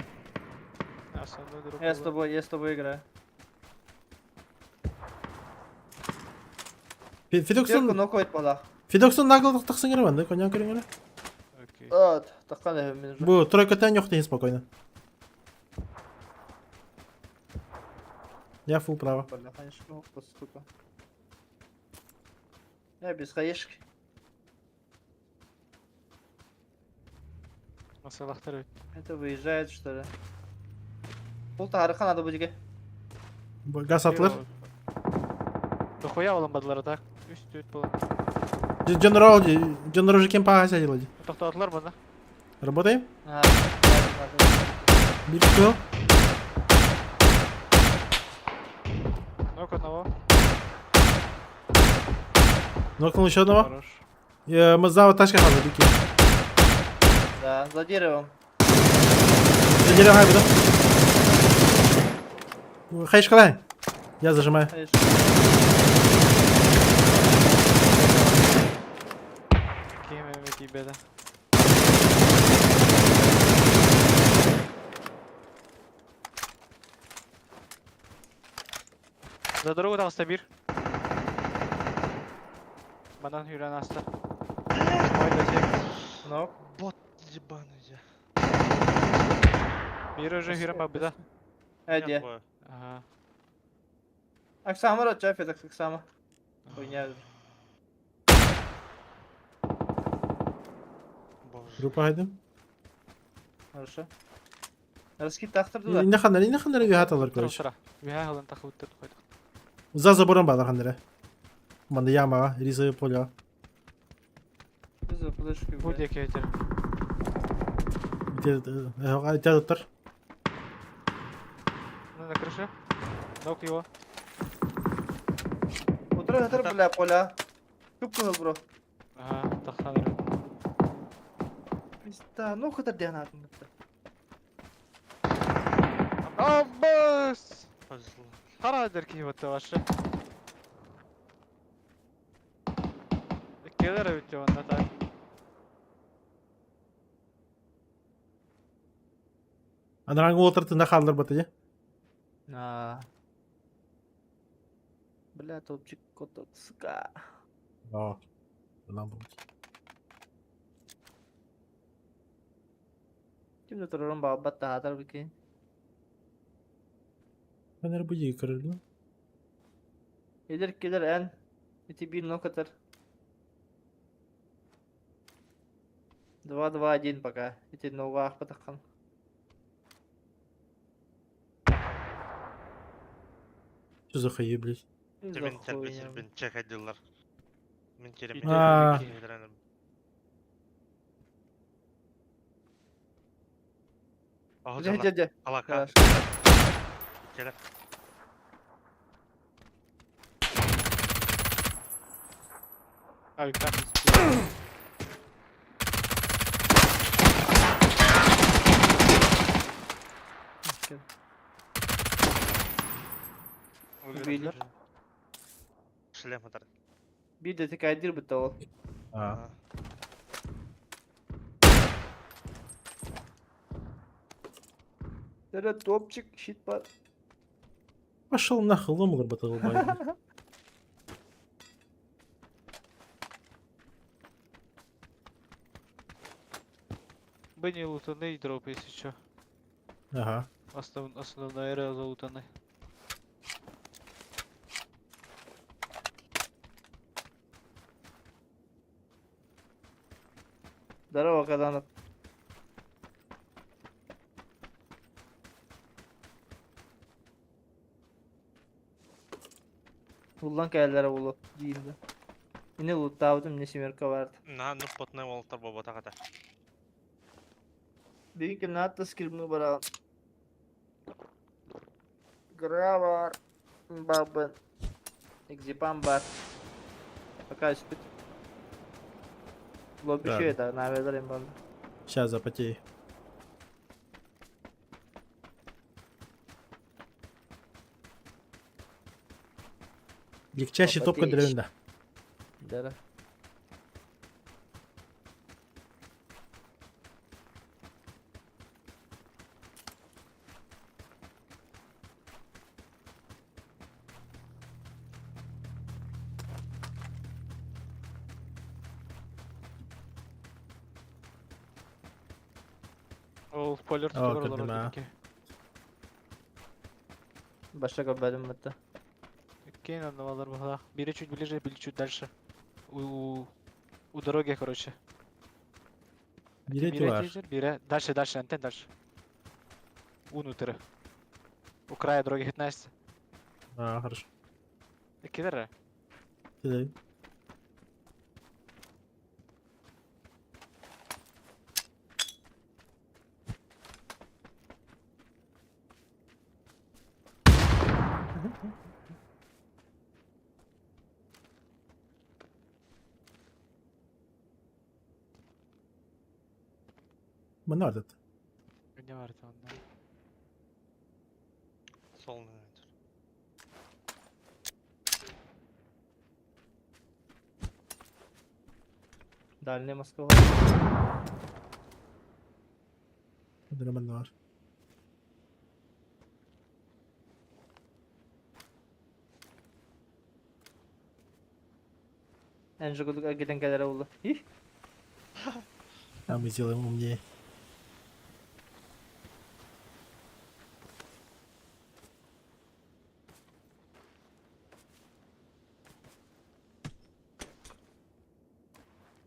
Основной друг. Я с тобой играю. Федоксун Фидоксон нокойт балах. нагло тақсын кері банды, конян кері кері. Окей. Таққан да мен уже. Bu тройка тән жоқ дейін спокойно. Я фул право. Бля, конечно, опа, сука. Я без хаешки. Масалахтар өт. Это выезжает, что ли? Бұл тарыха надо будет. Газ атылыр. Дохуя оламадылар так. Үст өт болан. Джон Рожи кем паға сәділеді. Тоқтатылар бұны. Работаем? Ha, Bir kill. Нок одного. Нокнул еще одного. Хорош. Мы за тачка хавы, бики. да, за деревом. За дерево хавы, да? Хайш калай. Я зажимаю. Хаешки. Кемеме тебе да. За дорогу тағыста бір. Манан үйрен асты. Ойда тек. Ну, Бот ебаный же. Бір уже үйрен ба бұда. эди. Ага. Аксама рача, федак Аксама. Хуйня. Боже. Группа хайдым. Хорошо. Раскид тахтырды да. İne kanları bir hatalar koymuş. Тұрышыра. Виха ғылын тақы өтті қойдық. За забором bağlar kanları. Manda yama, rizı polya. Biz de flash gibi. Бұл деке өтер. Айтады тұр. На крыше. Нок его. Утра, бля, поля. Купнул, бро. Ага, тақсаныр. Пизда, ну хотя дянат. Аббас! Повезло. Қара дерки өтті башы. Келер өтті онда так. Анараңғы отыртында қалдыр батыды. На. Бля, топчик кота, сука. О. Bundan bu. Şimdi turun babat tahatar bikin. Ben arabayı kırıldı. Gelir en. İti bir nok atar. 2-2-1 пока. İti nova patahkan. Что за хуйня, блядь? Тебе терпеть, бен чек отделар. Мен терем. А. Дядя. Алака. Хорошо. Келер. Abi ben Beyler. Шлем atar. Bir de tekaydır bu tavuk. А. Tere topçuk shit var. Пошел нахуй, ломал бы ты лбай. бы не лутанный дроп, если чё. Ага. Основная эра залутанный. Здорово, Казанов. Ulan geldiler oğlu değildi. Yine loot'tavdım ne simerka vardı. На, ну потный волтар боба тагата. Dedim ki ne hatta skrimini bana. Gra var. Babın. Exipam var. Пока спит. Лобби Да. что это? Наверное, банда. Сейчас запотею. Легчайший топ Запотеешь. кадрында. Да. Ол спойлер Aa, tutuyor kötü olarak ha. dedik ki. Başka bir bölüm bitti. Какие надо было? Бери чуть ближе, бери чуть дальше. У дороги, короче. Билети Бире var. тизер, бире. Дальше, антен дальше. Внутрь. У края дороги 15. А, хорошо. Кидера. Gidelim. Bu nerede? Не варто, да. Солный ветер. Дальний Москва. Burada bende var. En çok giden gelere oldu. Hih. А мы сделаем умнее.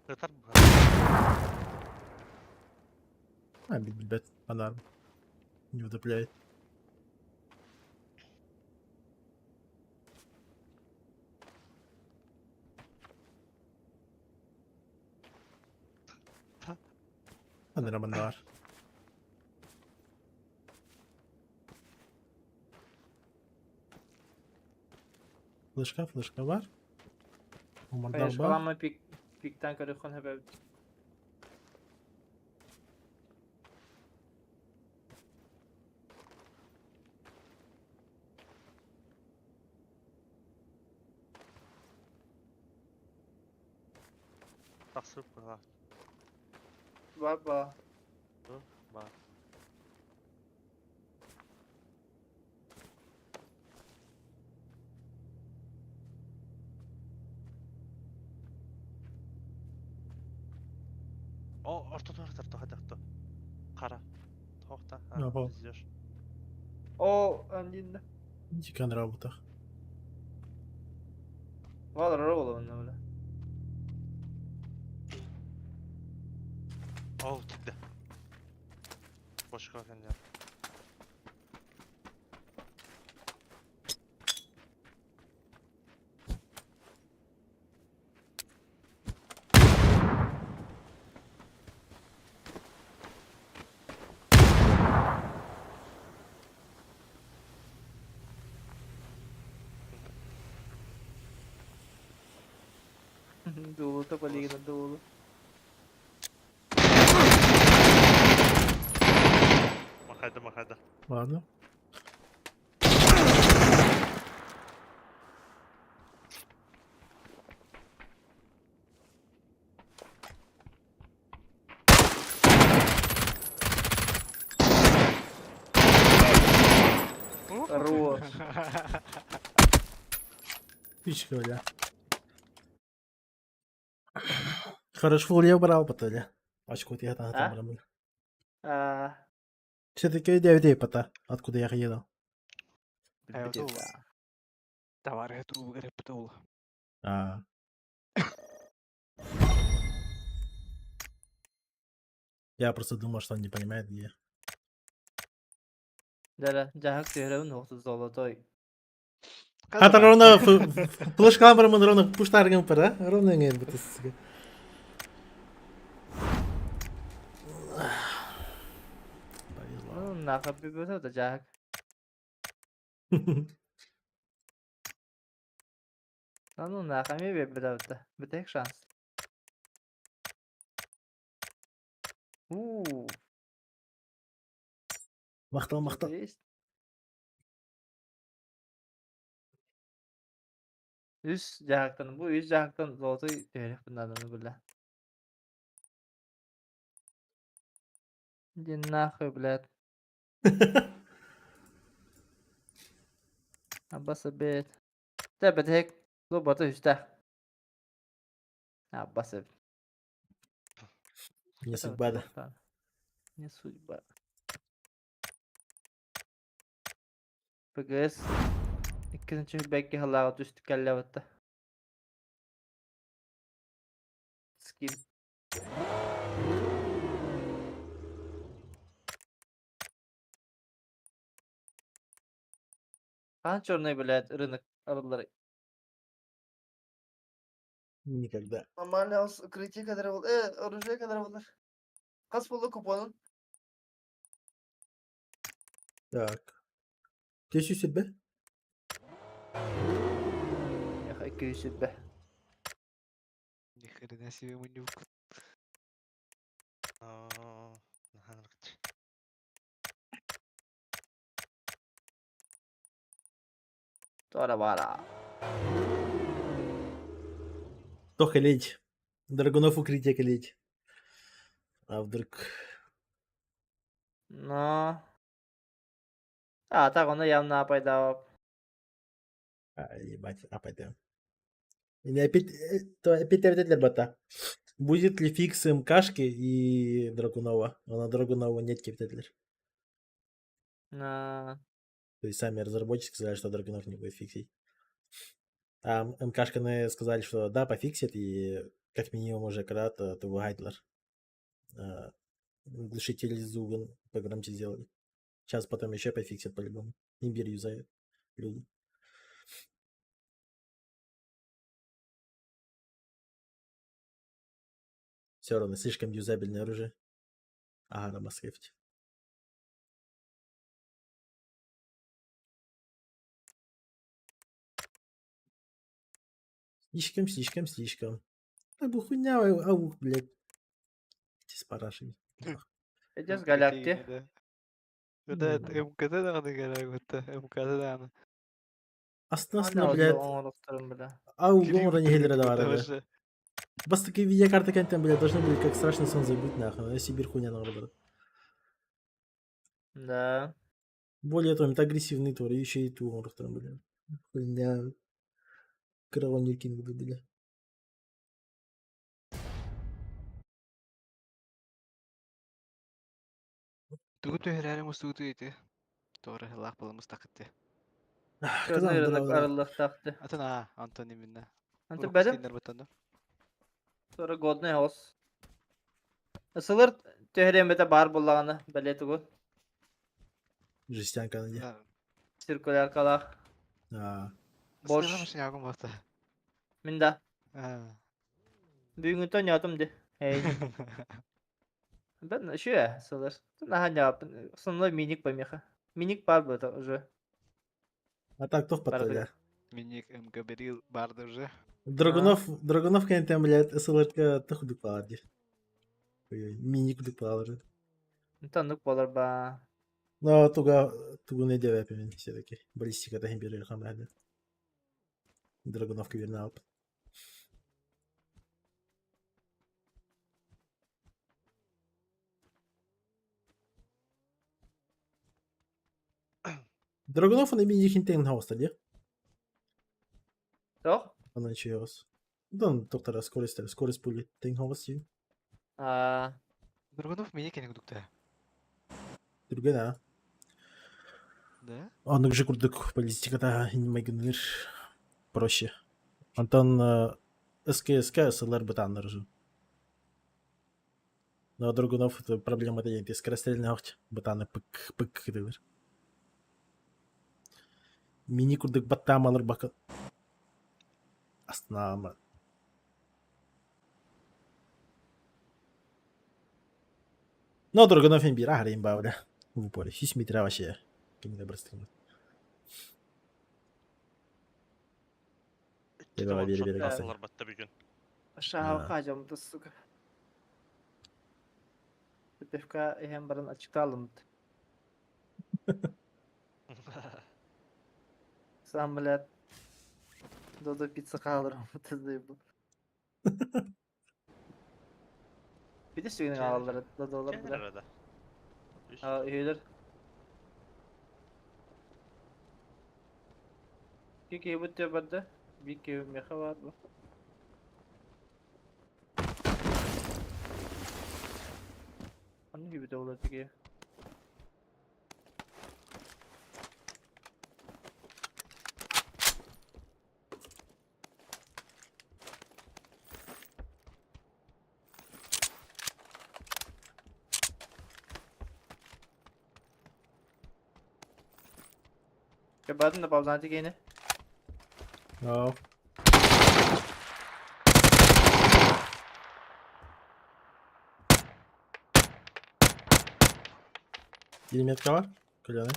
Yeter bu. А, бит, подарок. Не утопляет. Hadi bende var. Flaşka var. Umarım Hayır, var. kalan mı pikten karıkon hep evde. Тақсып қойға. Baba. Бар. О, ортада тоқта. Қара. Тоқта. Ne yapalım? İzliyor. O öndüğünde. Дикан работа. Var araba oğlum öyle. Оу, тікті. Бошқа кәндер. Doğulu da paligid ng doğulu. Махайда. Ладно. Хорош. Птичка, бля. Хорошо, я брал потом. Очко я там А? брал. Aa, Все-таки 9 пота. Откуда я еду? Ето, товары трубы гребтул. А. Я просто думал, что он не понимает, где. Dere, cahak diyorum nokta zolotay. Хата ровно флешка брамын ровно пуштарган пара. Ровно не бутысыга. Повезло. Ну, нахуй bir böyle da cahak. Ну, нахуй mi bir da. Bir tek şans. Uuu. Махтал. Есть. Yüz cahaktan bu 100 cahaktan zolotay diyorum bunlardan böyle. Иди нахуй, блядь. Abbas bit. Тебе tek. Lobata üstte. Abbas. Не судьба, да. Не судьба. Bugüz. İkinci belki halağı düştü kelle battı. Skim. Kaç örneği bile rынок arıları. Никогда. Нормально укрытие kadar olur. Оружие kadar olur. Kaç buldu kuponun? Так. Ты что себе? Ya 200 be. Ни хрена себе манюк. Наханрыч. Sonra bara. Только лечь. Драгунов укрытие лечь. А вдруг... No. Так onu yanına payda. А, ебать, а пойдем. И опять, опять обязательно бота. Будет ли фикс МКшки и Драгунова? А на Драгунова нет капиталер. No. То есть сами разработчики сказали, что Драгунов не будет фиксить. А МКшканы сказали, что да, пофиксит, и как минимум уже когда-то ТВ Гайдлер. Глушитель Зуган погромче сделали. Сейчас потом еще пофиксят по-любому. Имбирь юзают люди. Все равно слишком юзабельное оружие. Ага, на Москве. Слишком. А бухуня, аух, блядь. Эти с парашами. Ediyoruz galakti. Да, МКТ да надо играть, МКТ да надо. Астынасына, блядь, Oğluklarım bile. аугом не хейлера да Потому барды. что Бас такие видеокарты контент, блядь, должны были как страшный сон забыть, нахуй. А Сибирь хуйня на брат. Да. Более того, это агрессивный твор, еще и ту орухтан, блядь. Хуйня. Кровонер кинг, блядь. Тугу төгеләре мустугу ите. Тора лах булы мустакытты. Közünü Kazan ırılık bravo. arılık taktı. Атана Антони минна. Ante benim. Батанда. Sonra Godne House. Isılır töhremete bar bullağını beleti bu. Жестянка на них. Да. Sirküler kalak. А, Boş. Boş. Ягон бата. Minda. А. Büyüğün ton yadım de. Hey. Ben şu ya ısılır. Daha ne yapın? Sonunda minik bamyaha. Minik bar bu da уже. а так кто в Пардон. подтоле? Миник МК берил барды уже. Драгунов, контент, блядь, СЛРК тахудuk палади. Мини кудuk палади. Tanıdık olur ba. Но туга не деве пемен все-таки. Баллистика да химбери хамады. Драгунов квернал. Драгунов на мини хинтейн хауста, где? Yok. Она ничего раз. Да, доктора скорость пули. Тейн хаус ю. Драгунов миник не гудукта. Другая, да. Да? Анық же күрдік баллистикада инмегенер проще. Антон СКСК СЛР бытаннар же. Но Драгунов это проблема-то есть. Скорострельный ахт бытаны пык кедевер. Мини күрдік баттам алыр бақы. Астынама. Но Драгунов им бира харим бавля. В упоре. 6 метра вообще. Кине быстро. Eyvallah, biri kalsın. Kalsınlar batta bir gün. Aşağı kacam da suka. Tefka hem barın açıkta alındı. Sen bilet. Dodo pizza kalırım. Tızlayı bu. Bir de suyunu alırlar. Dodo olur Gelir bile. arada. Üç. Ha iyidir. Kiki bu tepede. Bir kevim meha var mı? Hangi gibi de olur peki? Kebatin da pavzanti gene. No. Bir metre var. Кляный.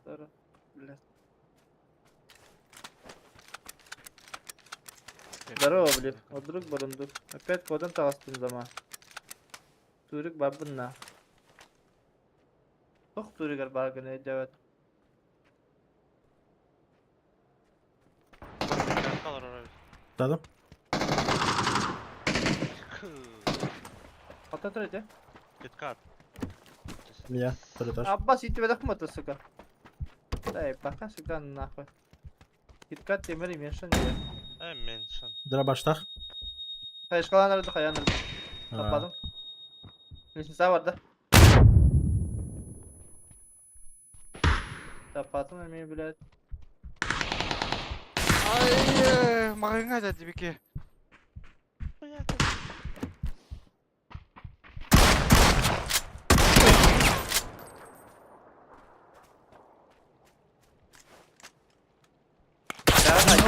Здорово. Блядь. Здорово, блядь. Вот друг барундук. Опять кодан тағаспын зама. Турик бабынна. Тох туригар баргын өйдәвет. Kalır oraya. Dadım. Ата тұрайды. Гиткат. Меня. Второй этаж. Аббас итті бәдік мұты, сука. Да, бақа сука нахуй. Киткат темір меншін де. Меншін. Дробаштах. Қайышқаланырды, қаянырды. А, Тападым. Лестница vardı. Тападым, әмей, блядь. Ай, мағыңа дәді беке.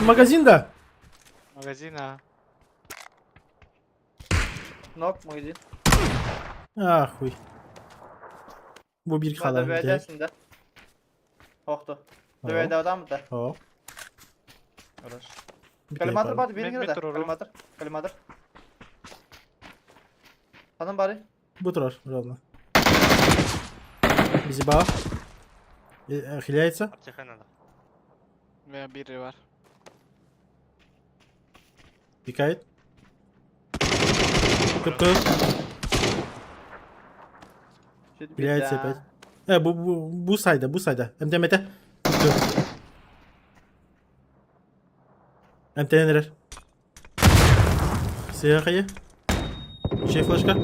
Магазин-да! Магазина. Nok magazin. Ah, хуй. Bu bir Bada kalan direkt. böylesin de. Hoxtu. Döveyde adam mı da? Hop. Uğraş. Bir Kalimatır yapalım. vardı, birini Ben de. metrorum. Kalimatır. Kalimatır. Hanım bari. Bu tur ровно. Bizi bağ. Хиляется. Аптеканада. Ve biri var. Пикает. Кып-кып. Хиляется опять. Bu sayda, bu sayda. MTMT. MT'ye neler? Siyahıya. Şey flaşka.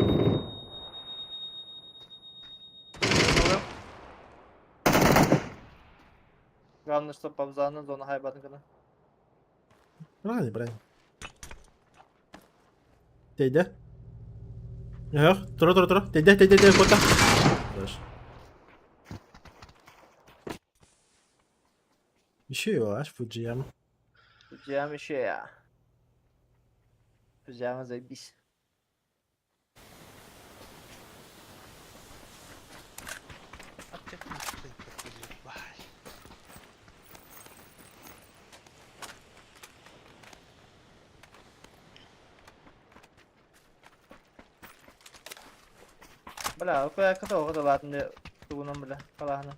Yanlış toplamızdan zona haybatın kadar. Правильно. Değdi. Yok. Tura. Değdi. Kota. Хорошо. Еще его аж Fuji'm. Yapacağım şey ya. Yapacağımız biz. Бай. Bala, o kadar kısa o kadar batında tuğunun bile. Kalahını.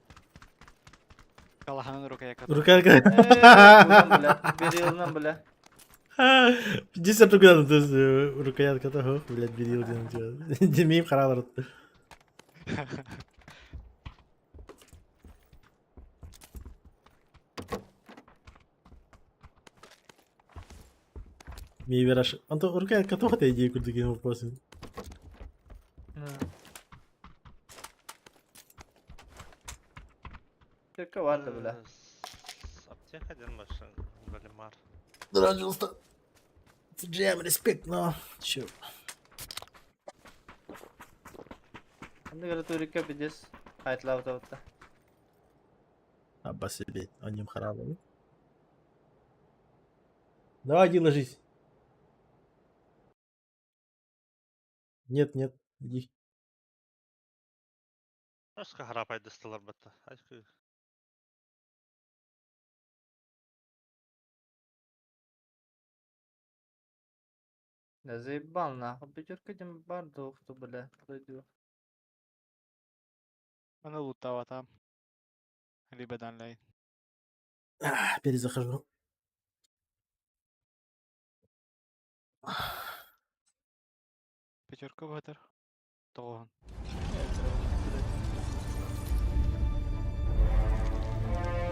Kalahanın rukaya kadar. Рука. Tuğunun bile. Bir yılının bile. Десять рука, то есть рукоятка того, блядь, берил где-нибудь. Демей харалар. Мейвераш. Антон, рукоятка того, ты идею куда кинул вопросы. Türk'e vardı bile. Аптекадан başın bölüm var. Дорогой уста. Fuji'm, респект, но... Чё? Şimdi göre Türk'e yapacağız. Hayatlı avda. Абба себе, о нем харалар. Давай, иди ложись. Нет, иди. Başka harapay dıstalar batta. Aşkı. Ne zeyban la. Bir Türk'e vardı oxtu bile. Duydu. Bana loot'ta там. Либо данлай. Перезахожу. Пятерка батыр. Тоғын.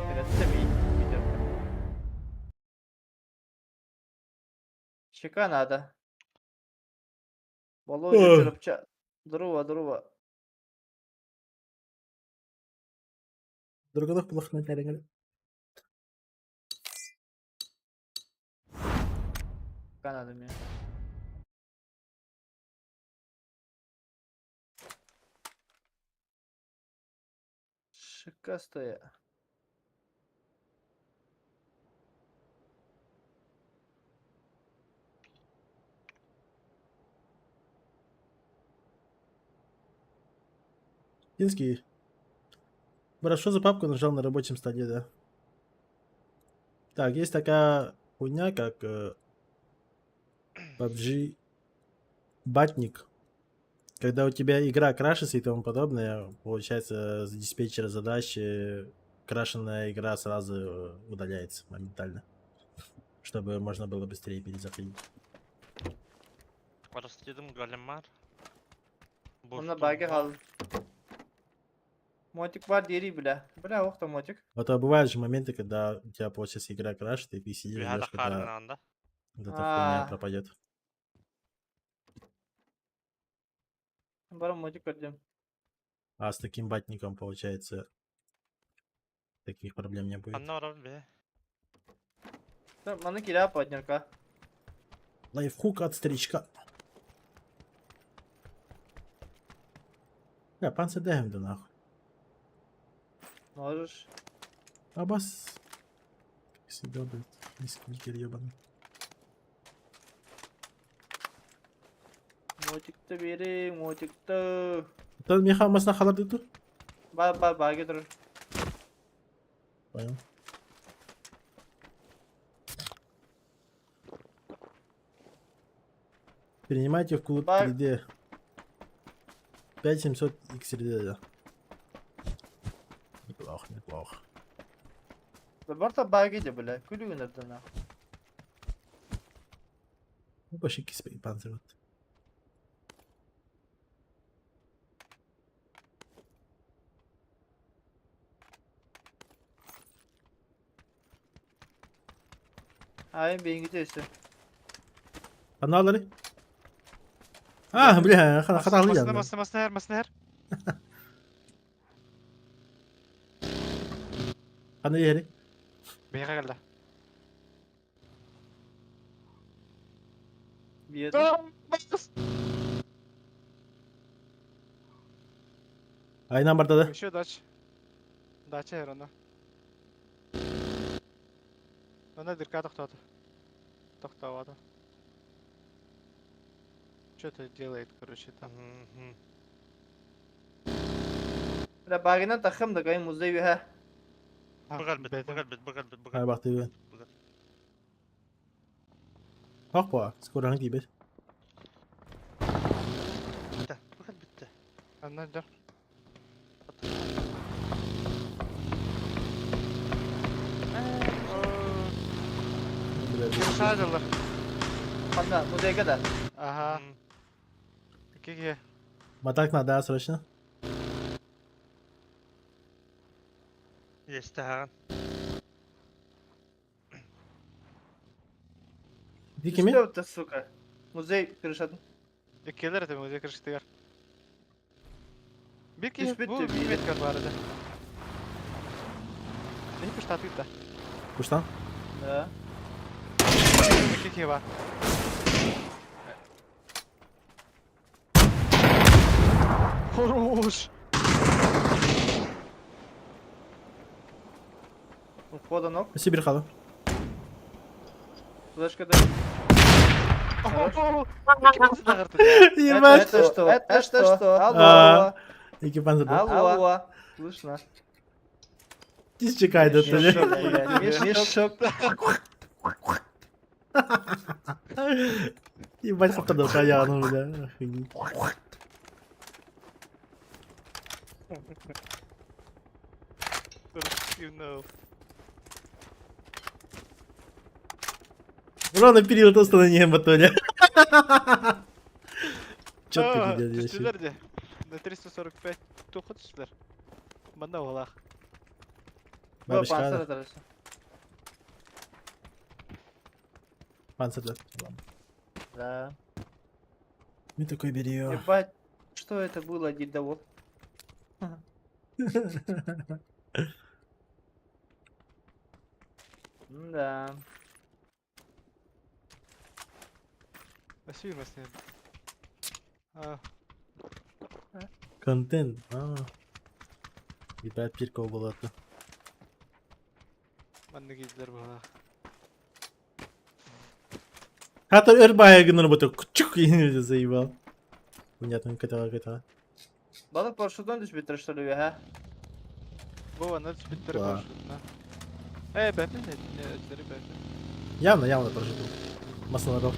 Keretse mi? Bir Türk. Şika nada. Bolu Ой. çırpça. Durува. Других плохо натягивали. Kanadım ya. Şıkka stoya. Кинский. Брат, что за папку нажал на рабочем столе, да? Так, есть такая хуйня, как PUBG Батник. Когда у тебя игра крашится и тому подобное, получается, с диспетчера задач крашенная игра сразу удаляется моментально. Чтобы можно было быстрее перезаходить. Rastladım Galimar. Bunda bagi kaldı. Мотик var diğeri bile. Bile yok da мотик. Вот а бывают же моменты, когда у тебя, получается, игра крашит, и ты сидишь, Bir hada ждешь, когда harbin anda. вот эта хуйня А. пропадет. Bana мотик vereceğim. А с таким батником, получается, таких проблем не будет. Anna oran be. Bana kira partnerka. Лайфхук от старичка. Бля, панцердем да нахуй. Можешь. Абас. Как всегда, блядь, низкий ебаный. Motikte biri, motikte. Это меха масна халады тут? Bagi durur. Понял. Принимайте в клуб Ба- 3D. 5700 XRD, да. Неплохо, неплохо. Barta bagi de bile. Külü günlerden ha. Ну, почти киспей панцир вот. Hayır beyin gidiyor işte. Каналары? А, бля, хаталый Масына, я. масына, масына, масына. Аны ери. Бейға келді. Bir yerde. Aynen barda da. Еще дач. Дача ерона. Ана дырка тоқтады. Тоқтавады. Что-то делает, короче, там. Mhm. Bile baginden takım da kayın muzayı ha. А, Bagalbit, бетім. bagalbit, bagalbit, Ай, bagalbit. бах ты. Ах, скоро hangi bir. Bitti, bagalbit. Ана dur. Шадылыр. Kanka muzayı kadar. Ага. Mhm. Кеге. Мотать надо, срочно. Есть таган. Иди кеми? Üstü öptü suka. Muzayı kırışadın. Келер это музей кіріштігер. Беки, Түспет бұл те, беткер бар еді. Сені күшті атып та. Куштан? Да. Кеге бар. Хорош. Входа ног. Сибирь хаду. Флешка да. Ебать. Это что? Это что? А. Алло. Экипан забыл. Алло. Слышно? Тис чекай, да ты. Мешок, блядь, мешок. Ебать, хапкадал каяну, бля. Охренеть. Ровно период остановления батоня. Четко идет вообще. Түстілер де. На 345 тоқы түстілер. Банда олақ. Было Бабочка, панцир да. оторвался. Панцирь, да. Ладно. Да. Ну такой бери его. Ебать. Что это было, дедовод? Да. Освимостный. А, Контент. Ебать, пирков было это. манны гейдер была. Хата эрбая гнор буток. Чух, я заебал. Понятно, катала. Balık paraşütünden düşüp tıraştırıyor ha. Бова, надо спиттер Да. маршрутна. Бәпін не өттері бәпін. Явно прожиту. Масло на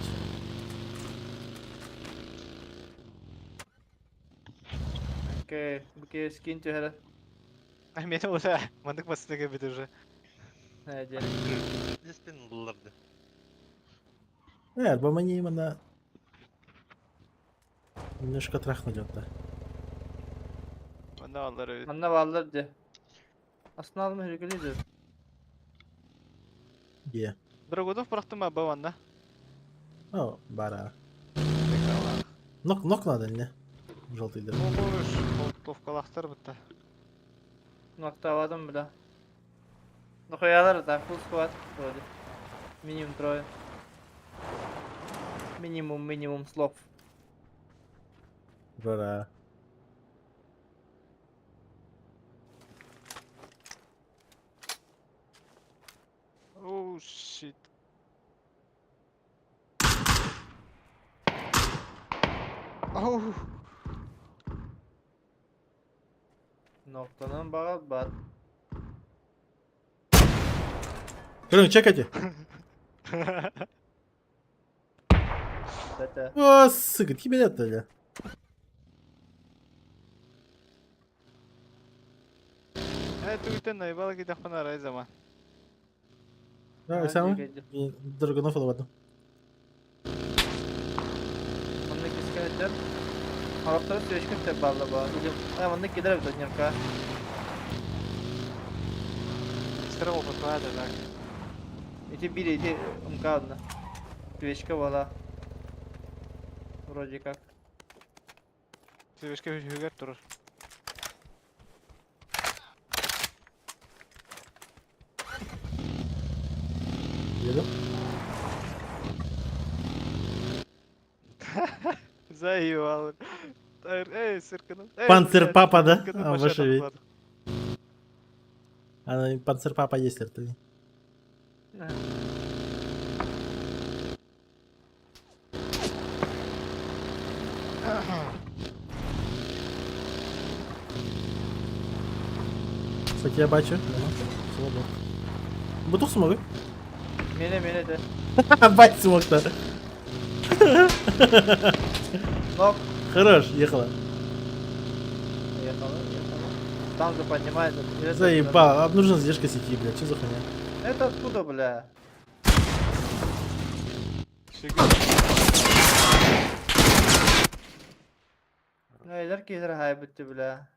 Okey. Bu kez skin tühere. Мені ола, мандық басынығы біді уже. He canım. Деспен булларды. Эрба мне именно немножко трахнуть вот так. Онда алları. Anne varlar de. Aslında alma hürgülüydü. Где? Драгудов прақтыма баванна. О, бара. Нок надо, не? Желтый дыр. Болуш, толтовкалақтар бітті. Nokta vardım bile. Noktalar da full squad. Вроде. Минимум трое. Минимум слов. Бара. Оу, щит. Оу. Noktanın bağı bat. Крым, чекайте. Tete. О, сука, тебе это ли? Туйтен наебал гидах панарай zaman. Да, сам. Драгунов ладно. Anlık iskeletler. Harapları süreçkin tebarla bağlı. Ben anlık gider bir dönüyorum. Стрелу покладу, так. Эти били, эти МК-одна. Печка была. Вроде как. Себешке hüger durur. Еду. Заебал. Сырканым. Панцир папа, да? А, ваша ведь. А, панцир папа есть это. Кстати, я бачу. Свободно. Бутух смогу. Mene de. Бать смог-то. Нок. Хорош, ехала. Ехала. Танк поднимает. Заебал, а нужна задержка сети, блядь, что за хуйня? Это откуда, бля? Neyler gelir haybetti bile.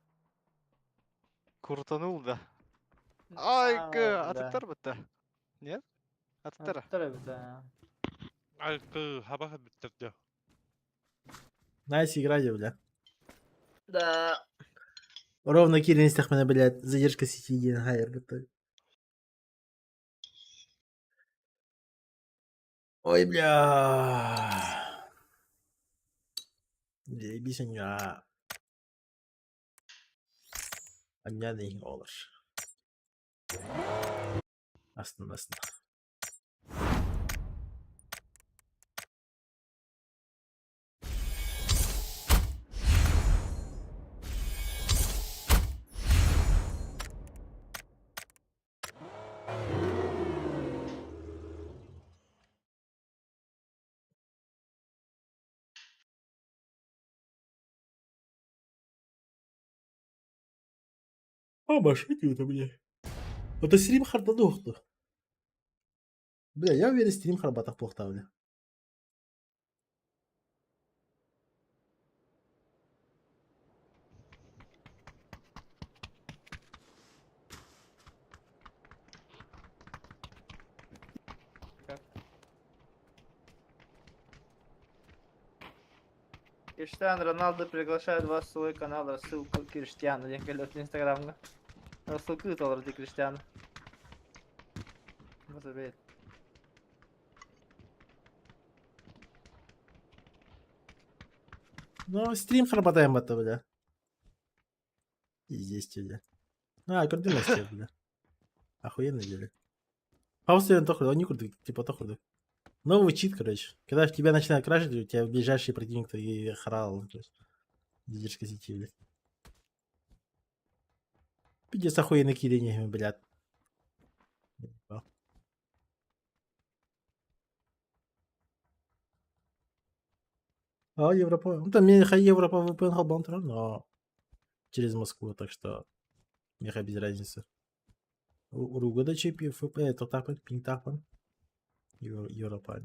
Kurtanul da. Aa, Ay, bile. atıklar bitti. Niye? Atıklar. Tabii bile. Алкы хабаха биттерді. Найс, играйте, бля. Да. Ровно Кирин стахмана, блядь, задержка сети един хайер готовит. Ой, бля. Заебись у меня. А меня не олаш. Астын. А, машите-то, бля. Это стрим харда дохту. Бля, я уверен, стрим харбатах плохо, бля. Криштиану Роналду приглашает вас в свой канал. Рассылка Криштиану. Я говорю, в Инстаграм. Рассылка доллар для Криштиану. Забей. Ну, стрим хработаем это, бля. И здесь, бля. Координация, бля. Охуенно, бля. Пауза, тохуй, не курды, типа тохуй. Новый чит, короче. Когда в тебя начинают крашить, у тебя ближайший противник и хорал. Задержка сети, блядь. Пиздец охуенный киллинг, блядь. Европа. Ну, там Европа VPN Халбантер, но через Москву, так что меха без разницы. Уругода чипи, ФП, это тапан, пинг тапан. Европа.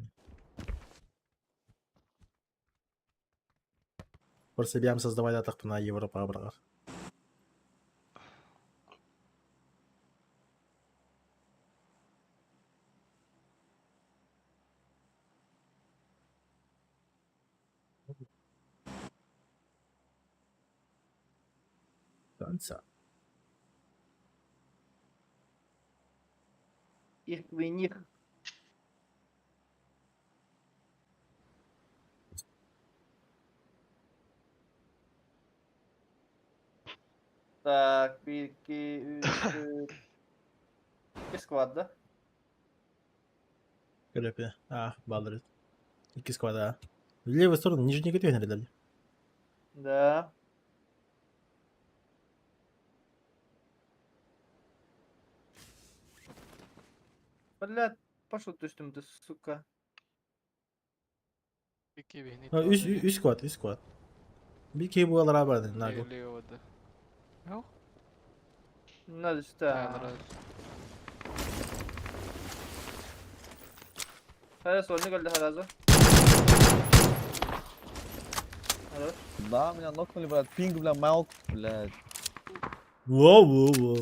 Просто бям создавали атаку на Европа абрагар. Конца. Их квиних. Так, 1, 2, 3. 2 squad, да? Крепи. Балдрит. И сквада. В левую сторону, нижний контейнер дали. Да. Блядь, пошел ты что-то, сука. Пики бейни Üst squad. Bir kere bu alır abi Nago. Левода. Ау? Надо что? Hayır, soluna geldi herhalde. Evet. Да, меня нокнули, блядь, пинг, бля, мелк, блядь. Воу.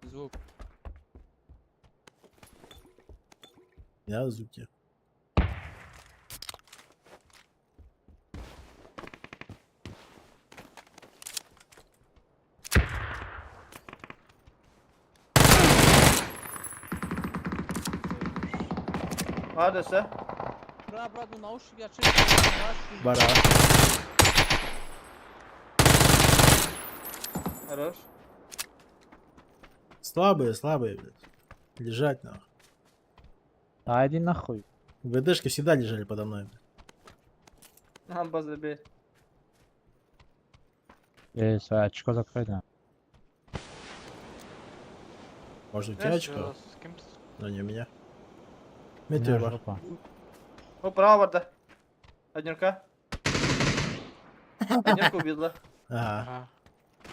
Звук. Ya звуки. Neredeyse? Брат, ну наушники, я чуть Бара. Хорош. Слабые, блядь. Лежать нахуй. Да иди нахуй. ВДшки всегда лежали подо мной. База бей. Свое очко закрыто. Может у тебя очко? С кем? Но не у меня. Метеор бар. О, право vardı. Однерка. Однерка убила. Ага. Ага.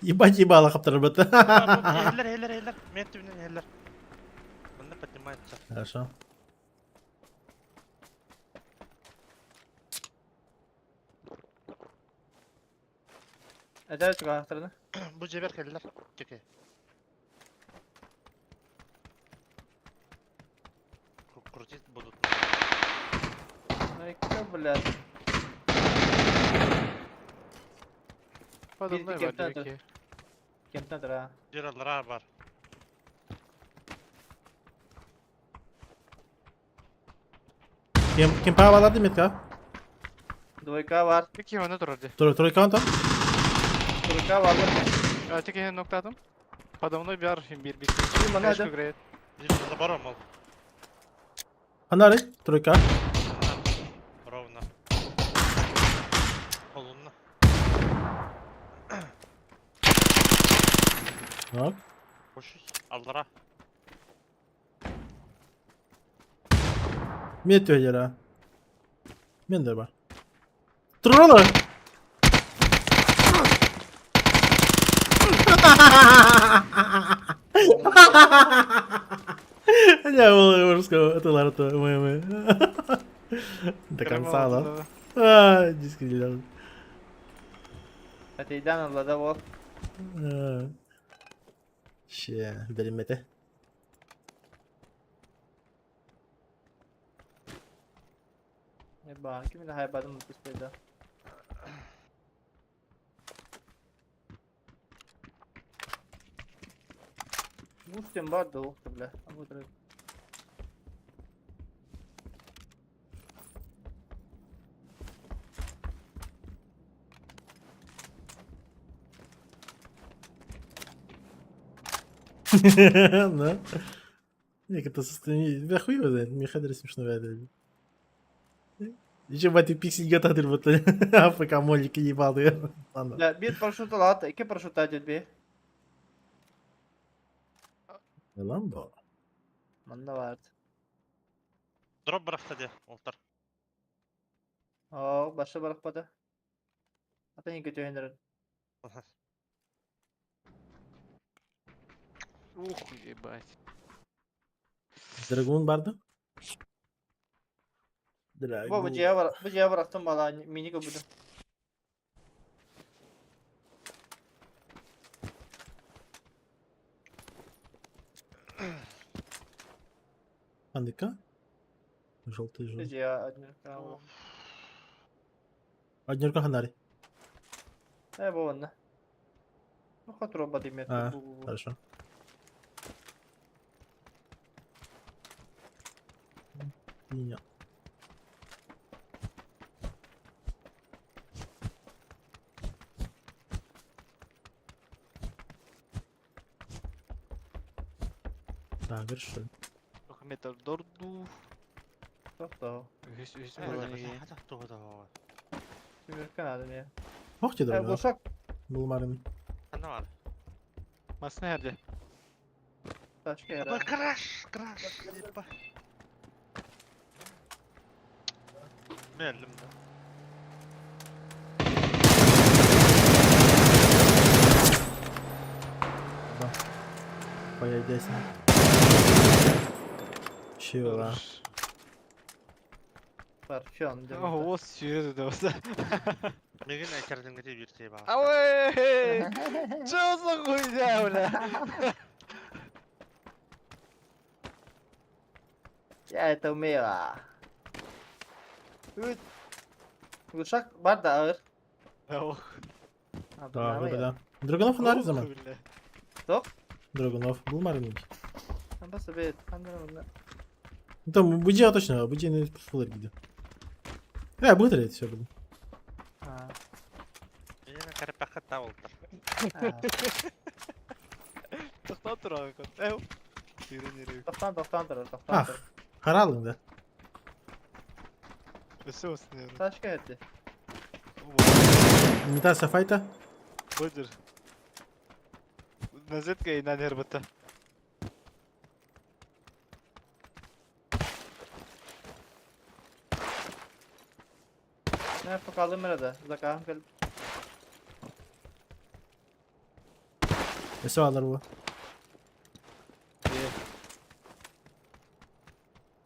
Ебать ебало хаптербета. Хейлер. Мен түбінен хейлер. Мында поднимается. Хорошо. Eder çık anahtarını. Бұл жебер хейлер. Чеке. Крутить будут. Ay kısa блядь. Подо мной кем-то валики. Кемтнадыр ha. Жиралара бар. Kim bağladı Metka? Двойка var. Пики оны тұрады. Тройка он там? Тройка var. Теке ноктадым. Подо мной бяр бир бир. Бана Кашка hadi. греет. Жирал забором ол. Анары? Тройка. Ровно. Колунна. Так. Koşuş. Aldıra. Метеор yere. Ben de var. Trolla. Я уже сказал, это Ларто, мы. До конца, да? Дискредитал. Öteyden Allah da o. Gidelim Mete. Eba, kiminle haybadım bu kıspayda. Мустим бар да ухты, бля. А вот рыб. Да? Не, это состояние... Я хуй его знает, мне хедер смешно говорит. Еще батя пиксель готовит, вот АФК молики ебалые. Ладно. Ya bir paraşüt al at, iki paraşüt al bir. Ne lan bu? Manda vardı. Дроп бырақтады, олтар. Oo, başa bırakmadı. Hatta yine kötü oynarım. Ух, ебать. Dragon vardı. Bu Dragon. bıcıya bıraktım valla mini kapıda. Пандика? Желтый желтый. Bıcıya acınır. Однерка ханари. Bu onda. Bu kadar olmadı mı? А, хорошо. Меня. Так, хорошо. Метр дорду. Çok da o. Üst Hadi tuğda o. Sümürken adım ya. Ох тебе, Bu да. uşak Был Марин. Ne var? Mas nerede? başka yere. Bak crash. Ебать. Meğerlim de. Поедешь. Чего? Dur. Var şu an. Oh, o sürüyordu da olsa. Bir gün ekerdim gidi bir şey var. Avey! Çok koyacağım öyle. Ya Tomeva. Evet. Uşak var da ağır. Oh. Abi, Да, ama ya. да. Dragonov ханари zaman. Bile. Dragonov был Марин. Ben bası bir anlamadım. Там Быдия точно, Быдия на фуллер gidiyor. Быстро это все было. Ha. Yine karı bakıt da oltar. Ha. Toxtan dur abi. Ev. Yürü. 90 durur. 90 Ah. durur. Харалың да. Öse olsun yani. Başka yerde. Имитация файта. Budur. Nazetka inan herbata. Ne bakalım nerede? Bakalım gel. Все алар bu.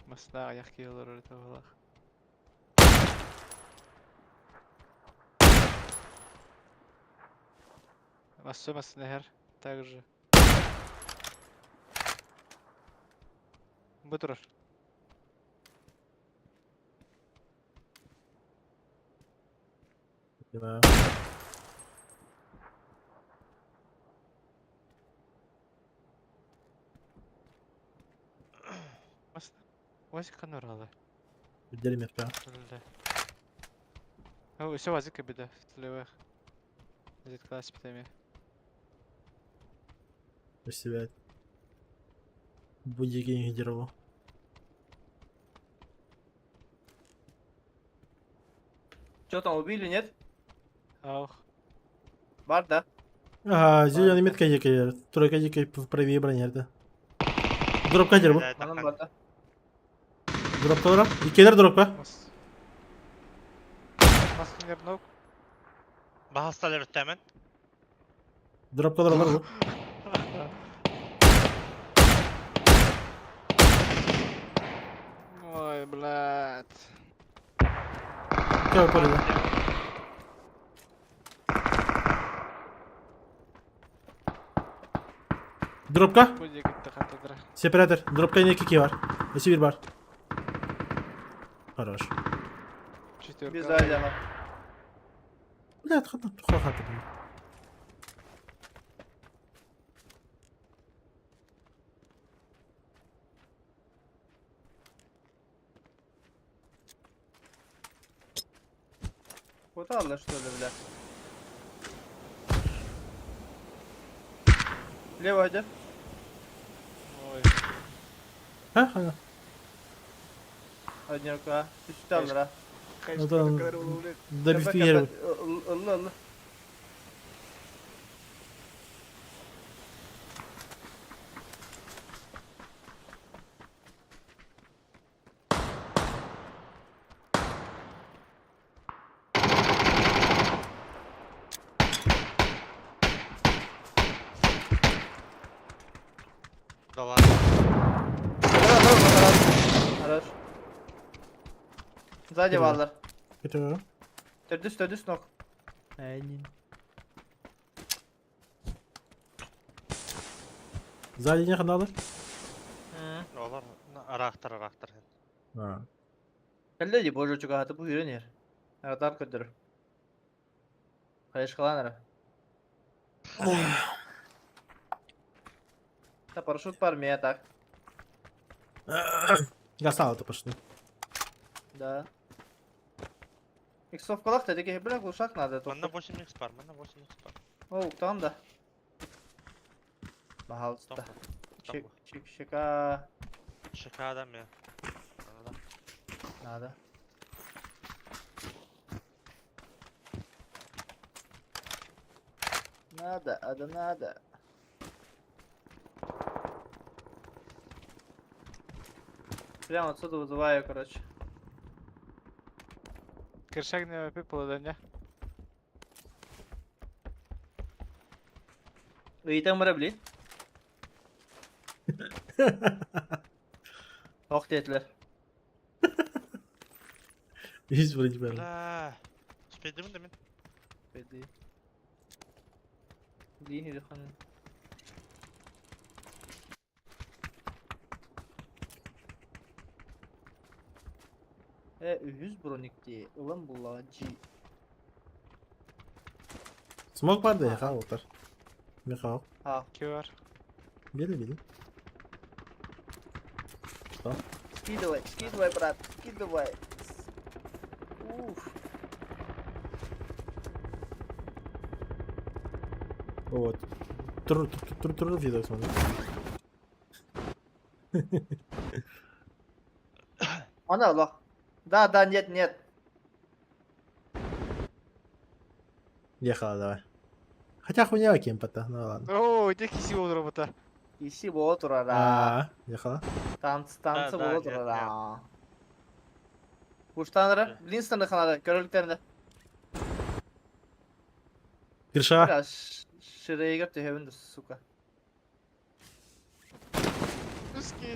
Masna ayak yiyorlar orada valla. Masumaz Neher. Также. Budur. Да. Masna. Вазик каноралы. Gidelim hep ya. Öyle. Все вазик bir de. Слева. Zit klas питание. Спасибо. Будь генерировал. Что там убили, нет? Ах. Var da. Ага, зеленый метка дикая. Тройка дикая правее бронерді. Дропка дер bu. Hanım var da. Дропка дроп. İkiler dropka. Mas. Maskinler nok. Bahastalar ötemen. Dropka droplar bu. Ой, блядь. Кого порыда? Dropka. Bude gitti katedra. Separator. Dropka yine kiki var. Esi bir var. Хорош. Четверка. Biz aile var. Блядь, хватит. Вот Allah что ли, бля. Лево один. Ha? Ha. Hadi yok ha. Üstü alır ha. Kaç Odan kadar olur. da bir yer var. Illı. Da var. Araç. Sağ varlar. Kötü. Tördüs nok. Aynen. Sağ ne kadar alır? Olar. Araktır. Ha. Kelle di bojo çuka hatı bu yürün yer. Aratar kötür. Kayış kalan ara. Ta парашют по армии так. Гасал это пошли. Да. Иксовкалах dedi ki bırak uşak nerede Манда topla. 8x бар. Oh tamam da. Bahalsta. Там. Çık şaka. Şaka adam ya. Anladın? Nada. Nada. Прямо отсюда вызываю, короче. Киршак не випи полудення. Ыйтан бара билейин. Ок dediler. 100 vurunca ben. Бля. Спейдім де мен? Pedi. Değil yürü hanım. Ühüz bronikti. Ulan bulacı. Smoke var da ya ha otar. Ne kal? Ha. Ki var. Bili. Скидывай, брат, скидывай. Уф. Вот. Тур видео смотри. Ana Allah. Да, нет. Ехала, давай. Хотя хуйня кемпа-то, ну ладно. О, де кисі olur робота. İşi bu oturara. Ехала. Tansı Da, bu da, oturara. Kuştanları, Linston'da kanalı, körülüklerinde. Кирша. Biraz şuraya girip de heaven'da suka.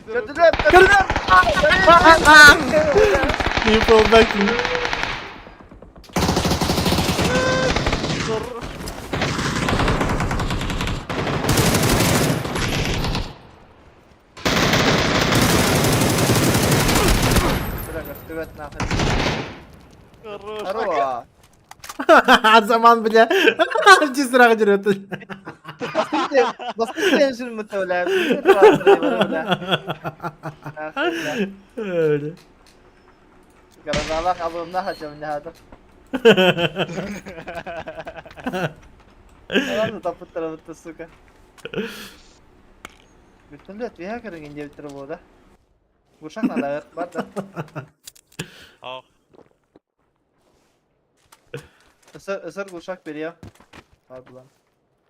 Gördüler. Не полбаки. Evet, nafes. Здорово. Zaman bile. Cısıra gidiyor. Баскетбол için muhtemelen. Öyle. Garazalak alımda hacım ne hadım. Ладно, тапыт тарабытты, сука. Вертолет вега кіргенде бітіріп ода. Гушак надо бар да. Ах. Isır guşak veriyor. Var bulan.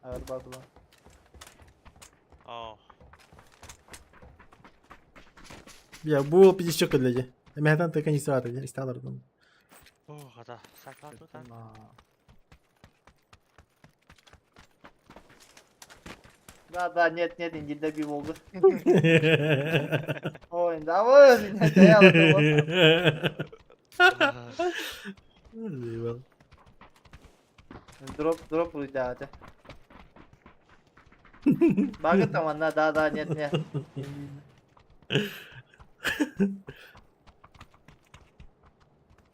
Evet var bulan. Ах. Ya bu bir çok ödülece. Mehdan tek kanısı vardı. İstanlardım. Ух, да. Саклату да. Да, нет, индильde bir oldu. Oyunda oyun. Eyvallah. Drop buydu hadi. Bakın tamam da нет.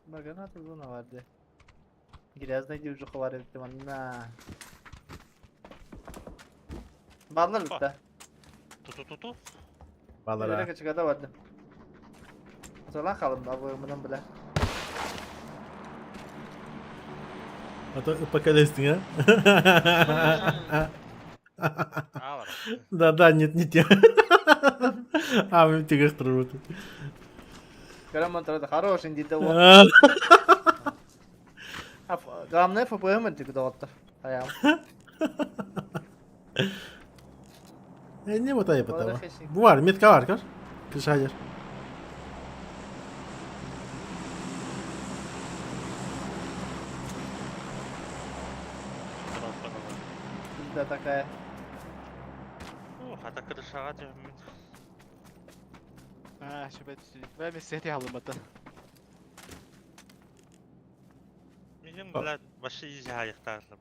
Баганата зона vardı. Грязная девушка var ihtimalle. Ballar lütfen. Ту-ту-ту-ту. Vallahi. Böyle kaçıkada vardı. Solan kalın da bu bunun bile. А то поколестный, а? А, ладно. Да, нет, не те. Abi тигр тұрып отыр. Граммон тұрады, хороший дейді ол. А, Главное, ФПМ тільки доғаттыр. Аяғым. Ne bu da yapıt ama. Olarak eşik. Bu var, metka var kar. Kış hayır. Bizde такая. Хата крышаға жемін. شبه تسليك ما مسيتي على المطر Мен, блядь, вообще изи аяқтарым.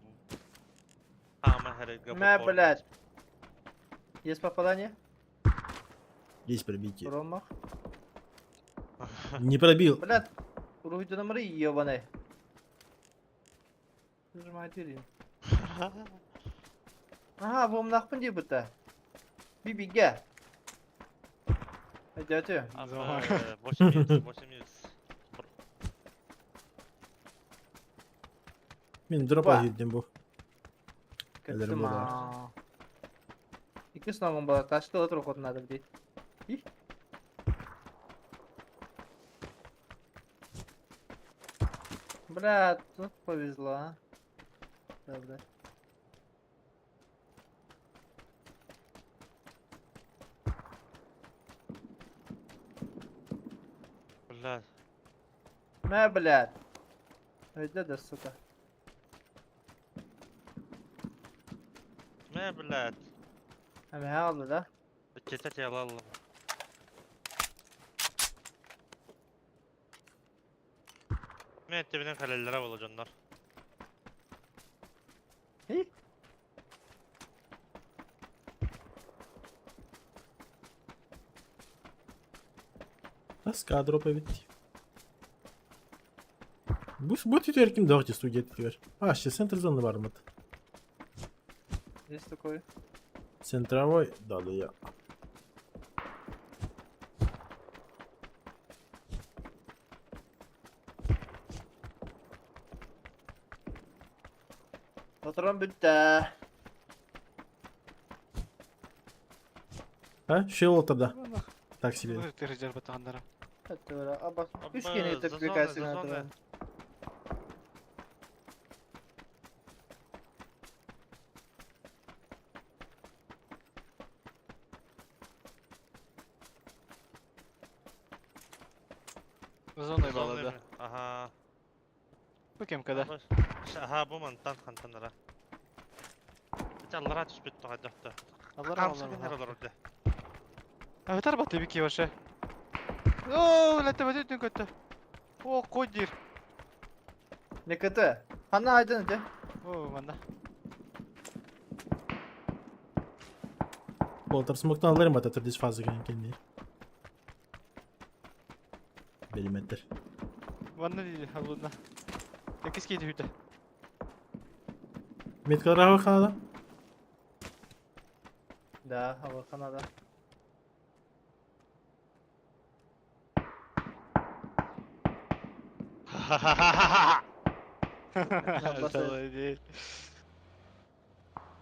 Ама хәрәгә Мә, блядь. Есть попадание? Есть пробитие. Промах. Не пробил. Блядь. Уруйду номери ебаный. Нажимает или. Ага, bu mnakpın diye bu da. Bir gel. Hadi hadi. Boş emez. Benim drop Var. ayırdım bu. Ellerim Kıttım burada. ha. İki sınavım bana taşlı otur okudun adım değil. İyi. Блядь, тут повезло, а. Добре. Блядь. Мә, блядь. Öyle de suka. Мә, блядь. Hem he aldı da. Кетет ялалым. Мен тебенен калеллere olacanlar. İyi. Aska drop bitti. Bu tütüyor kim doğru stüdyo tütüyor. Ha işte center zone var mı? Есть такой. Центровой дали я. Patron bitti. Ha şey ortada. Taksi benim. ترجع بتغندر Hatta böyle. Aa bak. Abba, Üç kere zazone, tepkikasyon zazone. hatırlıyorum. زون يبالده Aha. بكم كده Aha bu mantan kantanlara. Bir Allah'a düşüp toğa döktü. الله Kamsa الله günler olur orada. أنا تربط بك يا وشة أوه لا تبدأ كنت أوه قدير Ne kötü. Hanna aydın hadi. أوه منا Bolter smoke'tan alırım hatta düz fazla kendi. Milimetre. منا دي حلونا تكيس كيد هيدا Metka rahat kanada. Da hava kanada. دي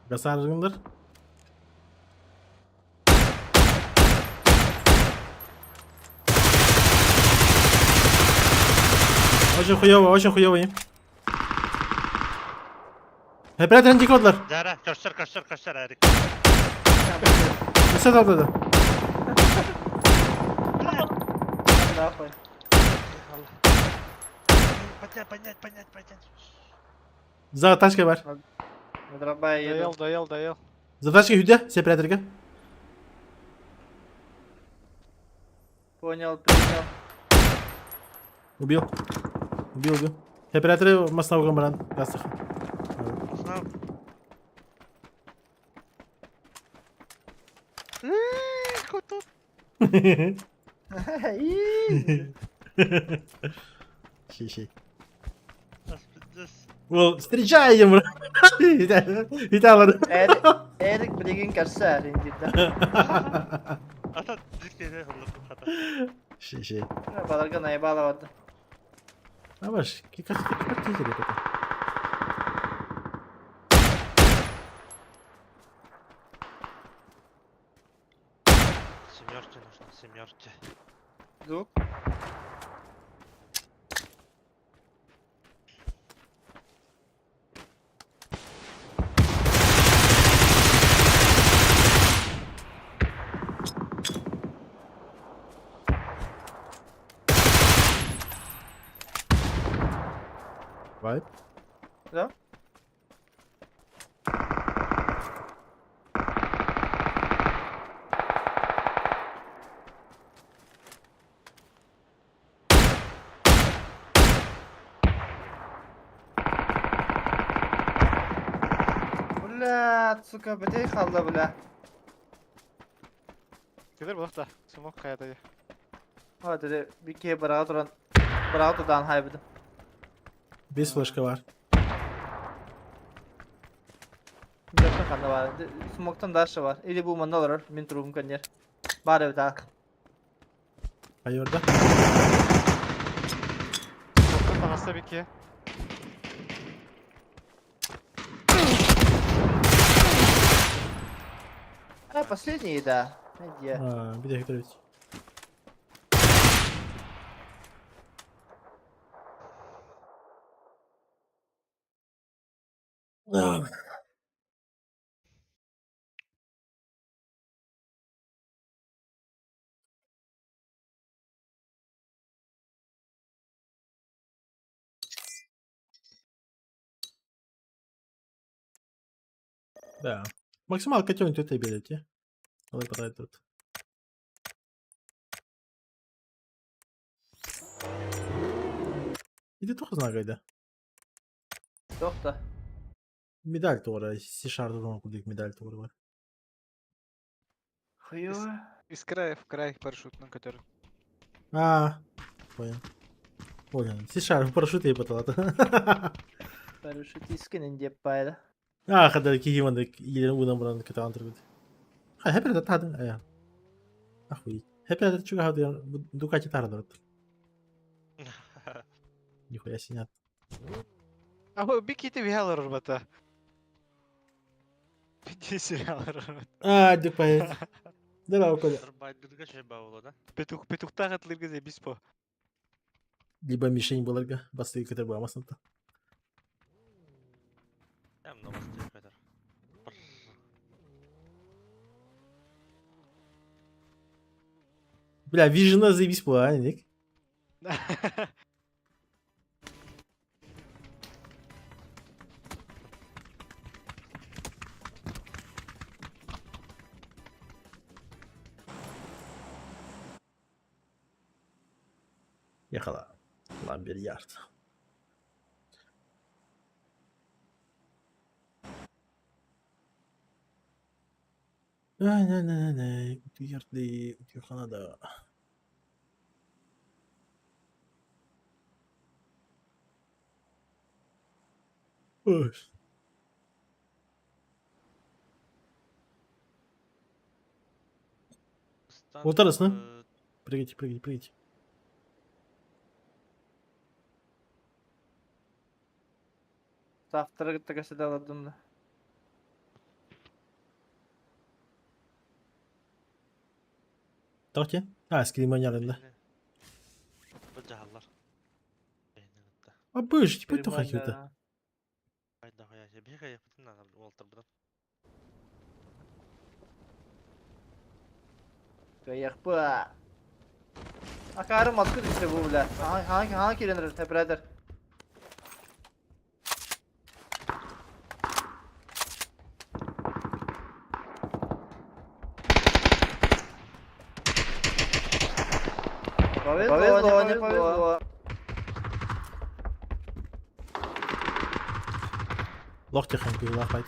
Gasar rızgındır. Очень хуёво им. Hepret renci kodlar. Zara koştur Erik. Mesut atladı. Daha koy. Понять. За тачкой var. Выдрабай еду. доел За тачкой hüde. Separatorga. Понял, принял. Убил. Separatorı masına bakın bana. Yastık. Основ. İyi. Şey. Пиздец. Well, встречаем. Виталар. Erik Brig'in karşısı erin cidden. Ata dikleri hırlık hata. Şey. Balarga neye bağlamadı. А ваш, как ты это? Семеркина. семерки. Dur. Vibe. Да? Блядь, сука, бітей қалды, бля. Кедер болақта. Смок қаяда. Hadi bir kere bırağı tutan haybıdı. Bir flashka var. Dörtten kanı var. Smoke'tan da aşağı var. Eli bu manda olur. Min turum kan yer. Bari bir daha. Hayır orada. Смоктан тағаста беке. Последний, да. Где? Aa, bir dakika evet. Ah. Да. Максималка тянет это ability. Але падает тут. İdi çok hızlı kaydı. Yok da. Medal tuğra. C-Shard'da zaman kuduk medal tuğra var. Хуёво. Из края в край парашютный катер. Понял. Понял. C-Shard парашют iyi pataladı. Paraşütistinin deyip baydı. Kadar ki himandık. Yerin udan buranın kötü antırgıdı. Hep de tadın. Aya. Ахуй. Hep de çünkü hadi Ducati tarada. Нихуя синят. Ama bir kiti bir alır urbata. Bir kiti alır urbata. Дюк Да, около. Bir baydırga şey bağlı da. Петухта қатылыр кезде бес по. Либо мишень буларга. Басты kötü bağmasın da. Hem namazı kadar. Бля, Vision'a заебись была, а, Ник? Yakala. Lan bir yard. Ne. Yardlı. Kanada. Öf. Вот arasına. Прыгайте. Saftara gitti kasede aladım da. Torke. Скриман yanında. Bu cahallar. Beynini gitti. Быж, типа то хакюта. Hayda hayda. Bir kaya yapıtın lan Walter'dan. Kayak bu. Akarım atkı işte bu bile. Hangi kirenir tepredir. Повезло, не повезло. Лох тихонько, лахать.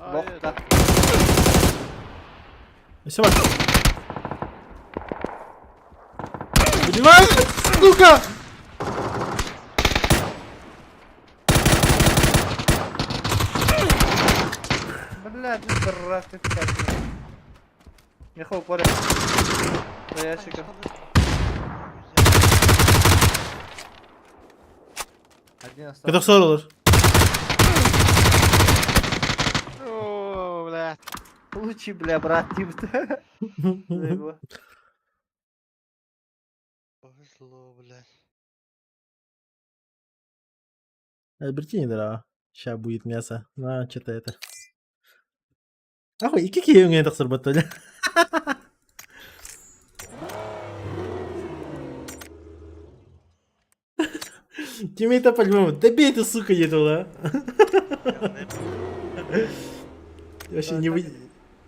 Лох да. Все, бak. Понимаешь? Сука! Блядь, дурак ты как. Ехал поле. Да ящика. Один остался. Это все olur. Ooo, блядь. Лучи, бля, брат, типа. Заебал. Повезло, блядь. Альбертини, да. Сейчас будет мясо. На, что-то это. Ахуй, какие у меня так сработали? Тиммейта по-любому. Добей ты, сука, не туда. Яғни Вообще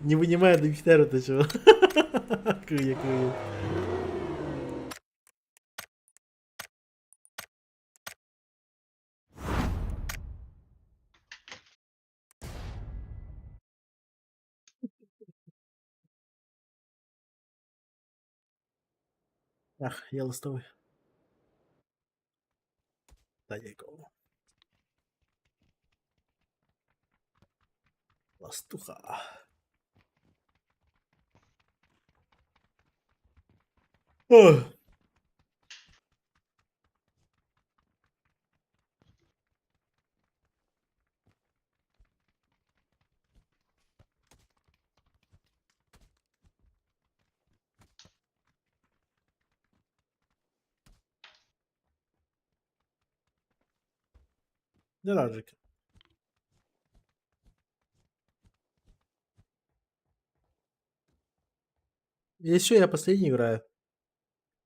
не вынимая до гитары, ты чего? Куя. Ах, я ластовый. Да, дядько. Ластуха. Ох. Да, Раджик. Еще я последний играю.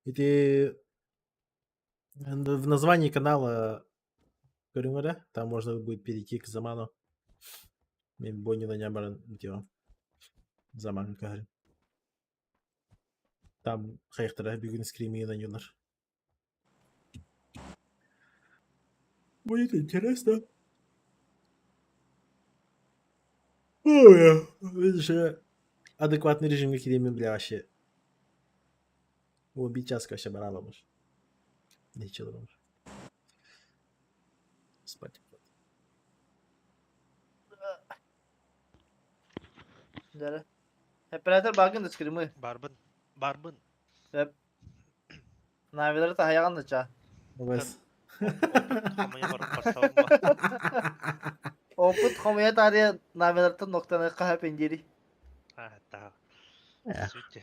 И ты в названии канала говорю, да? Там можно будет перейти к заману. Мен бойнина не баран диyor. Zaman kahri. Там хайхтара bir gün скримы инанıyorlar. Будет интересно. Ой, видишь, адекватный режим киреmin bile вообще. O bir час вообще барабамыш. Ne çalırmış. Спать. Dere. Operator bakın da skrimı. Барбын. Hep. Navileri ta hayagan da ça. Бес. Хамая барып барсауым ба. Опыт хомия тария navileri noktanı kahpe indiri. Да. Сүйте.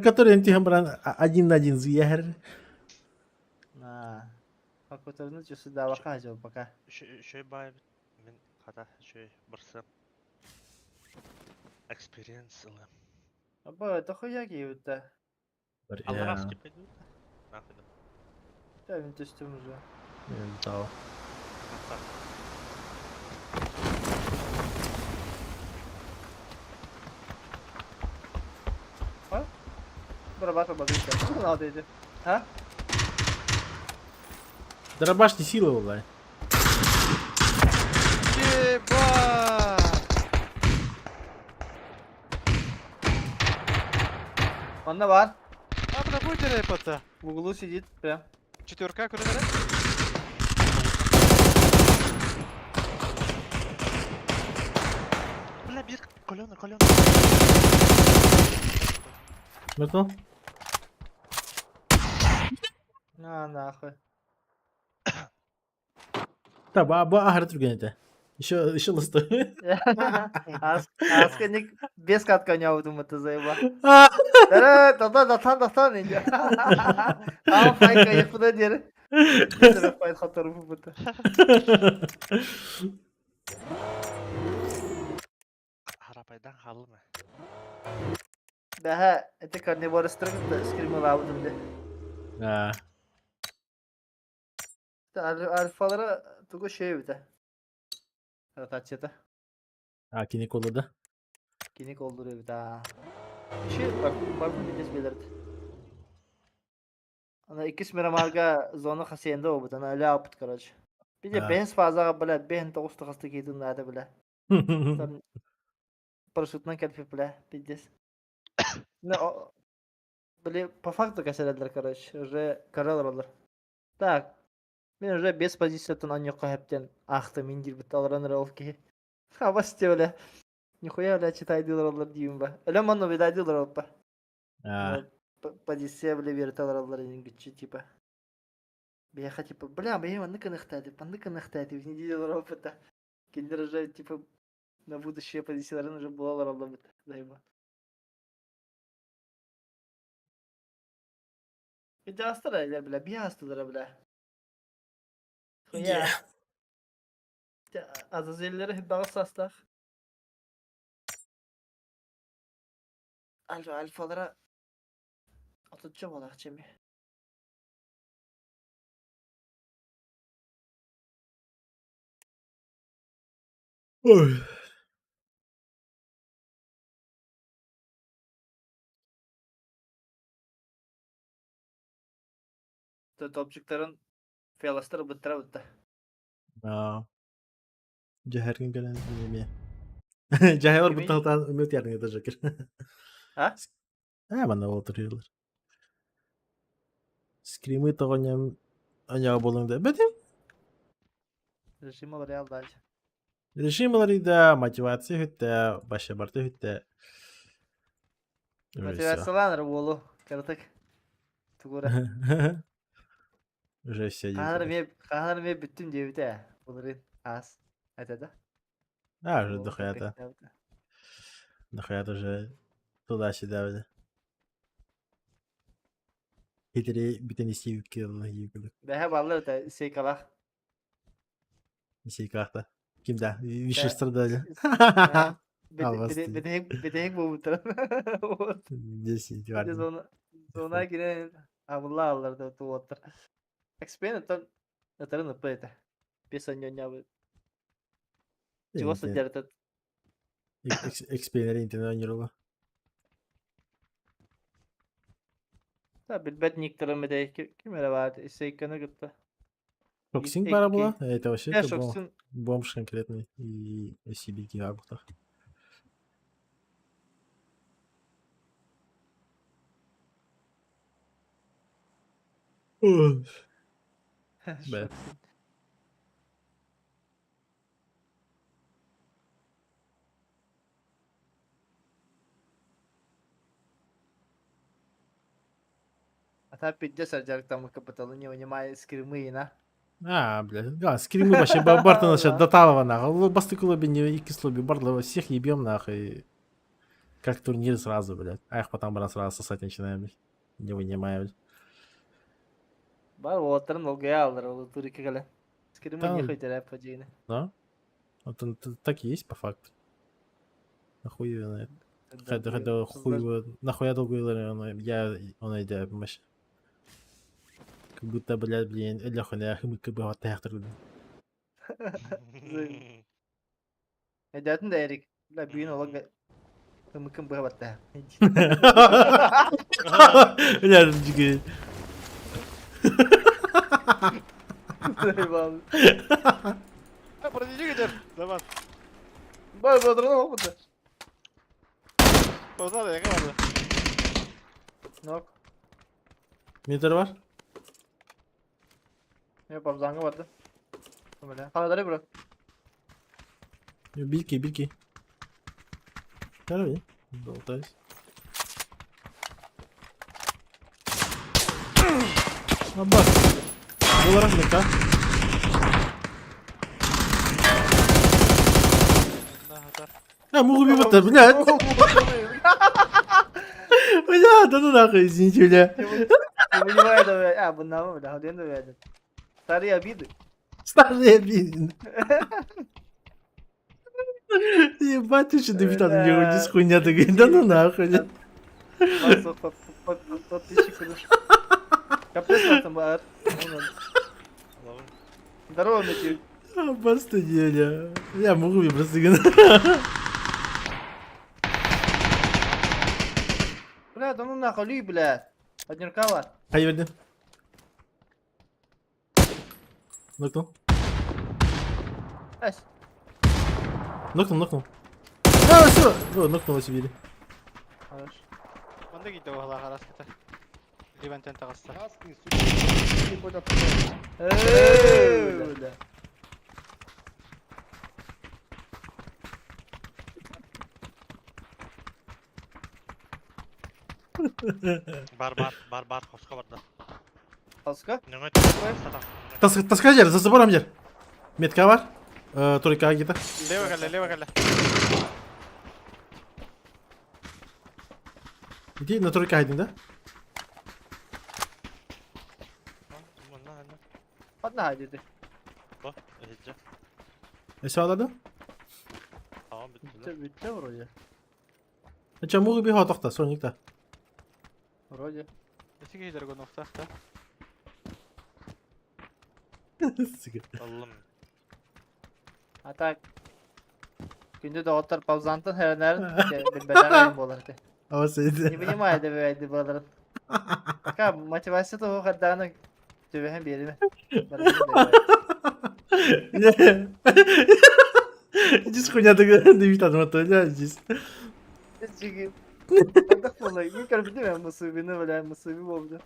Который антихам бран один на один зияр. Na. Hakikaten cüsü daha baka acaba baka. Шөй бай мен қада шөй барсам. Experience ылым. Aba это хуя gibi Алғаш кепеді. Нахуй. Tabii üstümüzü. Tamam. Bura bakma bakayım sen. Ne oldu? Ha? Дробаш не сила, валай. Bunda var. Абра, будь репота. В углу сидит прям. Четверка, көрінеді? Бля, бір колена. Мертвел? На нахуй. Да, bu ahır Türkiye'de. Еще ластой. Асканик без катка не аудум это заеба. Датан инде. Ам файка яхуда дер. Битер файт хатар бу бата. Harapaydan halı mı? Daha это карнивор строгт скримал аудум де. Ha. Alfalara tugu şey bite. Rotaciyata. Ha, kini kolladı. Kinik olduruyor bir daha. Şey bakın biliriz belirdi. Ana ikisi miramarga zonu hasiyende o butana öyle yapıt karaj. Bir de Ha. ben fazla bile ben toğuz tıkastı gidin nade bile. Там парашютный кальфи бля, пиздец. Ну, бля, по факту каселядлер, короче, уже кораллар. Так, мен уже без позициятын аньёка хептен ахты миндир бит алран ролки. Хабасте бля. Нихуя бля читайдылар алар дейм ба. Эле мано видайдылар алпа. Ha. Позиция бля верталар алар ингичи типа. Бяха типа, бля, бля, ныка нахтады, не дилар алпа. Киндер уже типа Ne bu dışı pozisyaların уже bulalar oldu daima. Bir de hastalar bile, bir hastalara bile. Ya. Azazelleri hep bağız hasta. Alfalara atacağım ola Cem'i. Oy. Topçukların fiyalastırı bitti. Aa. Her gün gelen yemeğe. Cahil Yemeği- bu tahtan ümit yarın yatacak. Ha? Hemen oturuyorlar. Scream'i tağonyam ayağı bolunda. Betim. Rejim olur ya bence. Режимлары да, мотивация hütte, başa bartı hütte. Motivasyonlar oğlu. Kırtık. Tugura. Уже все делают. Kahar ve bütün cevite. Bunların az. Hadi da. А, уже дохуята. Дохуята уже туда-сюда уже. Hitleri bir tane yükledik. Daha ballı da şey kalak. Şey kahta. Kimde? Вишерстер öyle. Alvasti. Bir de bu muhtemelen. 10 Bir de var. sonra yine Allah Allah da tu otur. Experience atarın böyle. Bir sanya bu. Чего содержит? XP'leri internet oynuyorlar. Tabii ben niktarım da kimere vardı. Seykana gitti. Шоксинг Эки- пара была? Это вообще Ya это был şoksun. бомж конкретный. И SCB арбута. Şoksun. Hatta pidde saracaktan mı kapatalım не вынимая скримы на. А, блядь. Да, скримы вообще Барта насчет до Талова нахуй. Басты клубе не iki слоби Барта всех ебем нахуй. Как турнир сразу, блядь. А их потом брат сразу сосать начинаем, блядь. Не вынимая, блядь. Var o oturun olgaya alır o tur iki kale. Skrimı Tamam. не хоть рападжины. Да? Вот он так и есть по факту. Нахуй его знает. Хотя хуй его... Нахуя долго я... Он идет, понимаешь? Как будто, блин, Эля хуйня, как бы вот так. Edet'in de erik. La büyün olan mümkün bu hatta. Рядом джигай. Eyvallah. Продиди gider. Zaman. Bak badrona bak burada. Bozma da yakamadı. Nok. Митер var. Ne yapalım zanga vardı. Böyle. Havaları bırak. Бильки. Давай. Болтайся. Аббас. Был разлик, а? А, могу убивать-то, блядь. Бля, да ну нахуй, извините, бля. Не понимаю, да, а, bundan mı? Daha dün de verdim. Sarı обиды. Старый блин. Ебать, ты что, дебютат мне ходишь, хуйня такая, да ну нахуй. Bak, tot dişi kırır. Kapıyı satın bağır. Здорово, Матюк. Аббас ты деля. Я могу убить просто. Бля, да ну нахуй, люй, блядь. Однерка var. Hayır verdim. Noktum. Ась. Noktum. А, все. О, нокнул себе. Хорош. Onda gitti o hala haraskete. Levent'ten takaslar. Öyle. Бар, хоска бар да. Paska. Нөмет. Таскать жер, за забором жер. Метка var. Turika gita. Лево галя. Иди на Турика хайдин да. Мына ана. Hadi hadi. Бак, эже. Эсе алады. Tamam bitti. Bitti вроде. Чаму би хотохта соникта. Вроде. Несиге хидер гонуфтах та. Allah'ım. Hatta günde doğutlar pauzantın her nerin bilbeden ayın bolardı. Ama seydi. Ne bileyim ayda verdi boların. Ka motivasyon da o kadarını dövehen bir yerime. Здесь хуйня такая, не видно, но то не здесь. Çünkü bak vallahi ilk arı bitti ben musibini böyle musibi oldu.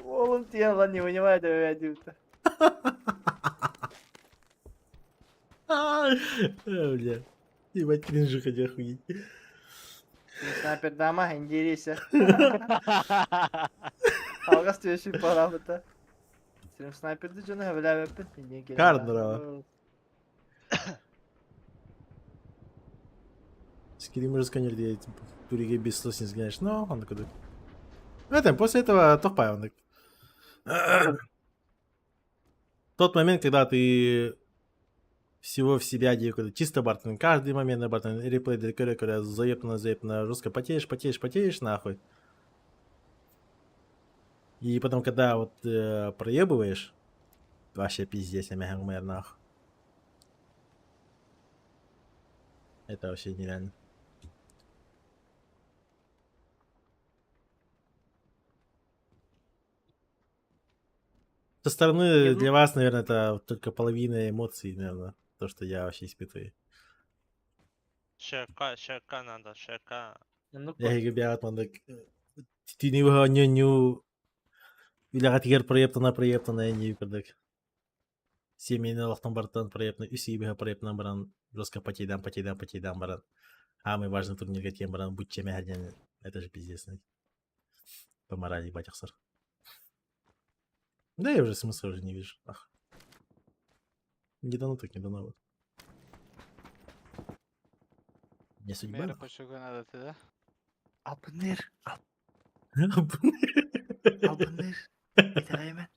Oğlum diye lan ne oynamaya da verdi. Бля. Ебать, кринжи хотя охуеть. Sniper dama hengeri ise. Algas diyor şu paramıta. Senin sniper'de canı havale yapın. Kardır ama. Скидим расконер делать, туриге без слов не сгоняешь. Но он такой. После этого топай он так. Тот момент, когда ты всего в себя делаешь, чисто бартен, каждый момент на бартен, реплей, заебно, жестко потеешь, нахуй. И потом, когда вот проебываешь, вообще пиздец, я мягко говоря, нахуй. Это вообще нереально. Со стороны для вас, наверное, это только половина эмоций, наверное, то, что я вообще испытываю. Şaka nanda şaka. Я gibi atmadık. Tütünü ню Үләгәтигәр проектына не юкырдык. Семейный лохтан бартан проектны, үсибе проектна баран, жестко потейдан баран. Самый важный турнирга тем баран, будь чем ярден. Это же пиздец. По морали батяхсар. Да я уже смысла уже не вижу. Ах. Не дано так, не дано. Вот. Не судьба. Мера пошуган адаты да. Abunir. Abunir. Bir tane hemen.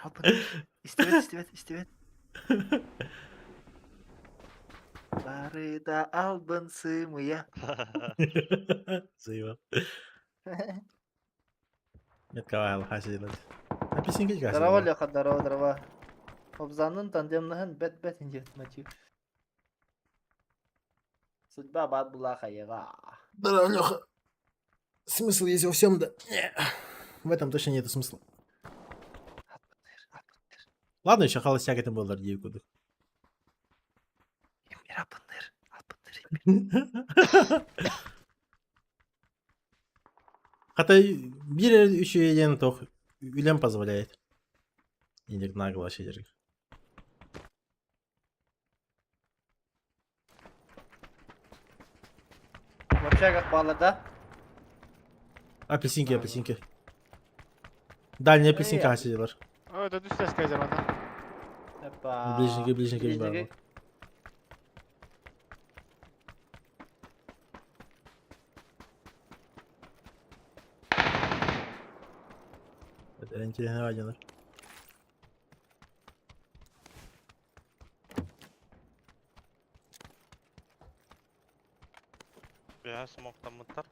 Abunir. İstivet. Bari da albın sığmıya. Заебал. Нет, кавай, хасидат. Написан кич касидат. Дарава леха, дарава. Обзанын тандемнахын бет инжет матив. Судьба бат була хаяга. Да, Леха. Смысл есть во всем, да. В этом точно нету смысла. Ладно, еще холостяк это был дорогие куды. Emir abunir. Хотя бир еще един тох үлем позволяет. Или нагло щедер. Вообще как балада. Апельсинки. Дальняя апельсинка Эй, хасидилар. Ой, да düştü eskay zamanda. Hoppa. Ближники bir var. Это интересно один. Ya smoke'tan mıttar.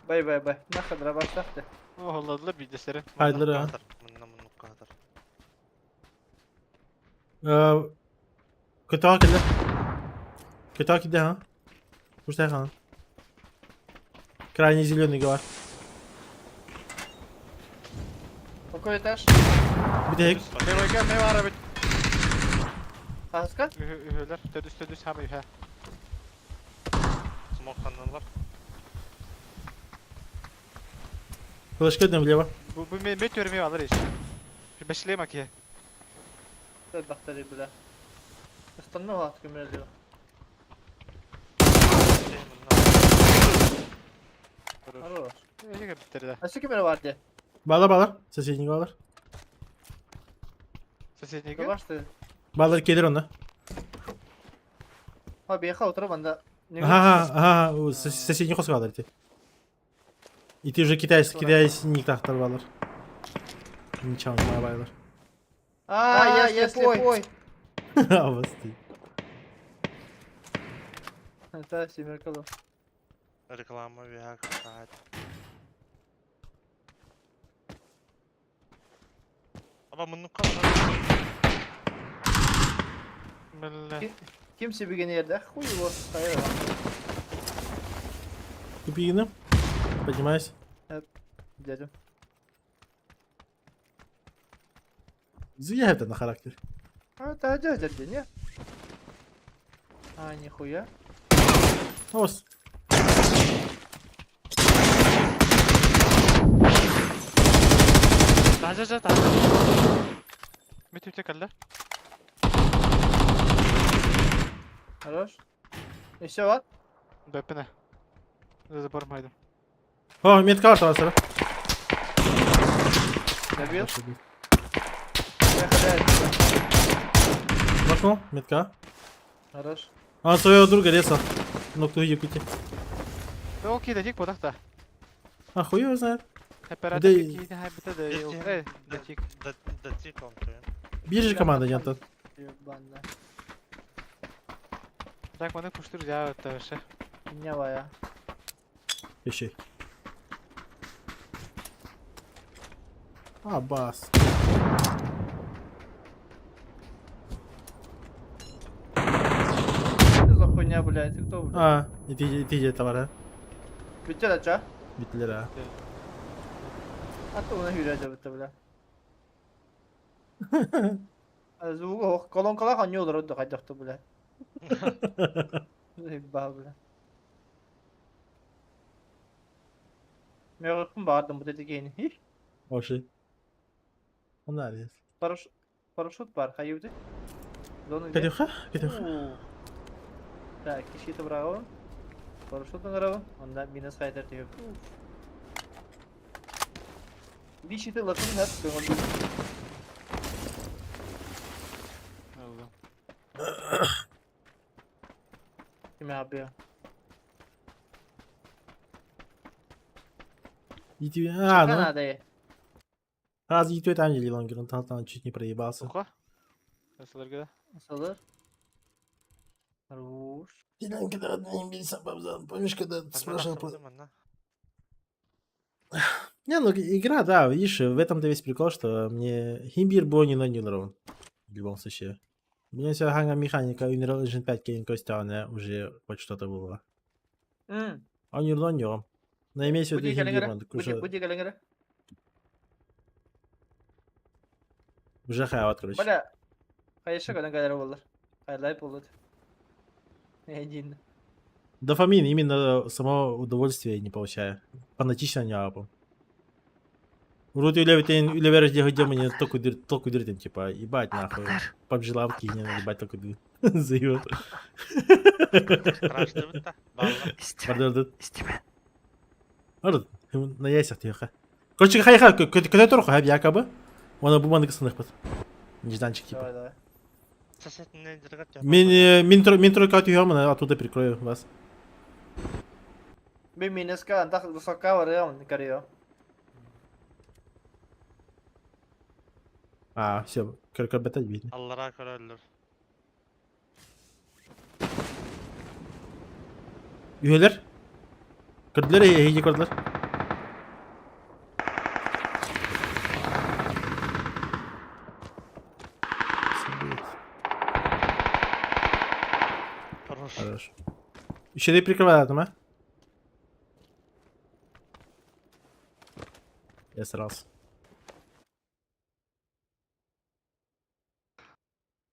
Bay. Ne kadar başlattı. Oh Allah'la bilgisayarı. Hayırlı ha. Mınna kadar. Катаки, да. Пустай хан. Крайне зеленый говор. Какой этаж? Bir de Ne var abi? Haska? Ühüler. Düz hem ühe. Smoke'tan var. флешка дым влево. Bu met görmeyi alır iş. Beşleyeyim aki. Dur bakteri bile. Üstünde var kömür diyor. Alo. Ne bitti de. Nasıl kömür vardı? Bağlar. Соседний bağlar. Соседники? Baştı. Балар келер оны. Ha bir yaka oturup anda. Ага, соседний қосып алар те. И ты уже китайский ник тақтар балар. Ничего, не байлар. Я слепой. Авасти. Это семеркало. Реклама вяк, кстати. Ama bunu kadar Бля. Kimse bir gene yerde. Хуй его. Hayır lan. Купи Поднимайся. Dedim. Зуя это на характер. Да, дядя, не? Нихуя. Ос. تعال. متى بتكلم؟ Хорош. Еще var. بابنا. Забор майду. О, медкарта var sıra. Добил. Нокнул, медка. Хорош. А своего друга резал. Нокнул Якути. Окей, датик подахта. А хуй его знает. Оператор Да какие-то хайбета да и датик. датик он то. Биржи команда Янтон. Bende. Так, бана куштур ya тавша. Ne var ya? Вещей. А, бас. Что за хуйня, блядь? Ты кто, блядь? А, и ты где-то var ha. Bitti la ça. Bittiler ha. Hatta ona hürece bitti bile. Звук колонкалар ханья olur orada kaydaktı bile. Bah bile. Merakım vardı bu dedi ki hiç. O şey. Onlar ya. Парашют var. Hayırdı? Зону Где ха? Где ха? Так, киши-то браво. Парашют браво. Ondan minus kaydır diyor. Bir şey de lafını hep gömüldü. Kime abi ya? Иди. А, ну. Kanada'ya. Раз идет Ангели Лонгер, он там чуть не проебался. Сухо? Nasıldır gıda? Nasıl olur? Ruş. Дилян, когда родные бились, помнишь, когда ты спрашивал про... Не, ну игра, да, видишь, в этом-то весь прикол, что мне Химбир был не нанил в любом случае. Мне вся ханга механика Unreal Engine 5 Кейн Костяна уже хоть что-то было. Hı. А Unreal не. Но имеется в Bu виду diye Химбир, gelene. он такой Bu diye gelene. уже хайват, короче. Böyle. Kayışa kadar kadar olur. Kaylayıp olur. Ne diyeyim? Дофамин, именно само удовольствие не получаю. Фанатично не апу. Вроде улевер где мне только дыртин, типа, ебать нахуй. PUBG лавки не ебать только дыр. Заебал. Страшно бит балла. Бардырдыт. Ард, на яйсах тихо. Короче, хайха, когда торха, якобы. Ona bu manık sınıf bat. Нежданчик типа. Давай давай. Соседний дергать. Мин тройка отъем, оттуда прикрою вас. Bir minuska antak sokağa var ya onu karıyor. А, все, карбета видно. Allah'a körüldür. Üyeler. Kırdılar ya, heyece kırdılar. Хорош. Хорош. Еще и прикрывай там, а? Я срался.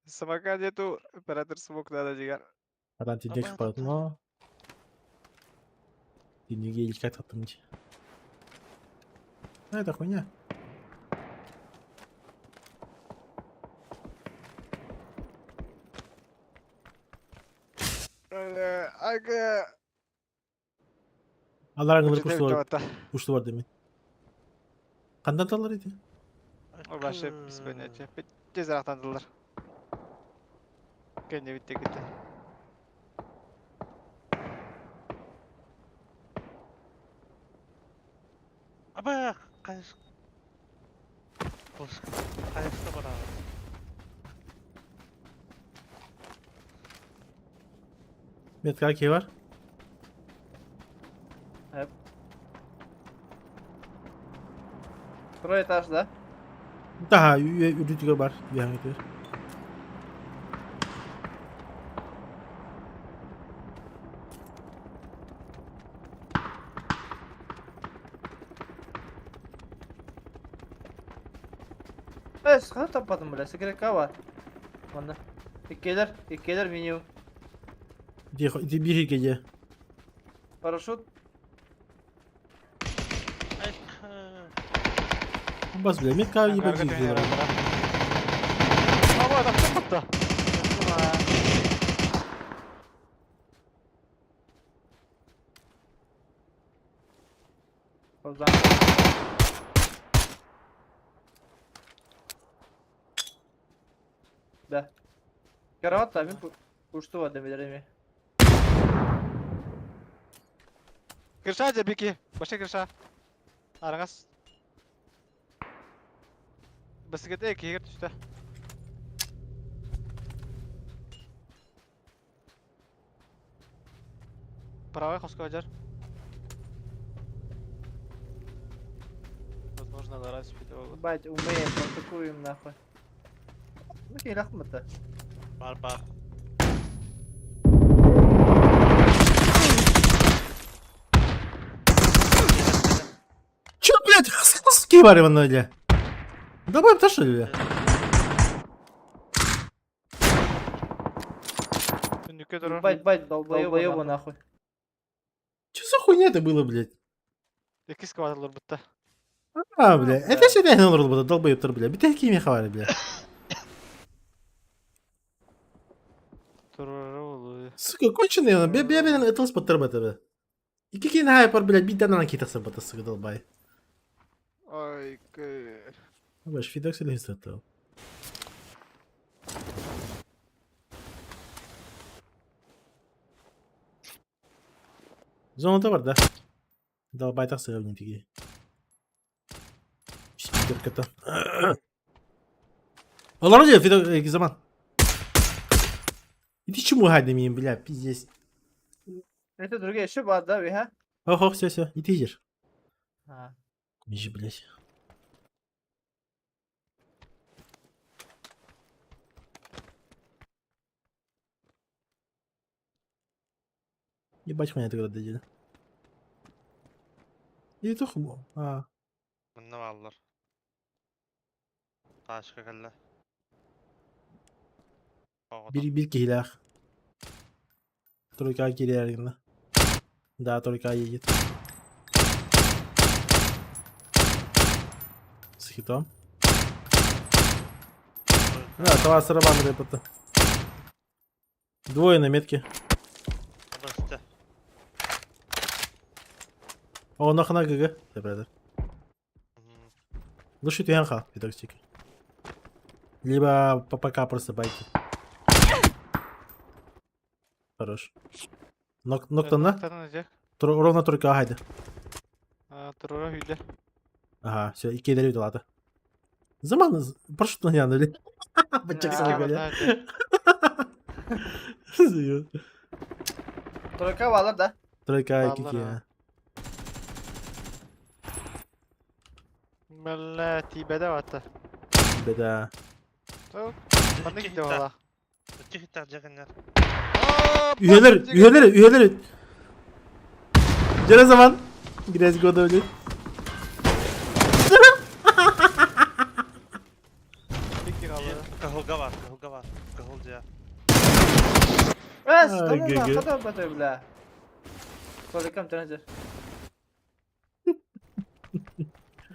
Самокат нету, оператор смог надо llegar. А там тебе Ага, под, но... Ты не гелить как-то там. А, это хуйня. Aga. Allah'ın Ucunda bir tavata. kuşlu var demin. Kandan tallar idi. Başka bir şey yapayım. Tez araktandılar. Kendi bitti gitti. Aba kayıs. Bos. Kayısta bana. Metkaki var. Pro etajda. Daha ürütüyor var. Bir hangi var. Sıkıntı tapadım bile. Sigaret var. Onda. İlk gelir minimum. Bir gece. Paraşüt. Ay. Bas bile. Metkaki gibi Karga gidiyor. dönüyor ara. Ama adam kapattı. O zaman. Be. Karavat tabi kuştu var demeleri mi? Kırşa aja Biki. Başa kırşa. Arangaz. Bisiklete iki yer düştü. Правая хоска ваджар. Возможно, на раз видео. Бать, умеем, атакуем нахуй. Ну кей рахмата. Бар. Чё, блядь, ски var ya öyle. Давай taş öyle. Нюке дуру. Бать, долбоёбу нахуй. Что за хуйня это было, блядь? Iki skavatorlar bitti. А, бля, это все реально olur долбоёбтар, бля. Bir tek yemeği var, bля. Tururu oluyor. Сука, конченый он. Бебен это споттер бата. И какие на хайпер, блядь, бить на какие-то сабата, сука, долбай. Ay kır. Баш, фидокс или инстатал. Зона var da. Долбай так сравнить такие. Спикер кота. Allah razı olsun zaman. Иди чему гадамием, бля, пиздец. Это другие еще бат, да, ви, ха? Ох, все, иди идешь. А. Иди, блядь. Ебать хуйня тогда дадили. İyi tohum bu. Ha. Bununla varlar. Taşka kelle. Bir kilah. Тройка гиляр yanında. Да, тройка едет. С хитом. Да, това сарабан репота. Двое на метке. Burası. О, нахна ГГ. Добре. Лучше ты янха, пидоксик. Либо ППК просто байки. Хорош. Ноктана? Ровно тройка, haydi. Tururu hüyle. Ага, все, iki ileri doladı. Zamanı paraşütle yandı öyle. Bıçak sana böyle. Тройка varlar da. Тройка, iki Vallahi ya. Melle tibede vattı. Beda. Bana gitti valla. İki hitler cegenler. Üyeleri. Gene zaman. Biraz goda öyle. Peki kaldı. Kahılga var. Kahılcaya. Bas, Ay, tamam GG. kadar batıyor bile. Тройкам тренер.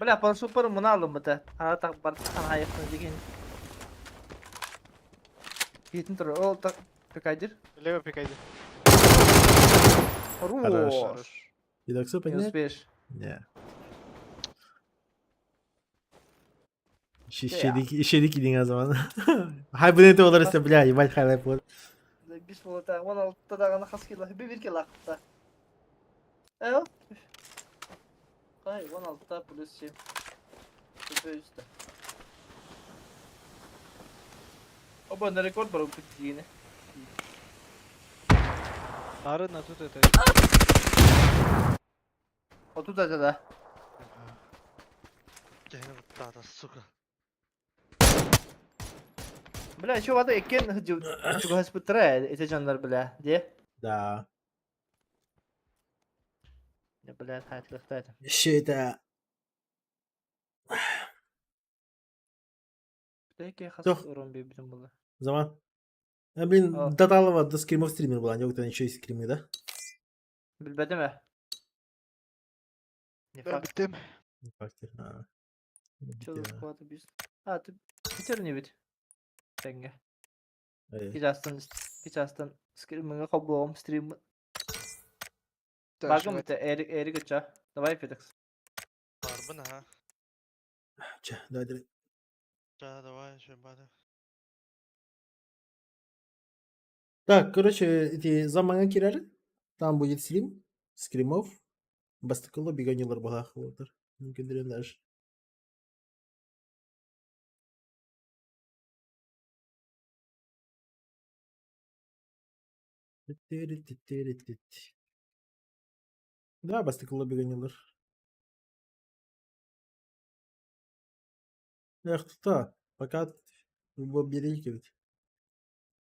Бля, парашют пар мына алдым бата. Ана так бар, ана аяқтан деген. Кетін тұр, ол так пекайдыр. Leva pekaydı. Хорош. Пидоксы Минус понять? 5. Не. Işedik idin o zaman. Hibernate olur işte bля, ебать highlight olur. Biz bu da 16'da da gana kas kilo. Bir kilo akıtta. Evet. Hayır 16'da plus şey. Tepe üstte. Abone rekord var o küçük yine. Ары на тут это. 30 da. Gene gıttı da suka. Бля, еще вода экен чуга хаспутра, эти жандар, бля, де? Да. Не, бля, хать, лыхтать. Şeyde. Теке хас Жоқ. урон бебитим было. Zaman. Ya блин, Al. Datalı vardı. Scream of Streamer bulan. Yok da şey Scream'i de. Билбеди ме? Не Ben факт. bittim. Fakir. Ha. Чё за склады бис? А, ты Питер не бит? Тенге. Evet. Hiç astan скриминга хоблом стрим. Багам это Эри гача. Давай Федекс. Harbin ha. Hadi. Да, давай, еще бады. Так, короче, эти заманга кирары. Там будет стрим. Скримов. Бастыкылы биганилар бала хылдыр. Мүмкіндерін даже. Да, бастыкылы биганилар. Эх, тута. Пока bu biri gibi.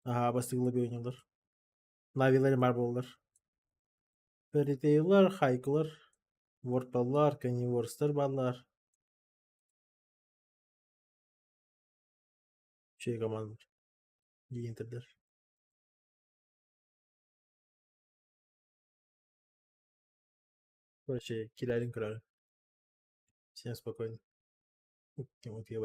Aha, бастыкылы биганилар. Навилар бар болдар. Перетейлар, хайкылар. Ворпалар, каниворстар балар. Şey командар. Гейнтердер. Короче, килярин крары. Всем спокойно. Тем вот я